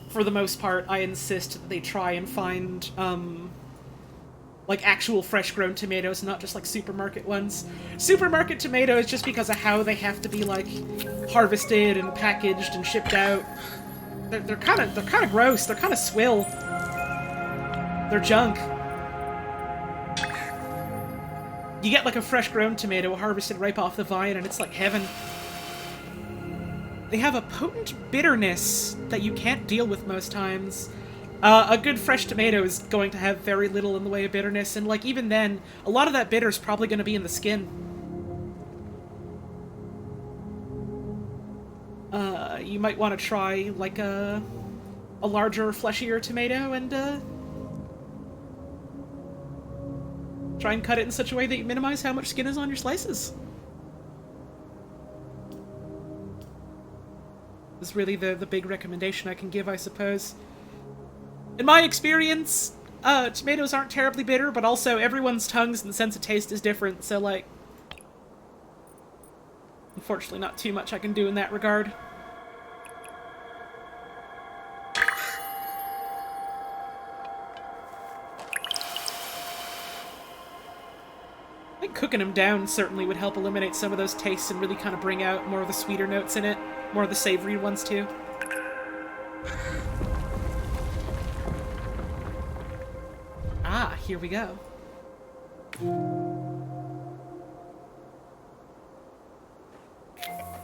for the most part, I insist that they try and find, like, actual fresh-grown tomatoes, not just, like, supermarket ones. Supermarket tomatoes, just because of how they have to be, like, harvested and packaged and shipped out, they're kind of gross. They're kind of swill. They're junk. You get, like, a fresh-grown tomato harvested right off the vine, and it's like heaven. They have a potent bitterness that you can't deal with most times, A good fresh tomato is going to have very little in the way of bitterness, and, like, even then, a lot of that bitter is probably going to be in the skin. You might want to try, like, a larger, fleshier tomato, and, try and cut it in such a way that you minimize how much skin is on your slices. Is really the big recommendation I can give, I suppose. In my experience, tomatoes aren't terribly bitter, but also everyone's tongues and sense of taste is different, so, like, unfortunately not too much I can do in that regard. I think cooking them down certainly would help eliminate some of those tastes and really kind of bring out more of the sweeter notes in it, more of the savory ones too. Ah, here we go.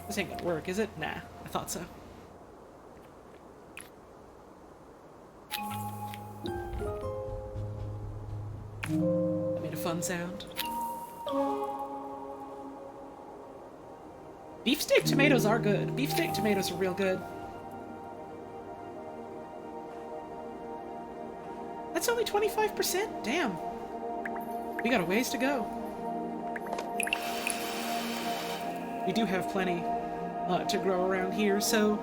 This ain't gonna work, is it? Nah, I thought so. That made a fun sound. Beefsteak tomatoes are good. Beefsteak tomatoes are real good. That's only 25%? Damn. We got a ways to go. We do have plenty to grow around here, so...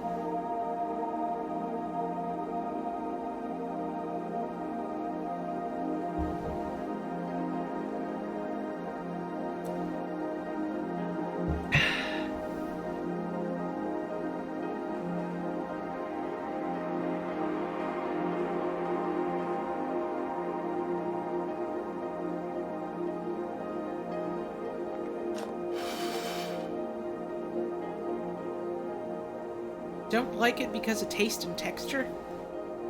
Don't like it because of taste and texture?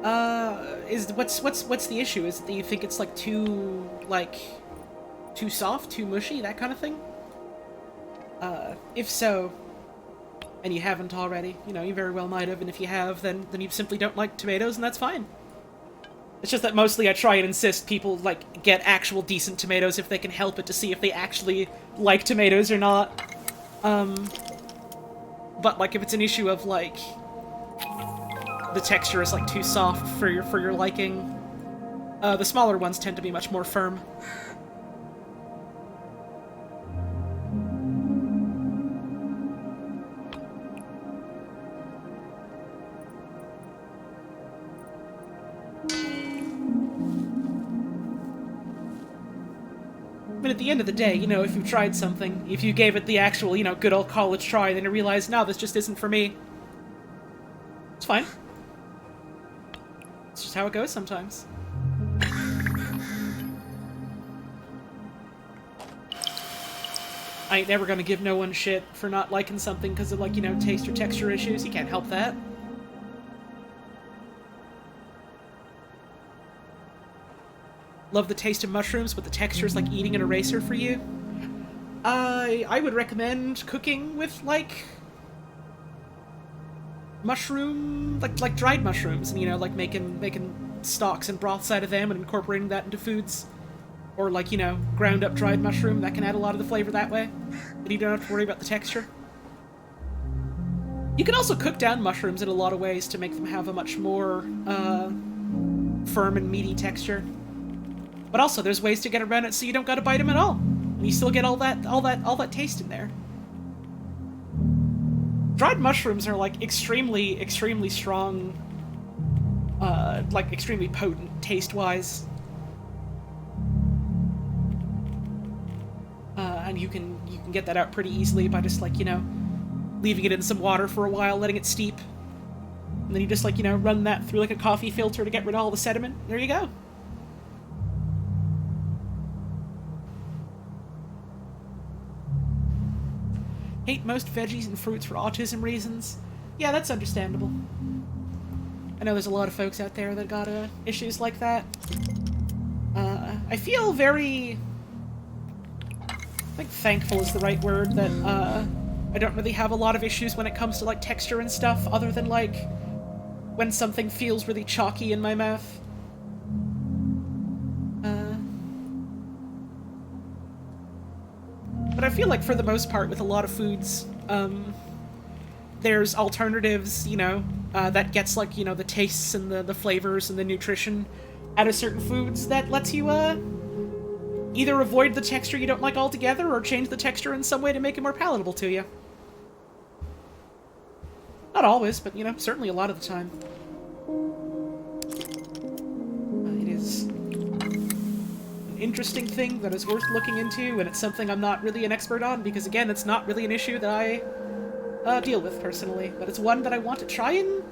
What's the issue? Is it that you think it's like too soft, too mushy, that kind of thing? If so, and you haven't already, you know, you very well might have, and if you have, then you simply don't like tomatoes, and that's fine. It's just that mostly I try and insist people, like, get actual decent tomatoes if they can help it to see if they actually like tomatoes or not. But, like, if it's an issue of, like, the texture is, like, too soft for your liking, the smaller ones tend to be much more firm. But at the end of the day, you know, if you tried something, if you gave it the actual, you know, good old college try, then you realize, no, this just isn't for me. It's fine. It's just how it goes sometimes. I ain't never gonna give no one shit for not liking something because of, like, you know, taste or texture issues. You can't help that. Love the taste of mushrooms, but the texture is like eating an eraser for you. I would recommend cooking with, like, mushroom, like dried mushrooms, and, you know, like making stocks and broths out of them and incorporating that into foods. Or, like, you know, ground up dried mushroom, that can add a lot of the flavor that way. But you don't have to worry about the texture. You can also cook down mushrooms in a lot of ways to make them have a much more, firm and meaty texture. But also, there's ways to get around it so you don't gotta bite them at all. And you still get all that taste in there. Dried mushrooms are, like, extremely strong, like, extremely potent taste-wise. And you can get that out pretty easily by just, like, you know, leaving it in some water for a while, letting it steep. And then you just, like, you know, run that through, like, a coffee filter to get rid of all the sediment. There you go. Hate most veggies and fruits for autism reasons. Yeah, that's understandable. I know there's a lot of folks out there that got issues like that. I feel very... I think thankful is the right word, that I don't really have a lot of issues when it comes to, like, texture and stuff, other than, like when something feels really chalky in my mouth. But I feel like for the most part with a lot of foods, there's alternatives, you know, that gets like, you know, the tastes and the flavors and the nutrition out of certain foods that lets you, either avoid the texture you don't like altogether or change the texture in some way to make it more palatable to you. Not always, but, you know, certainly a lot of the time. It is an interesting thing that is worth looking into, and it's something I'm not really an expert on, because, again, it's not really an issue that I deal with personally, but it's one that I want to try and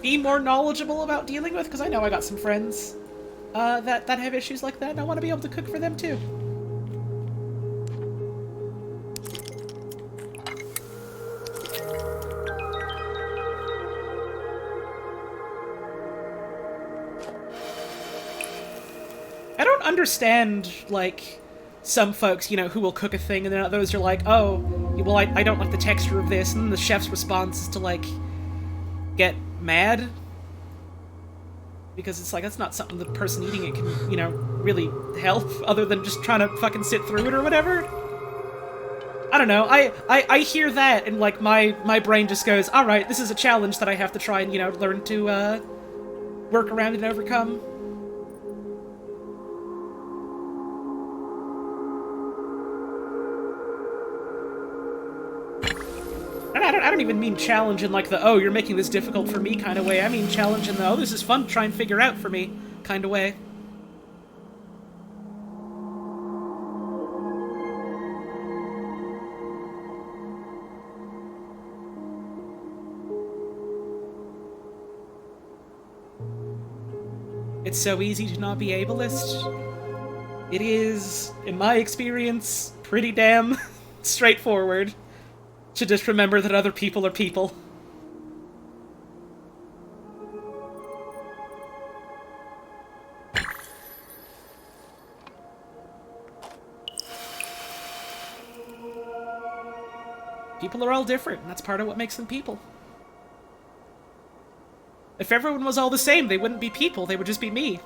be more knowledgeable about dealing with, because I know I got some friends that have issues like that, and I want to be able to cook for them too. I don't understand, like, some folks, you know, who will cook a thing, and then others are like, oh, well, I don't like the texture of this, and then the chef's response is to, like, get mad. Because it's like, that's not something the person eating it can, you know, really help, other than just trying to fucking sit through it or whatever. I don't know, I hear that, and, like, my brain just goes, alright, this is a challenge that I have to try and, you know, learn to, work around and overcome. I don't even mean challenge in, like, the, oh, you're making this difficult for me kind of way. I mean challenge in the, oh, this is fun to try and figure out for me kind of way. It's so easy to not be ableist. It is, in my experience, pretty damn straightforward to just remember that other people are people. People are all different, and that's part of what makes them people. If everyone was all the same, they wouldn't be people, they would just be me.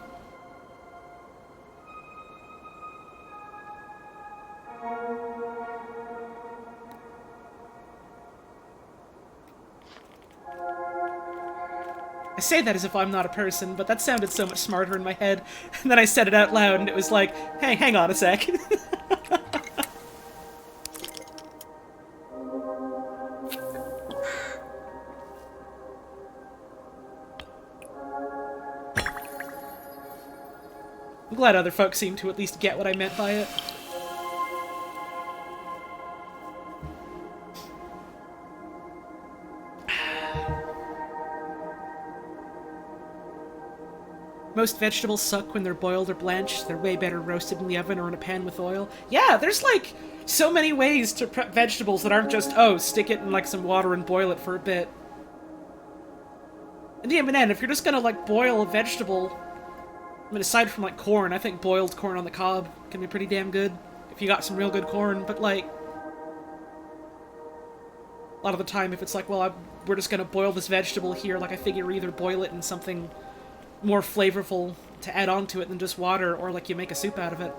I say that as if I'm not a person, but that sounded so much smarter in my head. And then I said it out loud, and it was like, hey, hang on a sec. I'm glad other folks seem to at least get what I meant by it. Most vegetables suck when they're boiled or blanched. They're way better roasted in the oven or in a pan with oil. Yeah, there's, like, so many ways to prep vegetables that aren't just, oh, stick it in, like, some water and boil it for a bit. And even then, if you're just gonna, like, boil a vegetable, I mean, aside from, like, corn, I think boiled corn on the cob can be pretty damn good if you got some real good corn, but, like, a lot of the time, if it's like, well, we're just gonna boil this vegetable here, like, I figure either boil it in something more flavorful to add on to it than just water, or, like, you make a soup out of it.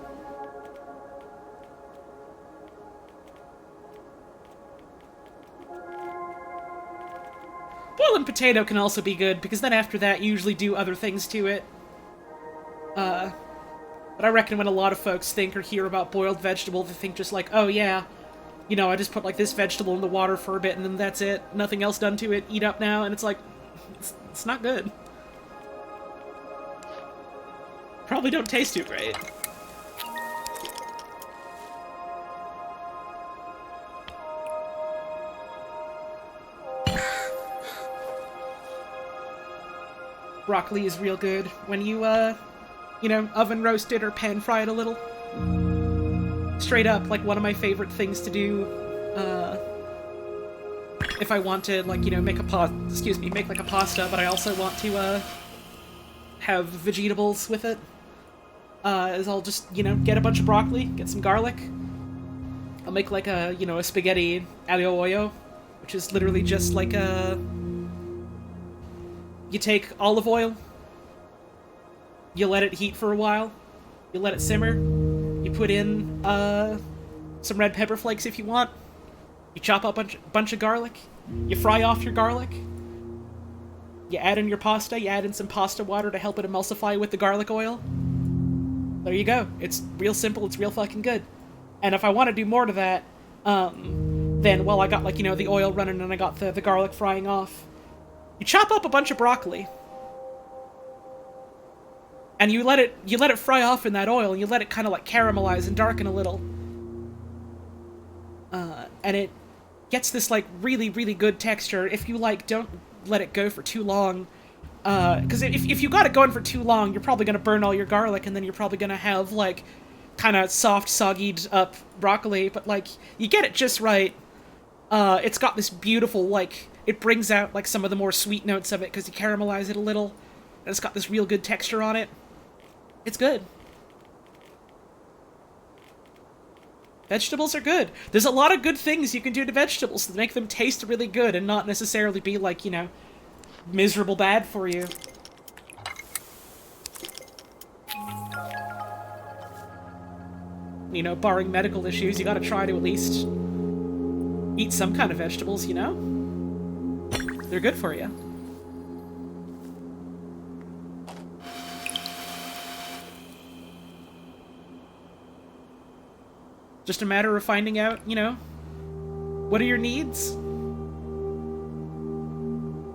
Boiling potato can also be good, because then after that you usually do other things to it. But I reckon when a lot of folks think or hear about boiled vegetable, they think just like, oh yeah, you know, I just put, like, this vegetable in the water for a bit and then that's it. Nothing else done to it, eat up now, and it's like, it's not good. Probably don't taste too great. Broccoli is real good when you, you know, oven roast it or pan fry it a little. Straight up, like, one of my favorite things to do, if I want to, like, you know, make like a pasta, but I also want to, have vegetables with it. Is I'll just, you know, get a bunch of broccoli, get some garlic. I'll make, like, a, you know, a spaghetti aglio olio, which is literally just like a, you take olive oil, you let it heat for a while, you let it simmer, you put in some red pepper flakes if you want, you chop up a bunch of garlic, you fry off your garlic, you add in your pasta, you add in some pasta water to help it emulsify with the garlic oil. There you go. It's real simple, it's real fucking good. And if I want to do more to that, then, well, I got, like, you know, the oil running and I got the garlic frying off. You chop up a bunch of broccoli. And you let it fry off in that oil, and you let it kind of, like, caramelize and darken a little. And it gets this, like, really, really good texture. If you, like, don't let it go for too long, because if you got it going for too long, you're probably going to burn all your garlic, and then you're probably going to have, like, kind of soft, soggied up broccoli, but, like, you get it just right. It's got this beautiful, like, it brings out, like, some of the more sweet notes of it, because you caramelize it a little, and it's got this real good texture on it. It's good. Vegetables are good. There's a lot of good things you can do to vegetables that make them taste really good and not necessarily be, like, you know, miserable bad for you. You know, barring medical issues, you gotta try to at least eat some kind of vegetables, you know? They're good for you. Just a matter of finding out, you know, what are your needs?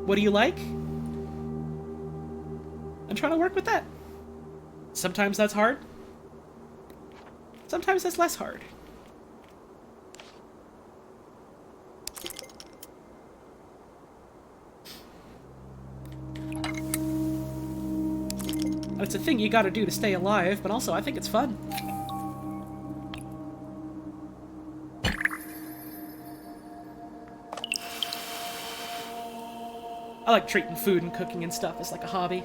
What do you like? And trying to work with that. Sometimes that's hard. Sometimes that's less hard. It's a thing you gotta do to stay alive, but also I think it's fun. I like treating food and cooking and stuff as like a hobby.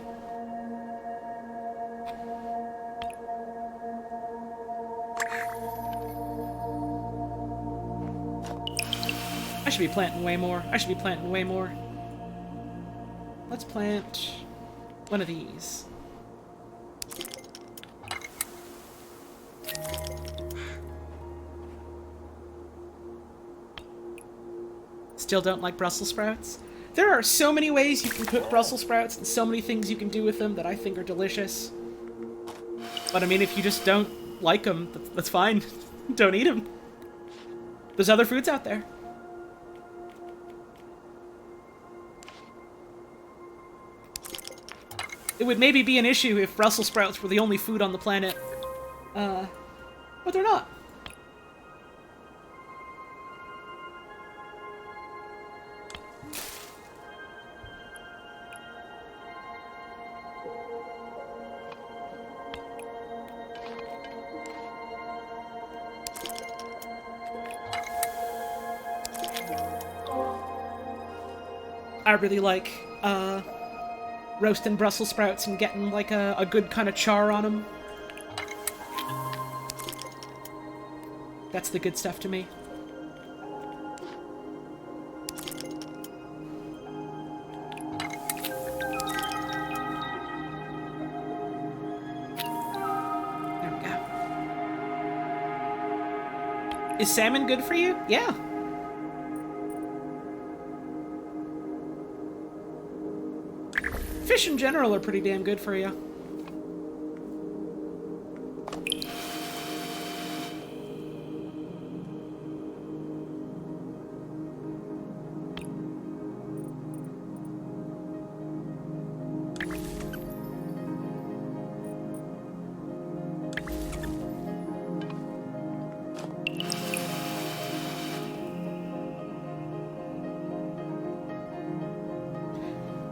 I should be planting way more. I should be planting way more. Let's plant one of these. Still don't like Brussels sprouts? There are so many ways you can cook Brussels sprouts and so many things you can do with them that I think are delicious. But I mean, if you just don't like them, that's fine. Don't eat them. There's other foods out there. It would maybe be an issue if Brussels sprouts were the only food on the planet. But they're not. I really like, roasting Brussels sprouts and getting, like, a good kind of char on them. That's the good stuff to me. There we go. Is salmon good for you? Yeah. Fish in general are pretty damn good for you.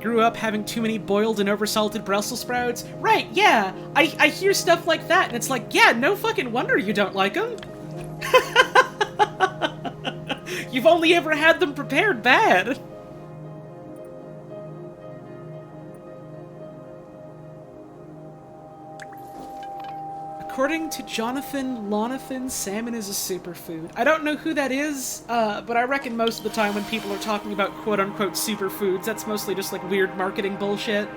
Grew up having too many boiled and oversalted Brussels sprouts. Right, yeah. I hear stuff like that, and it's like, yeah, no fucking wonder you don't like them. You've only ever had them prepared bad. A According to Jonathan Lonathan, salmon is a superfood. I don't know who that is, but I reckon most of the time when people are talking about quote-unquote superfoods, that's mostly just like weird marketing bullshit.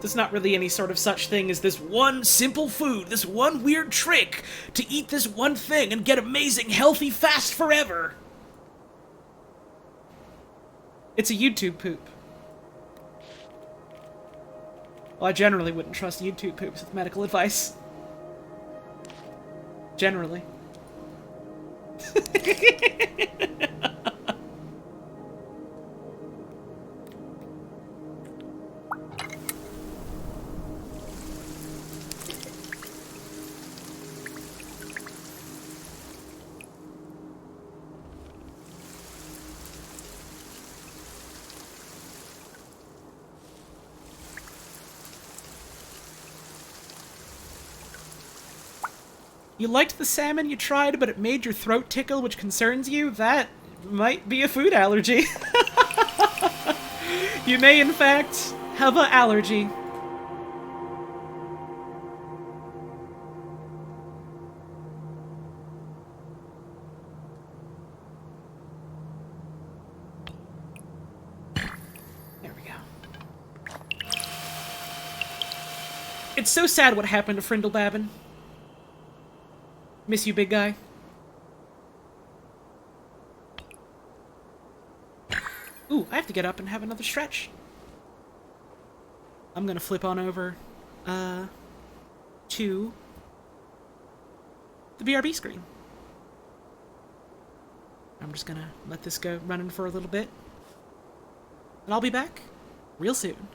There's not really any sort of such thing as this one simple food, this one weird trick to eat this one thing and get amazing, healthy, fast forever. It's a YouTube poop. Well, I generally wouldn't trust YouTube poops with medical advice. Generally. You liked the salmon you tried, but it made your throat tickle, which concerns you? That might be a food allergy. You may, in fact, have an allergy. There we go. It's so sad what happened to Frindlebabbin. Miss you, big guy. Ooh, I have to get up and have another stretch. I'm gonna flip on over, to the BRB screen. I'm just gonna let this go running for a little bit. And I'll be back real soon.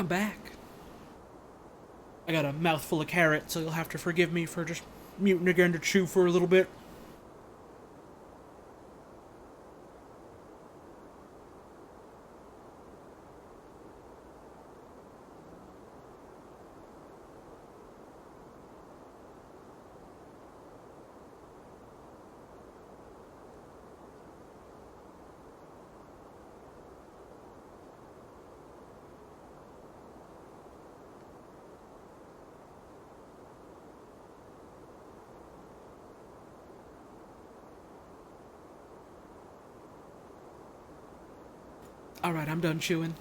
I'm back. I got a mouthful of carrot, so you'll have to forgive me for just muting again to chew for a little bit. Alright, I'm done chewing.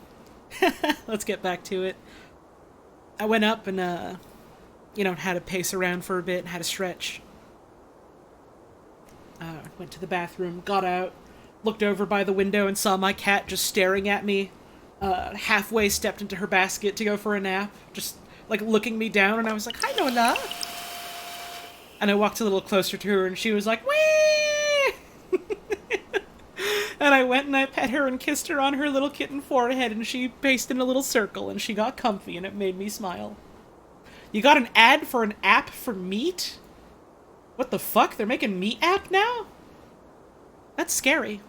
Let's get back to it. I went up and, had to pace around for a bit, had to stretch. Went to the bathroom, got out, looked over by the window and saw my cat just staring at me. Halfway stepped into her basket to go for a nap, just, looking me down, and I was like, "Hi, Nola!" And I walked a little closer to her, and she was like, "Wee!" And I went and I pet her and kissed her on her little kitten forehead, and she paced in a little circle, and she got comfy, and it made me smile. You got an ad for an app for meat? What the fuck? They're making meat app now? That's scary.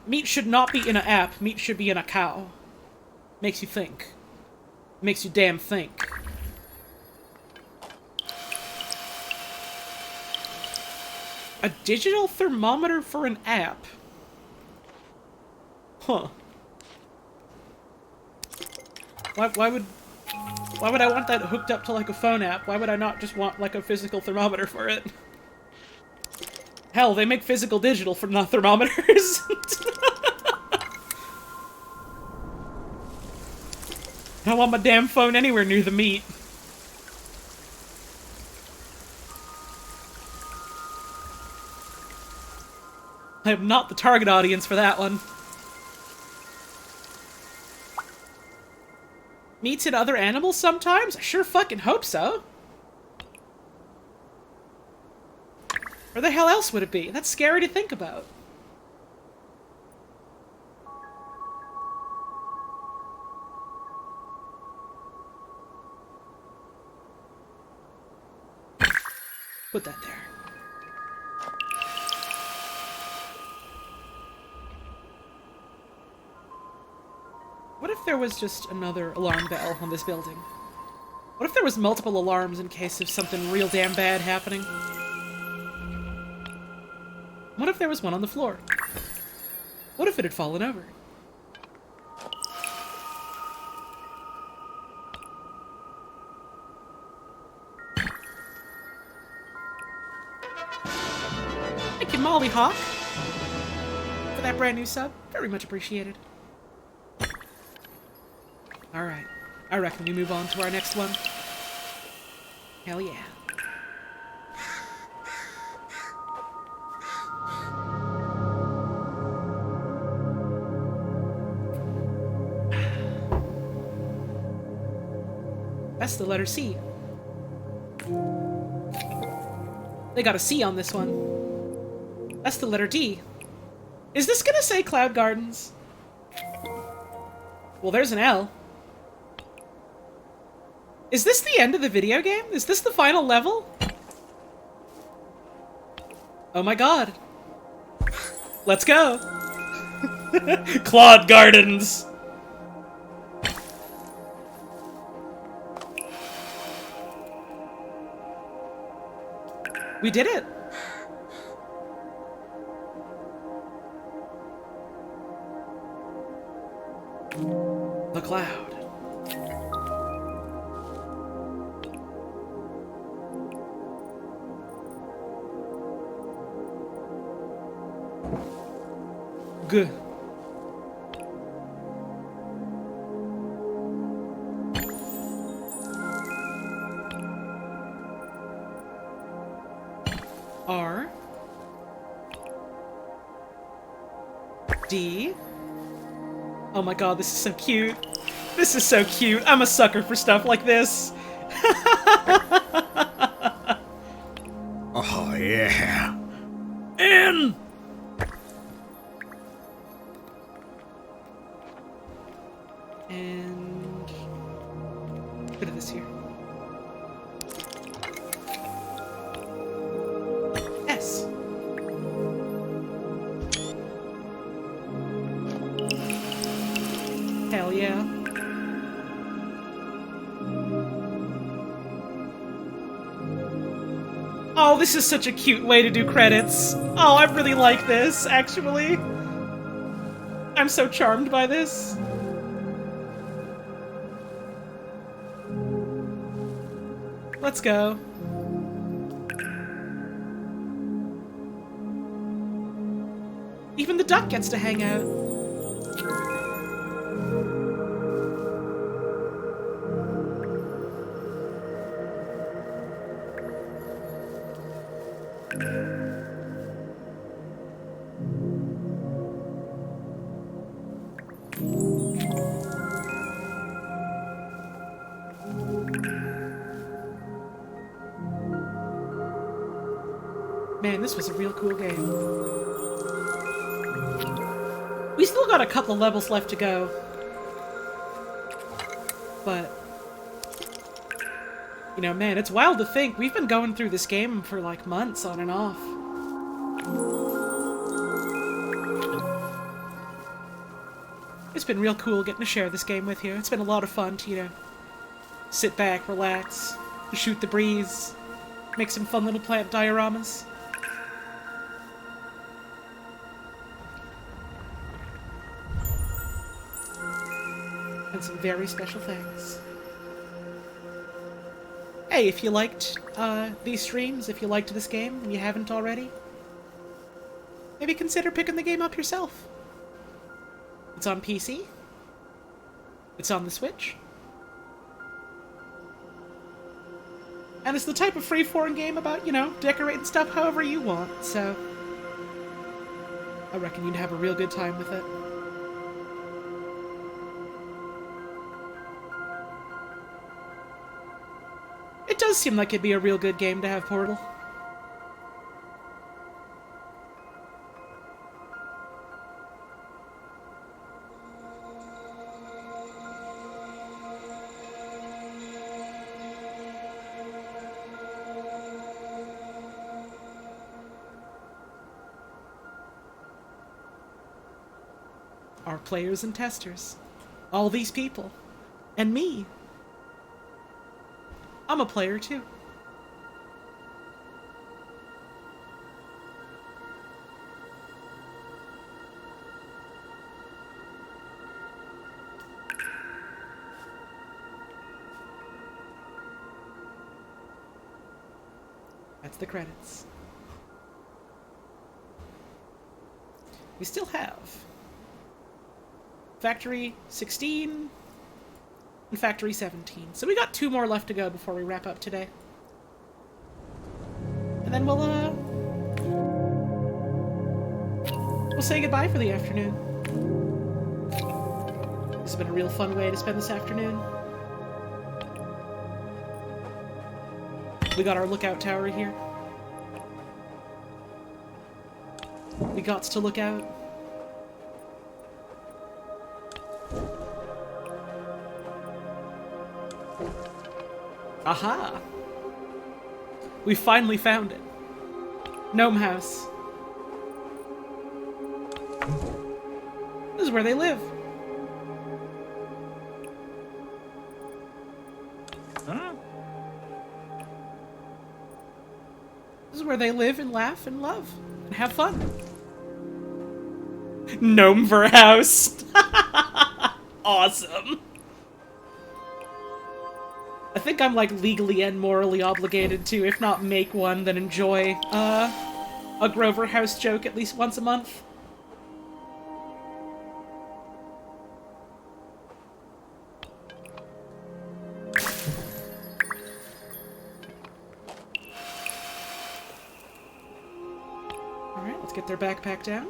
Meat should not be in an app. Meat should be in a cow. Makes you think. Makes you damn think. A digital thermometer for an app? Huh. Why would I want that hooked up to, a phone app? Why would I not just want, a physical thermometer for it? Hell, they make physical digital for not thermometers. I don't want my damn phone anywhere near the meat. I am not the target audience for that one. Meats in other animals sometimes? I sure fucking hope so. Where the hell else would it be? That's scary to think about. Put that there. What if there was just another alarm bell on this building? What if there was multiple alarms in case of something real damn bad happening? What if there was one on the floor? What if it had fallen over? Thank you, Molly Hawk, for that brand new sub. Very much appreciated. Alright, I reckon we move on to our next one. Hell yeah. That's the letter C. They got a C on this one. That's the letter D. Is this gonna say Cloud Gardens? Well, there's an L. Is this the end of the video game? Is this the final level? Oh my god. Let's go. Cloud Gardens. We did it. The cloud. Good. R. D. Oh my god, this is so cute. This is so cute. I'm a sucker for stuff like this. Oh, yeah. N. And yeah. Oh, this is such a cute way to do credits. Oh, I really like this, actually. I'm so charmed by this. Let's go. Even the duck gets to hang out. Man, this was a real cool game. We still got a couple levels left to go. But, you know, man, it's wild to think we've been going through this game for like months on and off. It's been real cool getting to share this game with you. It's been a lot of fun to, you know, sit back, relax, shoot the breeze, make some fun little plant dioramas. And some very special things. Hey, if you liked these streams, if you liked this game and you haven't already, maybe consider picking the game up yourself. It's on PC. It's on the Switch. And it's the type of free-form game about, you know, decorating stuff however you want, so I reckon you'd have a real good time with it. It does seem like it'd be a real good game to have Portal. Our players and testers. All these people. And me. I'm a player too. That's the credits. We still have Factory 16 and Factory 17. So we got 2 more left to go before we wrap up today. And then we'll say goodbye for the afternoon. This has been a real fun way to spend this afternoon. We got our lookout tower here. We got to look out. Aha! We finally found it. Gnome house. This is where they live. Huh? This is where they live and laugh and love and have fun. Gnomever house. Awesome. I think I'm like legally and morally obligated to, if not make one, then enjoy a Grover house joke at least once a month. Alright, let's get their backpack down.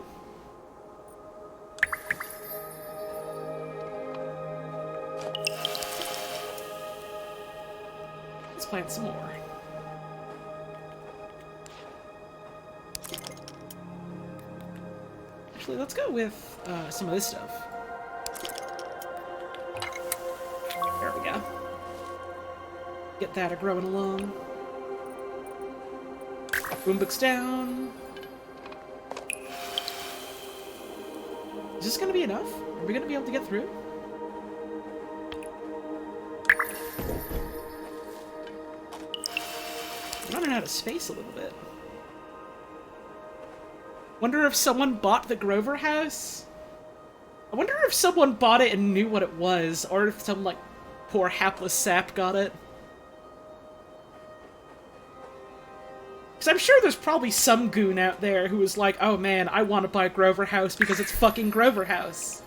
Plant some more. Actually, let's go with some of this stuff. There we go. Get that growing along. Boombooks down. Is this gonna be enough? Are we gonna be able to get through? out of space a little bit. Wonder if someone bought the Grover house? I wonder if someone bought it and knew what it was, or if some, like, poor hapless sap got it. Because I'm sure there's probably some goon out there who was like, oh man, I want to buy Grover house because it's fucking Grover house.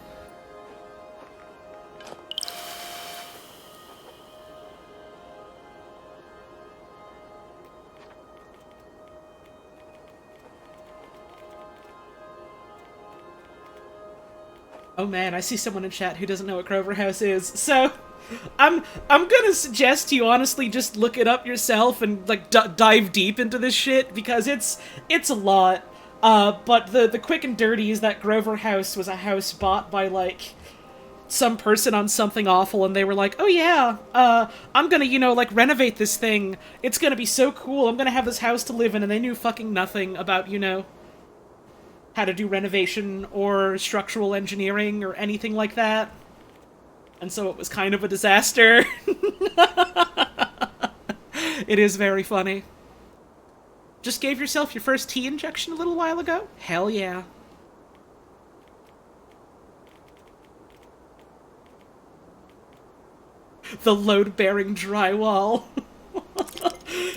Oh man, I see someone in chat who doesn't know what Grover House is. So, I'm gonna suggest you honestly just look it up yourself and like dive deep into this shit because it's a lot. But the quick and dirty is that Grover House was a house bought by like some person on something awful, and they were like, oh yeah, I'm gonna, you know, like renovate this thing. It's gonna be so cool. I'm gonna have this house to live in, and they knew fucking nothing about, you know, how to do renovation or structural engineering or anything like that. And so it was kind of a disaster. It is very funny. Just gave yourself your first tea injection a little while ago? Hell yeah. The load-bearing drywall.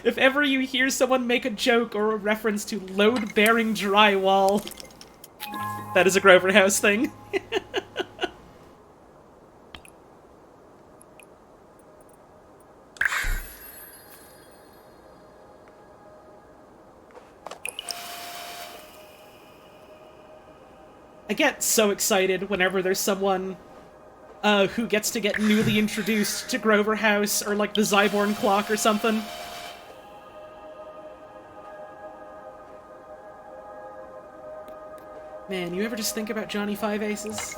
If ever you hear someone make a joke or a reference to load-bearing drywall, that is a Grover House thing. I get so excited whenever there's someone who gets to get newly introduced to Grover House or like the Zyborn clock or something. Man, you ever just think about Johnny Five Aces?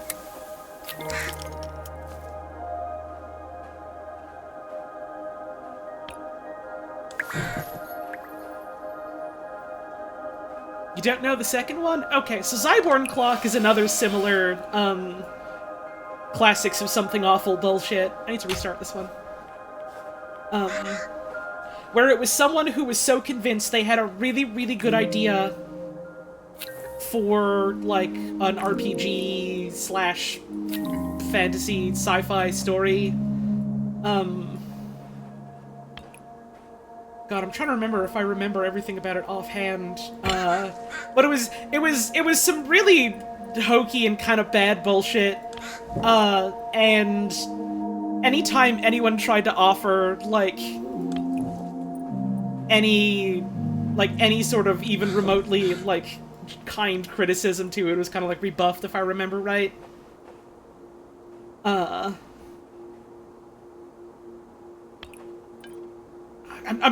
You don't know the second one? Okay, so Zyborn Clock is another similar, classics of something awful bullshit. I need to restart this one. Where it was someone who was so convinced they had a really, really good idea for, like, an RPG slash fantasy sci-fi story. God, I'm trying to remember if I remember everything about it offhand. But it was some really hokey and kind of bad bullshit. And anytime anyone tried to offer, like, any sort of even remotely, like, kind criticism to it, was kind of, like, rebuffed, if I remember right. I'm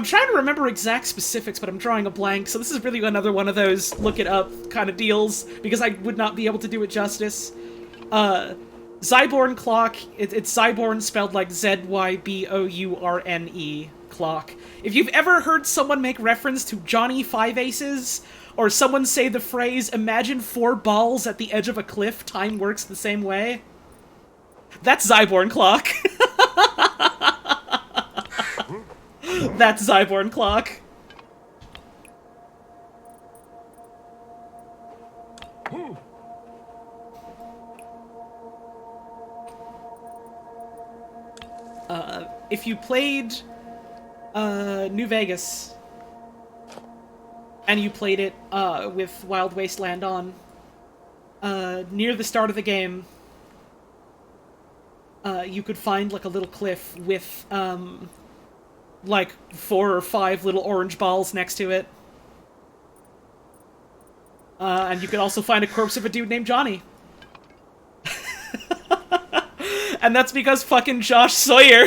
trying to remember exact specifics, but I'm drawing a blank, so this is really another one of those look-it-up kind of deals, because I would not be able to do it justice. Zyborn Clock, it's Zyborn spelled like Z-Y-B-O-U-R-N-E, clock. If you've ever heard someone make reference to Johnny Five Aces, or someone say the phrase, imagine 4 balls at the edge of a cliff, time works the same way, that's Zyborn Clock. That's Zyborn Clock. If you played New Vegas, and you played it with Wild Wasteland on, near the start of the game, you could find like a little cliff with like 4 or 5 little orange balls next to it. And you could also find a corpse of a dude named Johnny. And that's because fucking Josh Sawyer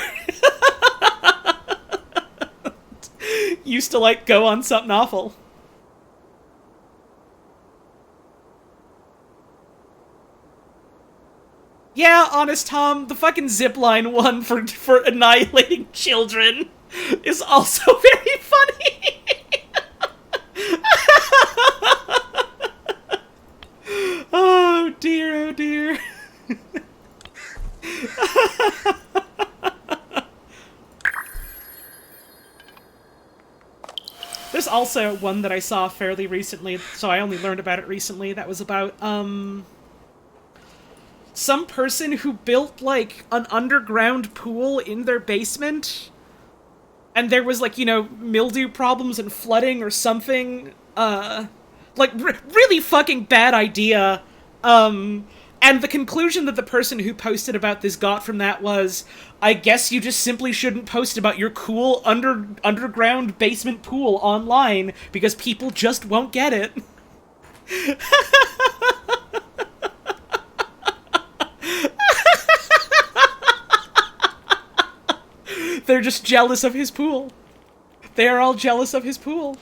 used to, like, go on something awful. Yeah, Honest Tom, the fucking zipline one for annihilating children is also very funny. Oh dear, oh dear. also one that I saw fairly recently, so I only learned about it recently, that was about, some person who built, like, an underground pool in their basement, and there was, like, you know, mildew problems and flooding or something, like, really fucking bad idea, and the conclusion that the person who posted about this got from that was, I guess you just simply shouldn't post about your cool underground basement pool online, because people just won't get it. They're just jealous of his pool. They are all jealous of his pool.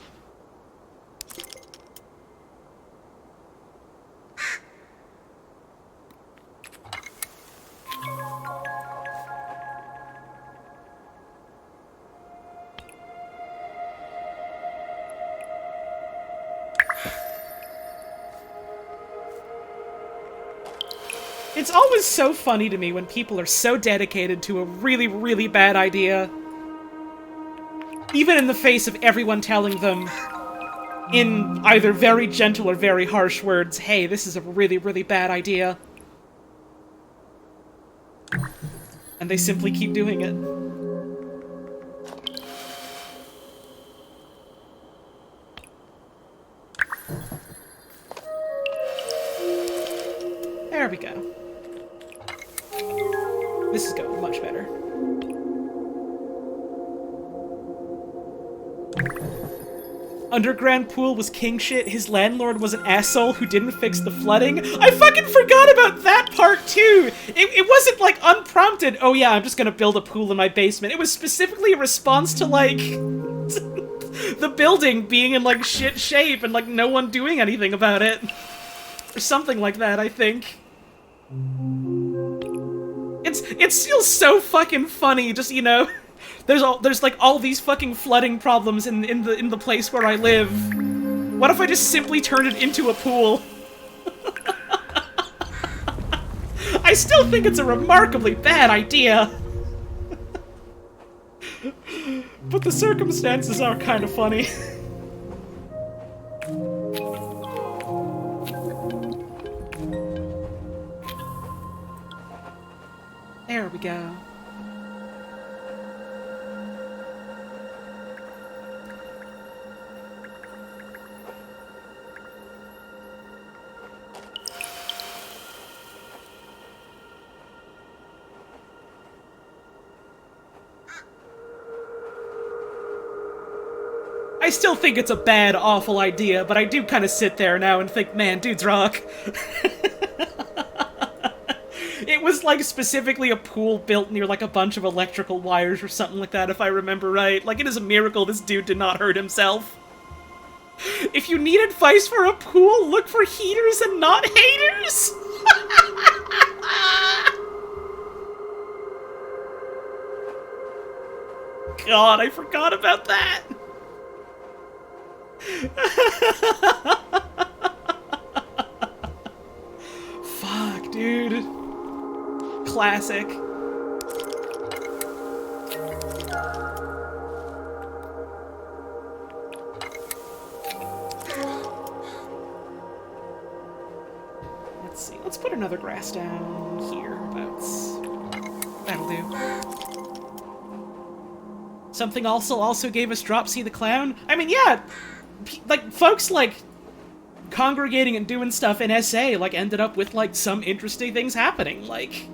It's always so funny to me when people are so dedicated to a really, really bad idea. Even in the face of everyone telling them, in either very gentle or very harsh words, hey, this is a really, really bad idea. And they simply keep doing it. There we go. This is going much better. Underground pool was king shit. His landlord was an asshole who didn't fix the flooding. I fucking forgot about that part too! It wasn't like unprompted, oh yeah, I'm just gonna build a pool in my basement. It was specifically a response to like the building being in like shit shape and like no one doing anything about it. Or something like that, I think. It's still so fucking funny, just, you know, there's like all these fucking flooding problems in the place where I live. What if I just simply turned it into a pool? I still think it's a remarkably bad idea. But the circumstances are kind of funny. There we go. I still think it's a bad, awful idea, but I do kind of sit there now and think, man, dude's rock. It was, like, specifically a pool built near, like, a bunch of electrical wires or something like that, if I remember right. Like, it is a miracle this dude did not hurt himself. If you need advice for a pool, look for heaters and not haters! God, I forgot about that! Fuck, dude. Classic. Let's see. Let's put another grass down here. That'll do. Something also gave us Dropsy the Clown. I mean, yeah, like folks like congregating and doing stuff in SA like ended up with like some interesting things happening. Like,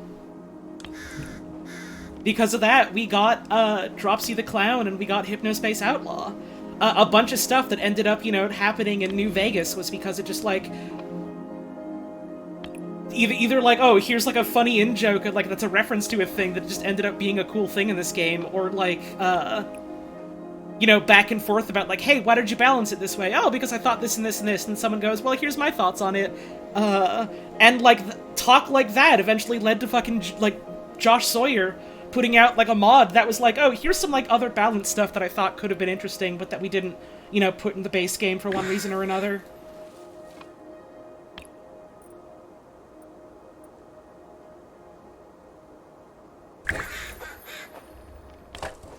because of that, we got Dropsy the Clown and we got Hypnospace Outlaw. A bunch of stuff that ended up, you know, happening in New Vegas was because it just like either like, oh, here's like a funny in-joke, like that's a reference to a thing that just ended up being a cool thing in this game, or like you know, back and forth about like, hey, why did you balance it this way? Oh, because I thought this and this and this, and someone goes, well, here's my thoughts on it, and like talk like that eventually led to fucking like Josh Sawyer putting out like a mod that was like, oh, here's some like other balance stuff that I thought could have been interesting, but that we didn't, you know, put in the base game for one reason or another.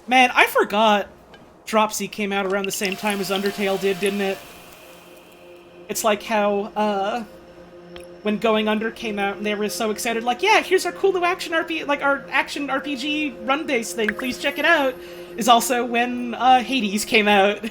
Man, I forgot. Dropsy came out around the same time as Undertale did, didn't it? It's like how, when Going Under came out and they were so excited, like, yeah, here's our cool new action RPG run-based thing, please check it out, is also when, Hades came out.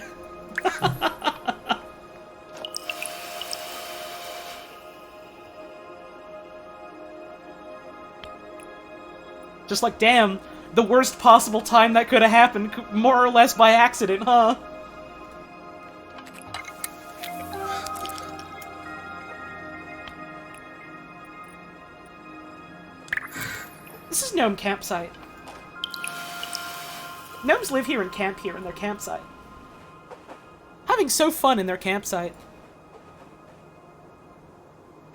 Just like, damn, the worst possible time that could have happened, more or less by accident, huh? This is Gnome campsite. Gnomes live here and camp here in their campsite. Having so fun in their campsite.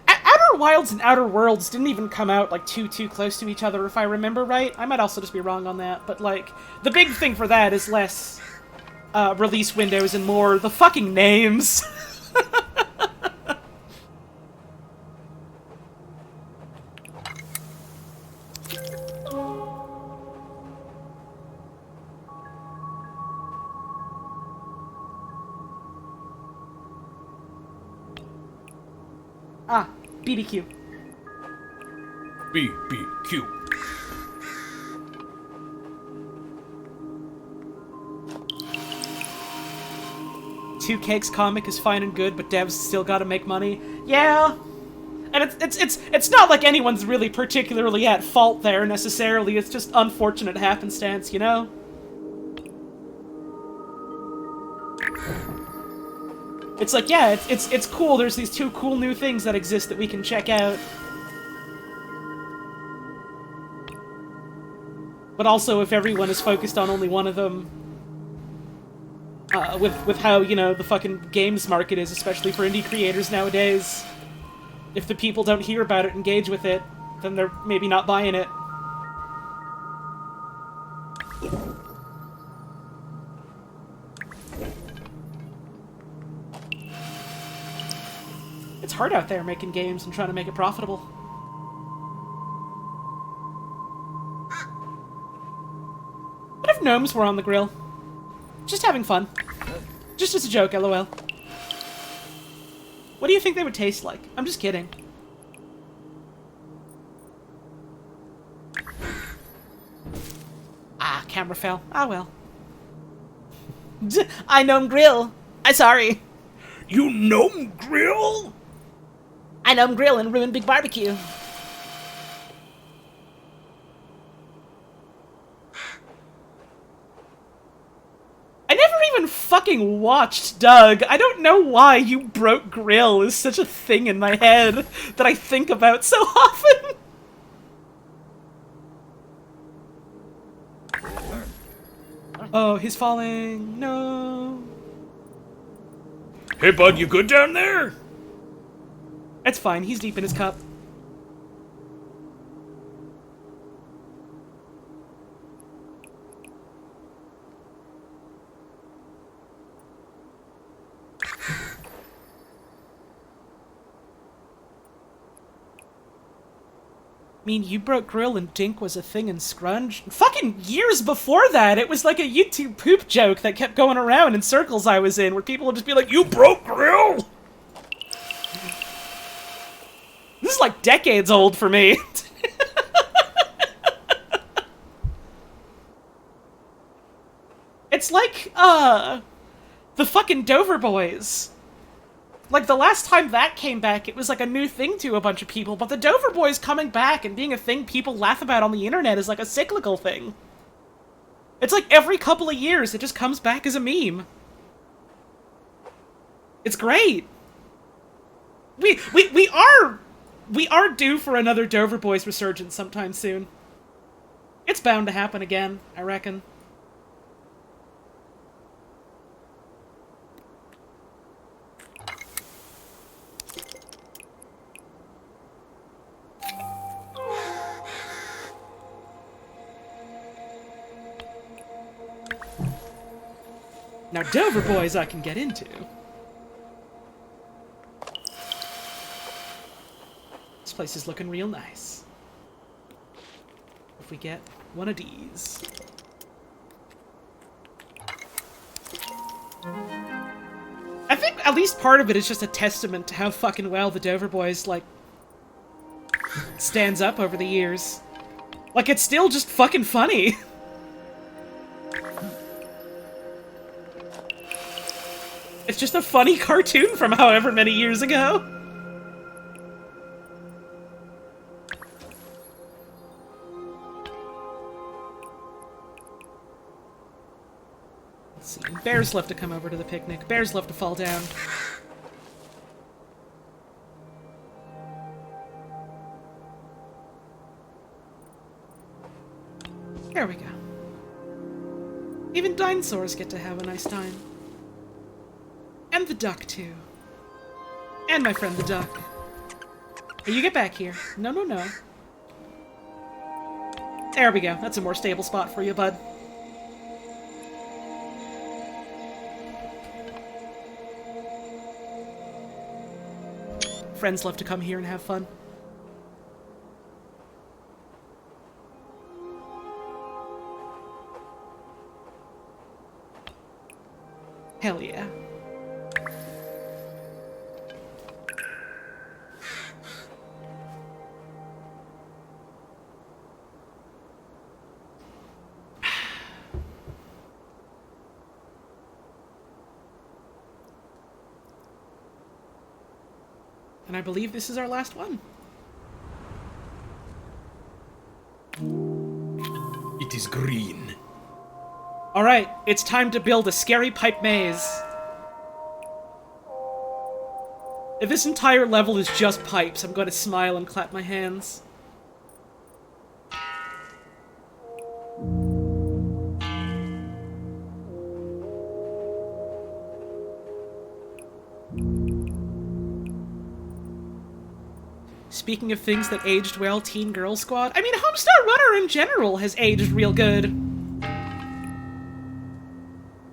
Outer Wilds and Outer Worlds didn't even come out, like, too close to each other, if I remember right. I might also just be wrong on that, but, like, the big thing for that is less, release windows and more the fucking names. Ah, BBQ. BBQ. Two Cakes comic is fine and good, but devs still gotta make money. Yeah, and it's not like anyone's really particularly at fault there necessarily. It's just unfortunate happenstance, you know. It's like, yeah, it's cool. There's these two cool new things that exist that we can check out. But also, if everyone is focused on only one of them, with how, you know, the fucking games market is, especially for indie creators nowadays, if the people don't hear about it, engage with it, then they're maybe not buying it. It's hard out there making games and trying to make it profitable. What if gnomes were on the grill? Just having fun. Just as a joke, lol. What do you think they would taste like? I'm just kidding. Ah, camera fell. Ah, well. I gnome grill. I'm sorry. You gnome grill? I gnome grill and ruin big barbecue. I never even fucking watched Doug. I don't know why You Broke Grill is such a thing in my head that I think about so often. Oh, he's falling. No. Hey, bud, you good down there? It's fine. He's deep in his cup. I mean, You Broke Grill and Dink was a thing in Scrunge. Fucking years before that, it was like a YouTube poop joke that kept going around in circles I was in, where people would just be like, "You broke grill?" This is like decades old for me. It's like, the fucking Dover Boys. Like, the last time that came back, it was like a new thing to a bunch of people, but the Dover Boys coming back and being a thing people laugh about on the internet is like a cyclical thing. It's like every couple of years, it just comes back as a meme. It's great. We are due for another Dover Boys resurgence sometime soon. It's bound to happen again, I reckon. Now, Dover Boys I can get into. This place is looking real nice. If we get one of these. I think at least part of it is just a testament to how fucking well the Dover Boys, like, stands up over the years. Like, it's still just fucking funny. It's just a funny cartoon from however many years ago. Let's see. Bears love to come over to the picnic. Bears love to fall down. There we go. Even dinosaurs get to have a nice time. And the duck, too. And my friend the duck. Hey, you get back here. No, no, no. There we go. That's a more stable spot for you, bud. Friends love to come here and have fun. Hell yeah. And I believe this is our last one. It is green. Alright, it's time to build a scary pipe maze. If this entire level is just pipes, I'm going to smile and clap my hands. Speaking of things that aged well, Teen Girl Squad. I mean, Homestar Runner in general has aged real good.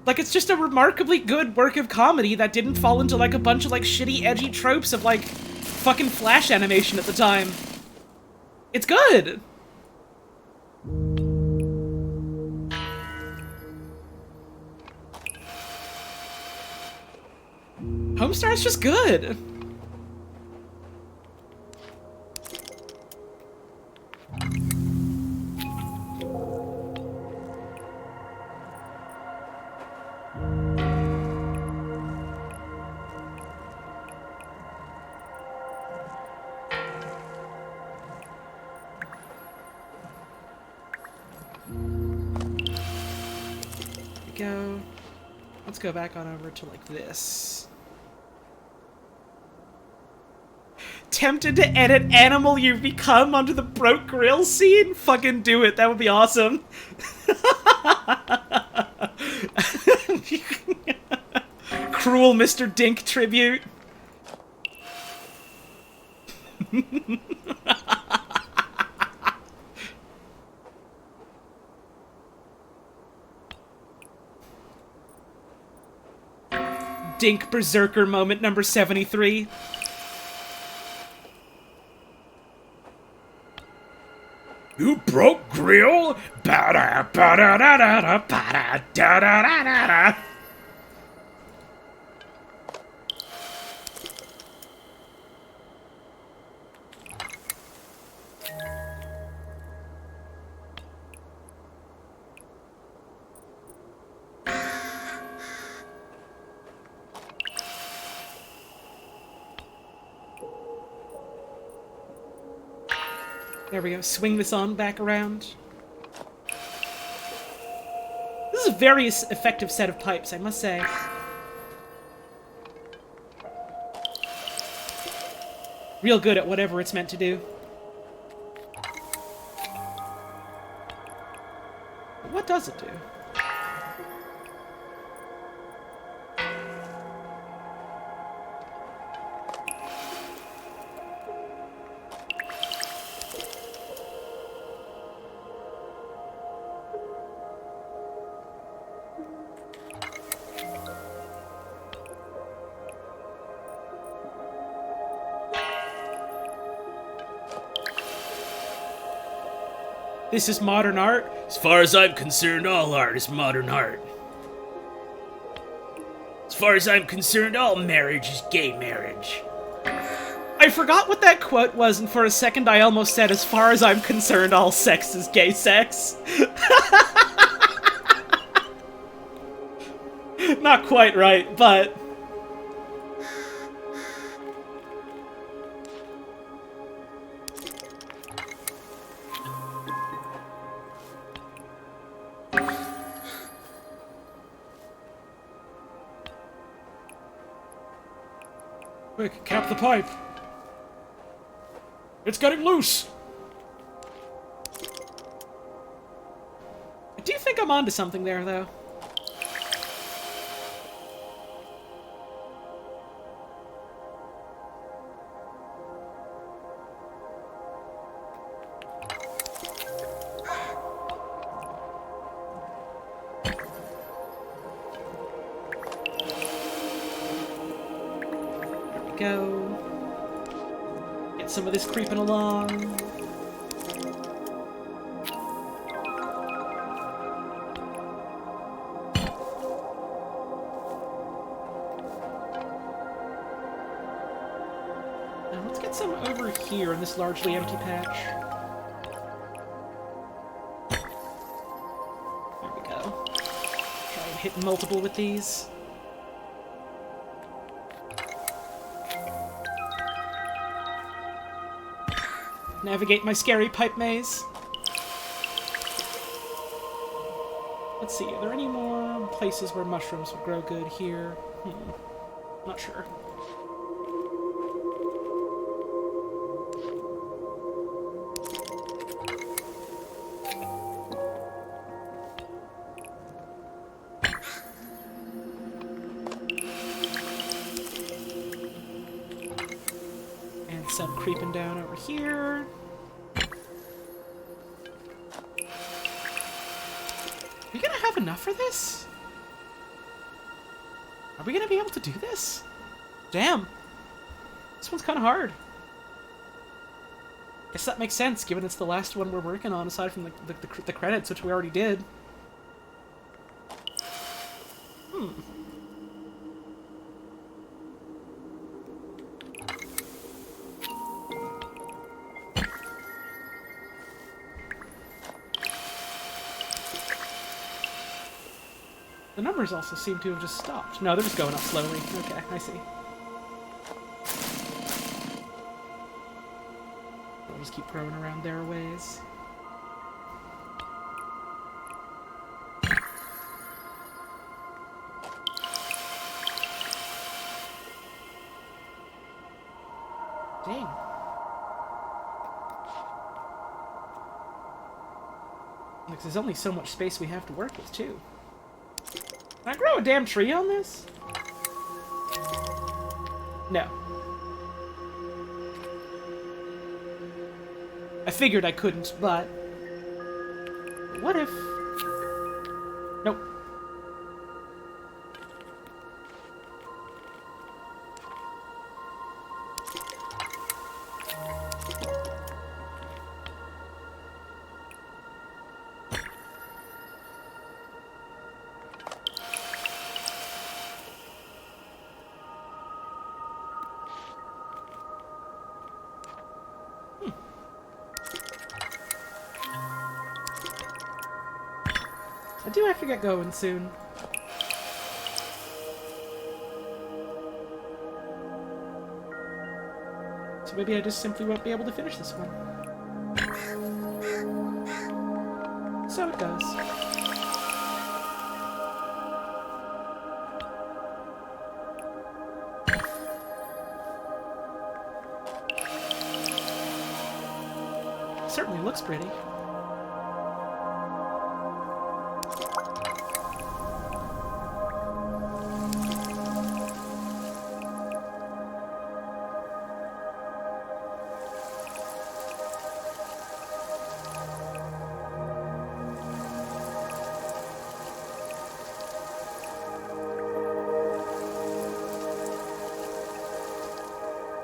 Like, it's just a remarkably good work of comedy that didn't fall into, like, a bunch of, like, shitty, edgy tropes of, like, fucking Flash animation at the time. It's good! Homestar's just good! Go. Let's go back on over to like this. Tempted to edit Animal You've Become onto the broke grill scene? Fucking do it. That would be awesome. Cruel Mr. Dink tribute. Dink Berserker moment number 73. You broke grill? Ba-da, ba-da-da-da-da, ba-da, da-da-da-da-da. There we go. Swing this on back around. This is a very effective set of pipes, I must say. Real good at whatever it's meant to do. But what does it do? This is modern art? As far as I'm concerned, all art is modern art. far as I'm concerned, all marriage is gay marriage. I forgot what that quote was, and for a second I almost said, as far as I'm concerned, all sex is gay sex. Not quite right, but... Quick, cap the pipe. It's getting loose. I do think I'm onto something there, though. Go. Get some of this creeping along. Now let's get some over here in this largely empty patch. There we go. Try and hit multiple with these. Navigate my scary pipe maze. Let's see, are there any more places where mushrooms would grow good here? Not sure. And some creeping down over here. Are we gonna have enough for this? Are we gonna be able to do this? Damn. This one's kind of hard. Guess that makes sense, given it's the last one we're working on, aside from the credits, which we already did. The numbers also seem to have just stopped. No, they're just going up slowly. Okay, I see. I'll just keep throwing around their ways. Dang. Because there's only so much space we have to work with, too. Can I grow a damn tree on this? No. I figured I couldn't, but... What if... Nope. I do have to get going soon. So maybe I just simply won't be able to finish this one. So it goes. Certainly looks pretty.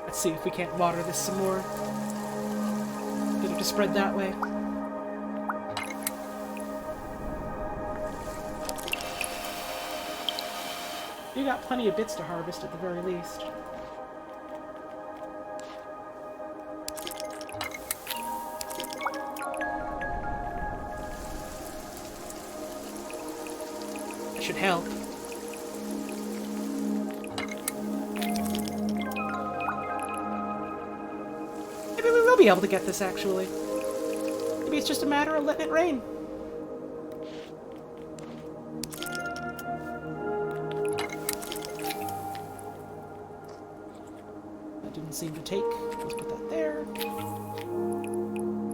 Let's see if we can't water this some more. Get it to spread that way. You got plenty of bits to harvest at the very least. That should help. Maybe we will be able to get this, actually. Maybe it's just a matter of letting it rain. That didn't seem to take. Let's put that there.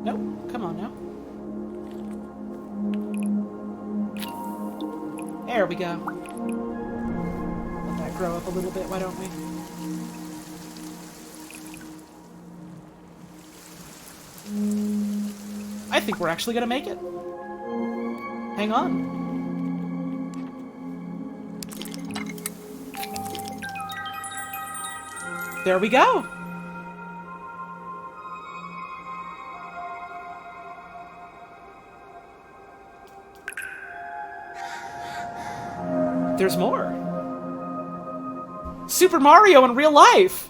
Nope. Come on now. There we go. Let that grow up a little bit, why don't we? I think we're actually gonna make it. Hang on. There we go. There's more. Super Mario in real life.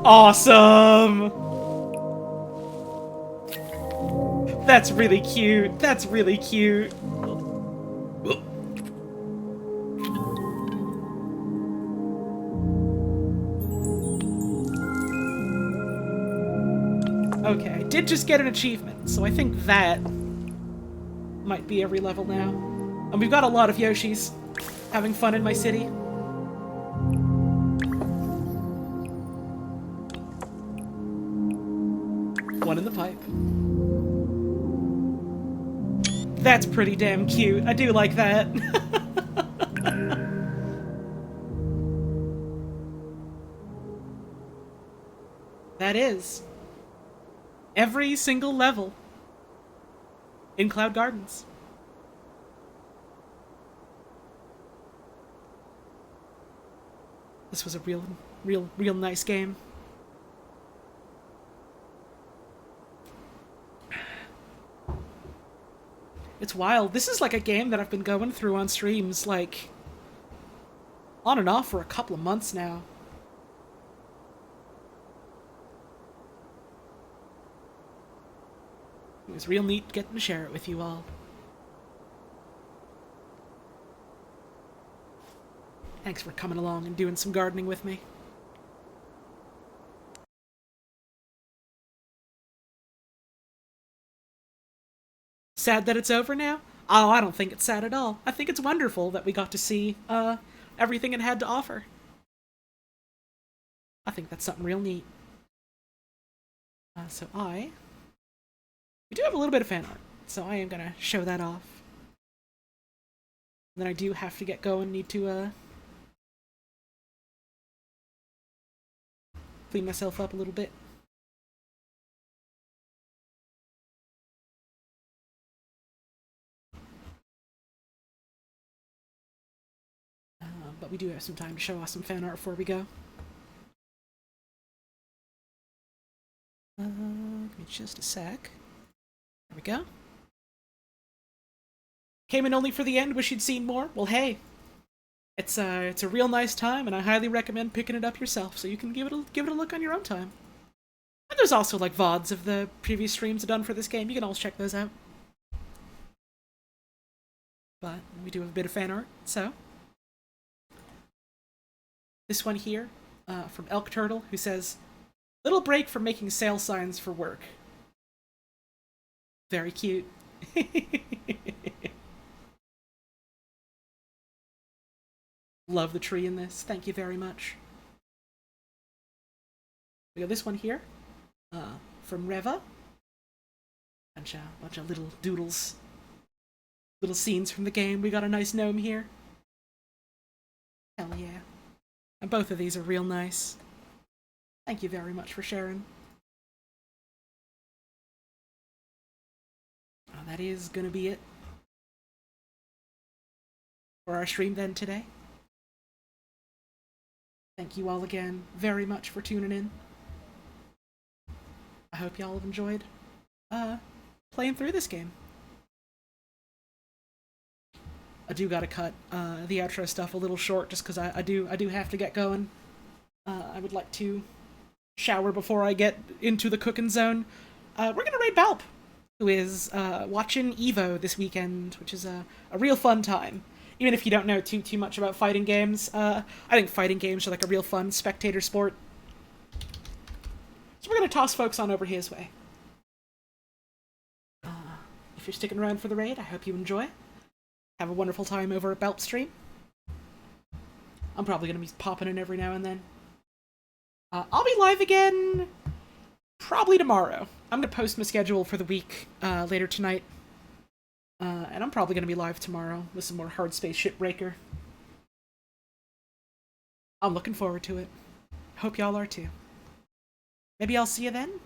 Awesome! That's really cute. That's really cute. Okay, I did just get an achievement, so I think that might be every level now. And we've got a lot of Yoshis having fun in my city. One in the pipe. That's pretty damn cute. I do like that. That is every single level in Cloud Gardens. This was a real nice game. It's wild. This is like a game that I've been going through on streams, like, on and off for a couple of months now. It was real neat getting to share it with you all. Thanks for coming along and doing some gardening with me. Sad that it's over now? Oh, I don't think it's sad at all. I think it's wonderful that we got to see everything it had to offer. I think that's something real neat. We do have a little bit of fan art, so I am going to show that off. Then I do have to get going, need to clean myself up a little bit. But we do have some time to show off some fan art before we go. Give me just a sec. There we go. Came in only for the end, wish you'd seen more? Well, hey. It's a real nice time, and I highly recommend picking it up yourself, so you can give it a look on your own time. And there's also, like, VODs of the previous streams I've done for this game. You can always check those out. But we do have a bit of fan art, so... This one here, from Elk Turtle, who says, "Little break from making sale signs for work." Very cute. Love the tree in this. Thank you very much. We got this one here, from Reva. Bunch of little doodles. Little scenes from the game. We got a nice gnome here. Hell yeah. And both of these are real nice. Thank you very much for sharing. That is gonna be it for our stream then today. Thank you all again very much for tuning in. I hope y'all have enjoyed playing through this game. I do gotta cut the outro stuff a little short just because I do have to get going. I would like to shower before I get into the cooking zone. We're gonna raid Balp, who is watching Evo this weekend, which is a real fun time. Even if you don't know too much about fighting games, I think fighting games are like a real fun spectator sport. So we're gonna toss folks on over his way. If you're sticking around for the raid, I hope you enjoy. Have a wonderful time over at Balp Stream. I'm probably gonna be popping in every now and then. I'll be live again probably tomorrow. I'm gonna post my schedule for the week later tonight. And I'm probably gonna be live tomorrow with some more Hard Space Shipbreaker. I'm looking forward to it. Hope y'all are too. Maybe I'll see you then?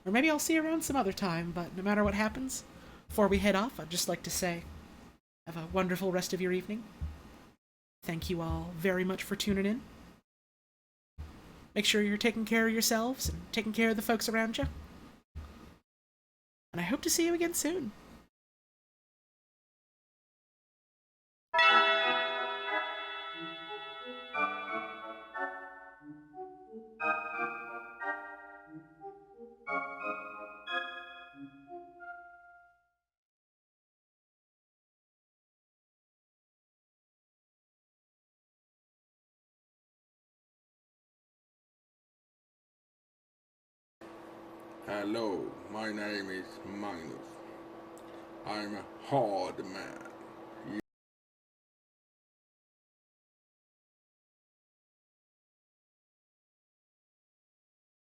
Or maybe I'll see you around some other time, but no matter what happens, before we head off, I'd just like to say, have a wonderful rest of your evening. Thank you all very much for tuning in. Make sure you're taking care of yourselves and taking care of the folks around you. And I hope to see you again soon. Hello, my name is Magnus. I'm a hard man.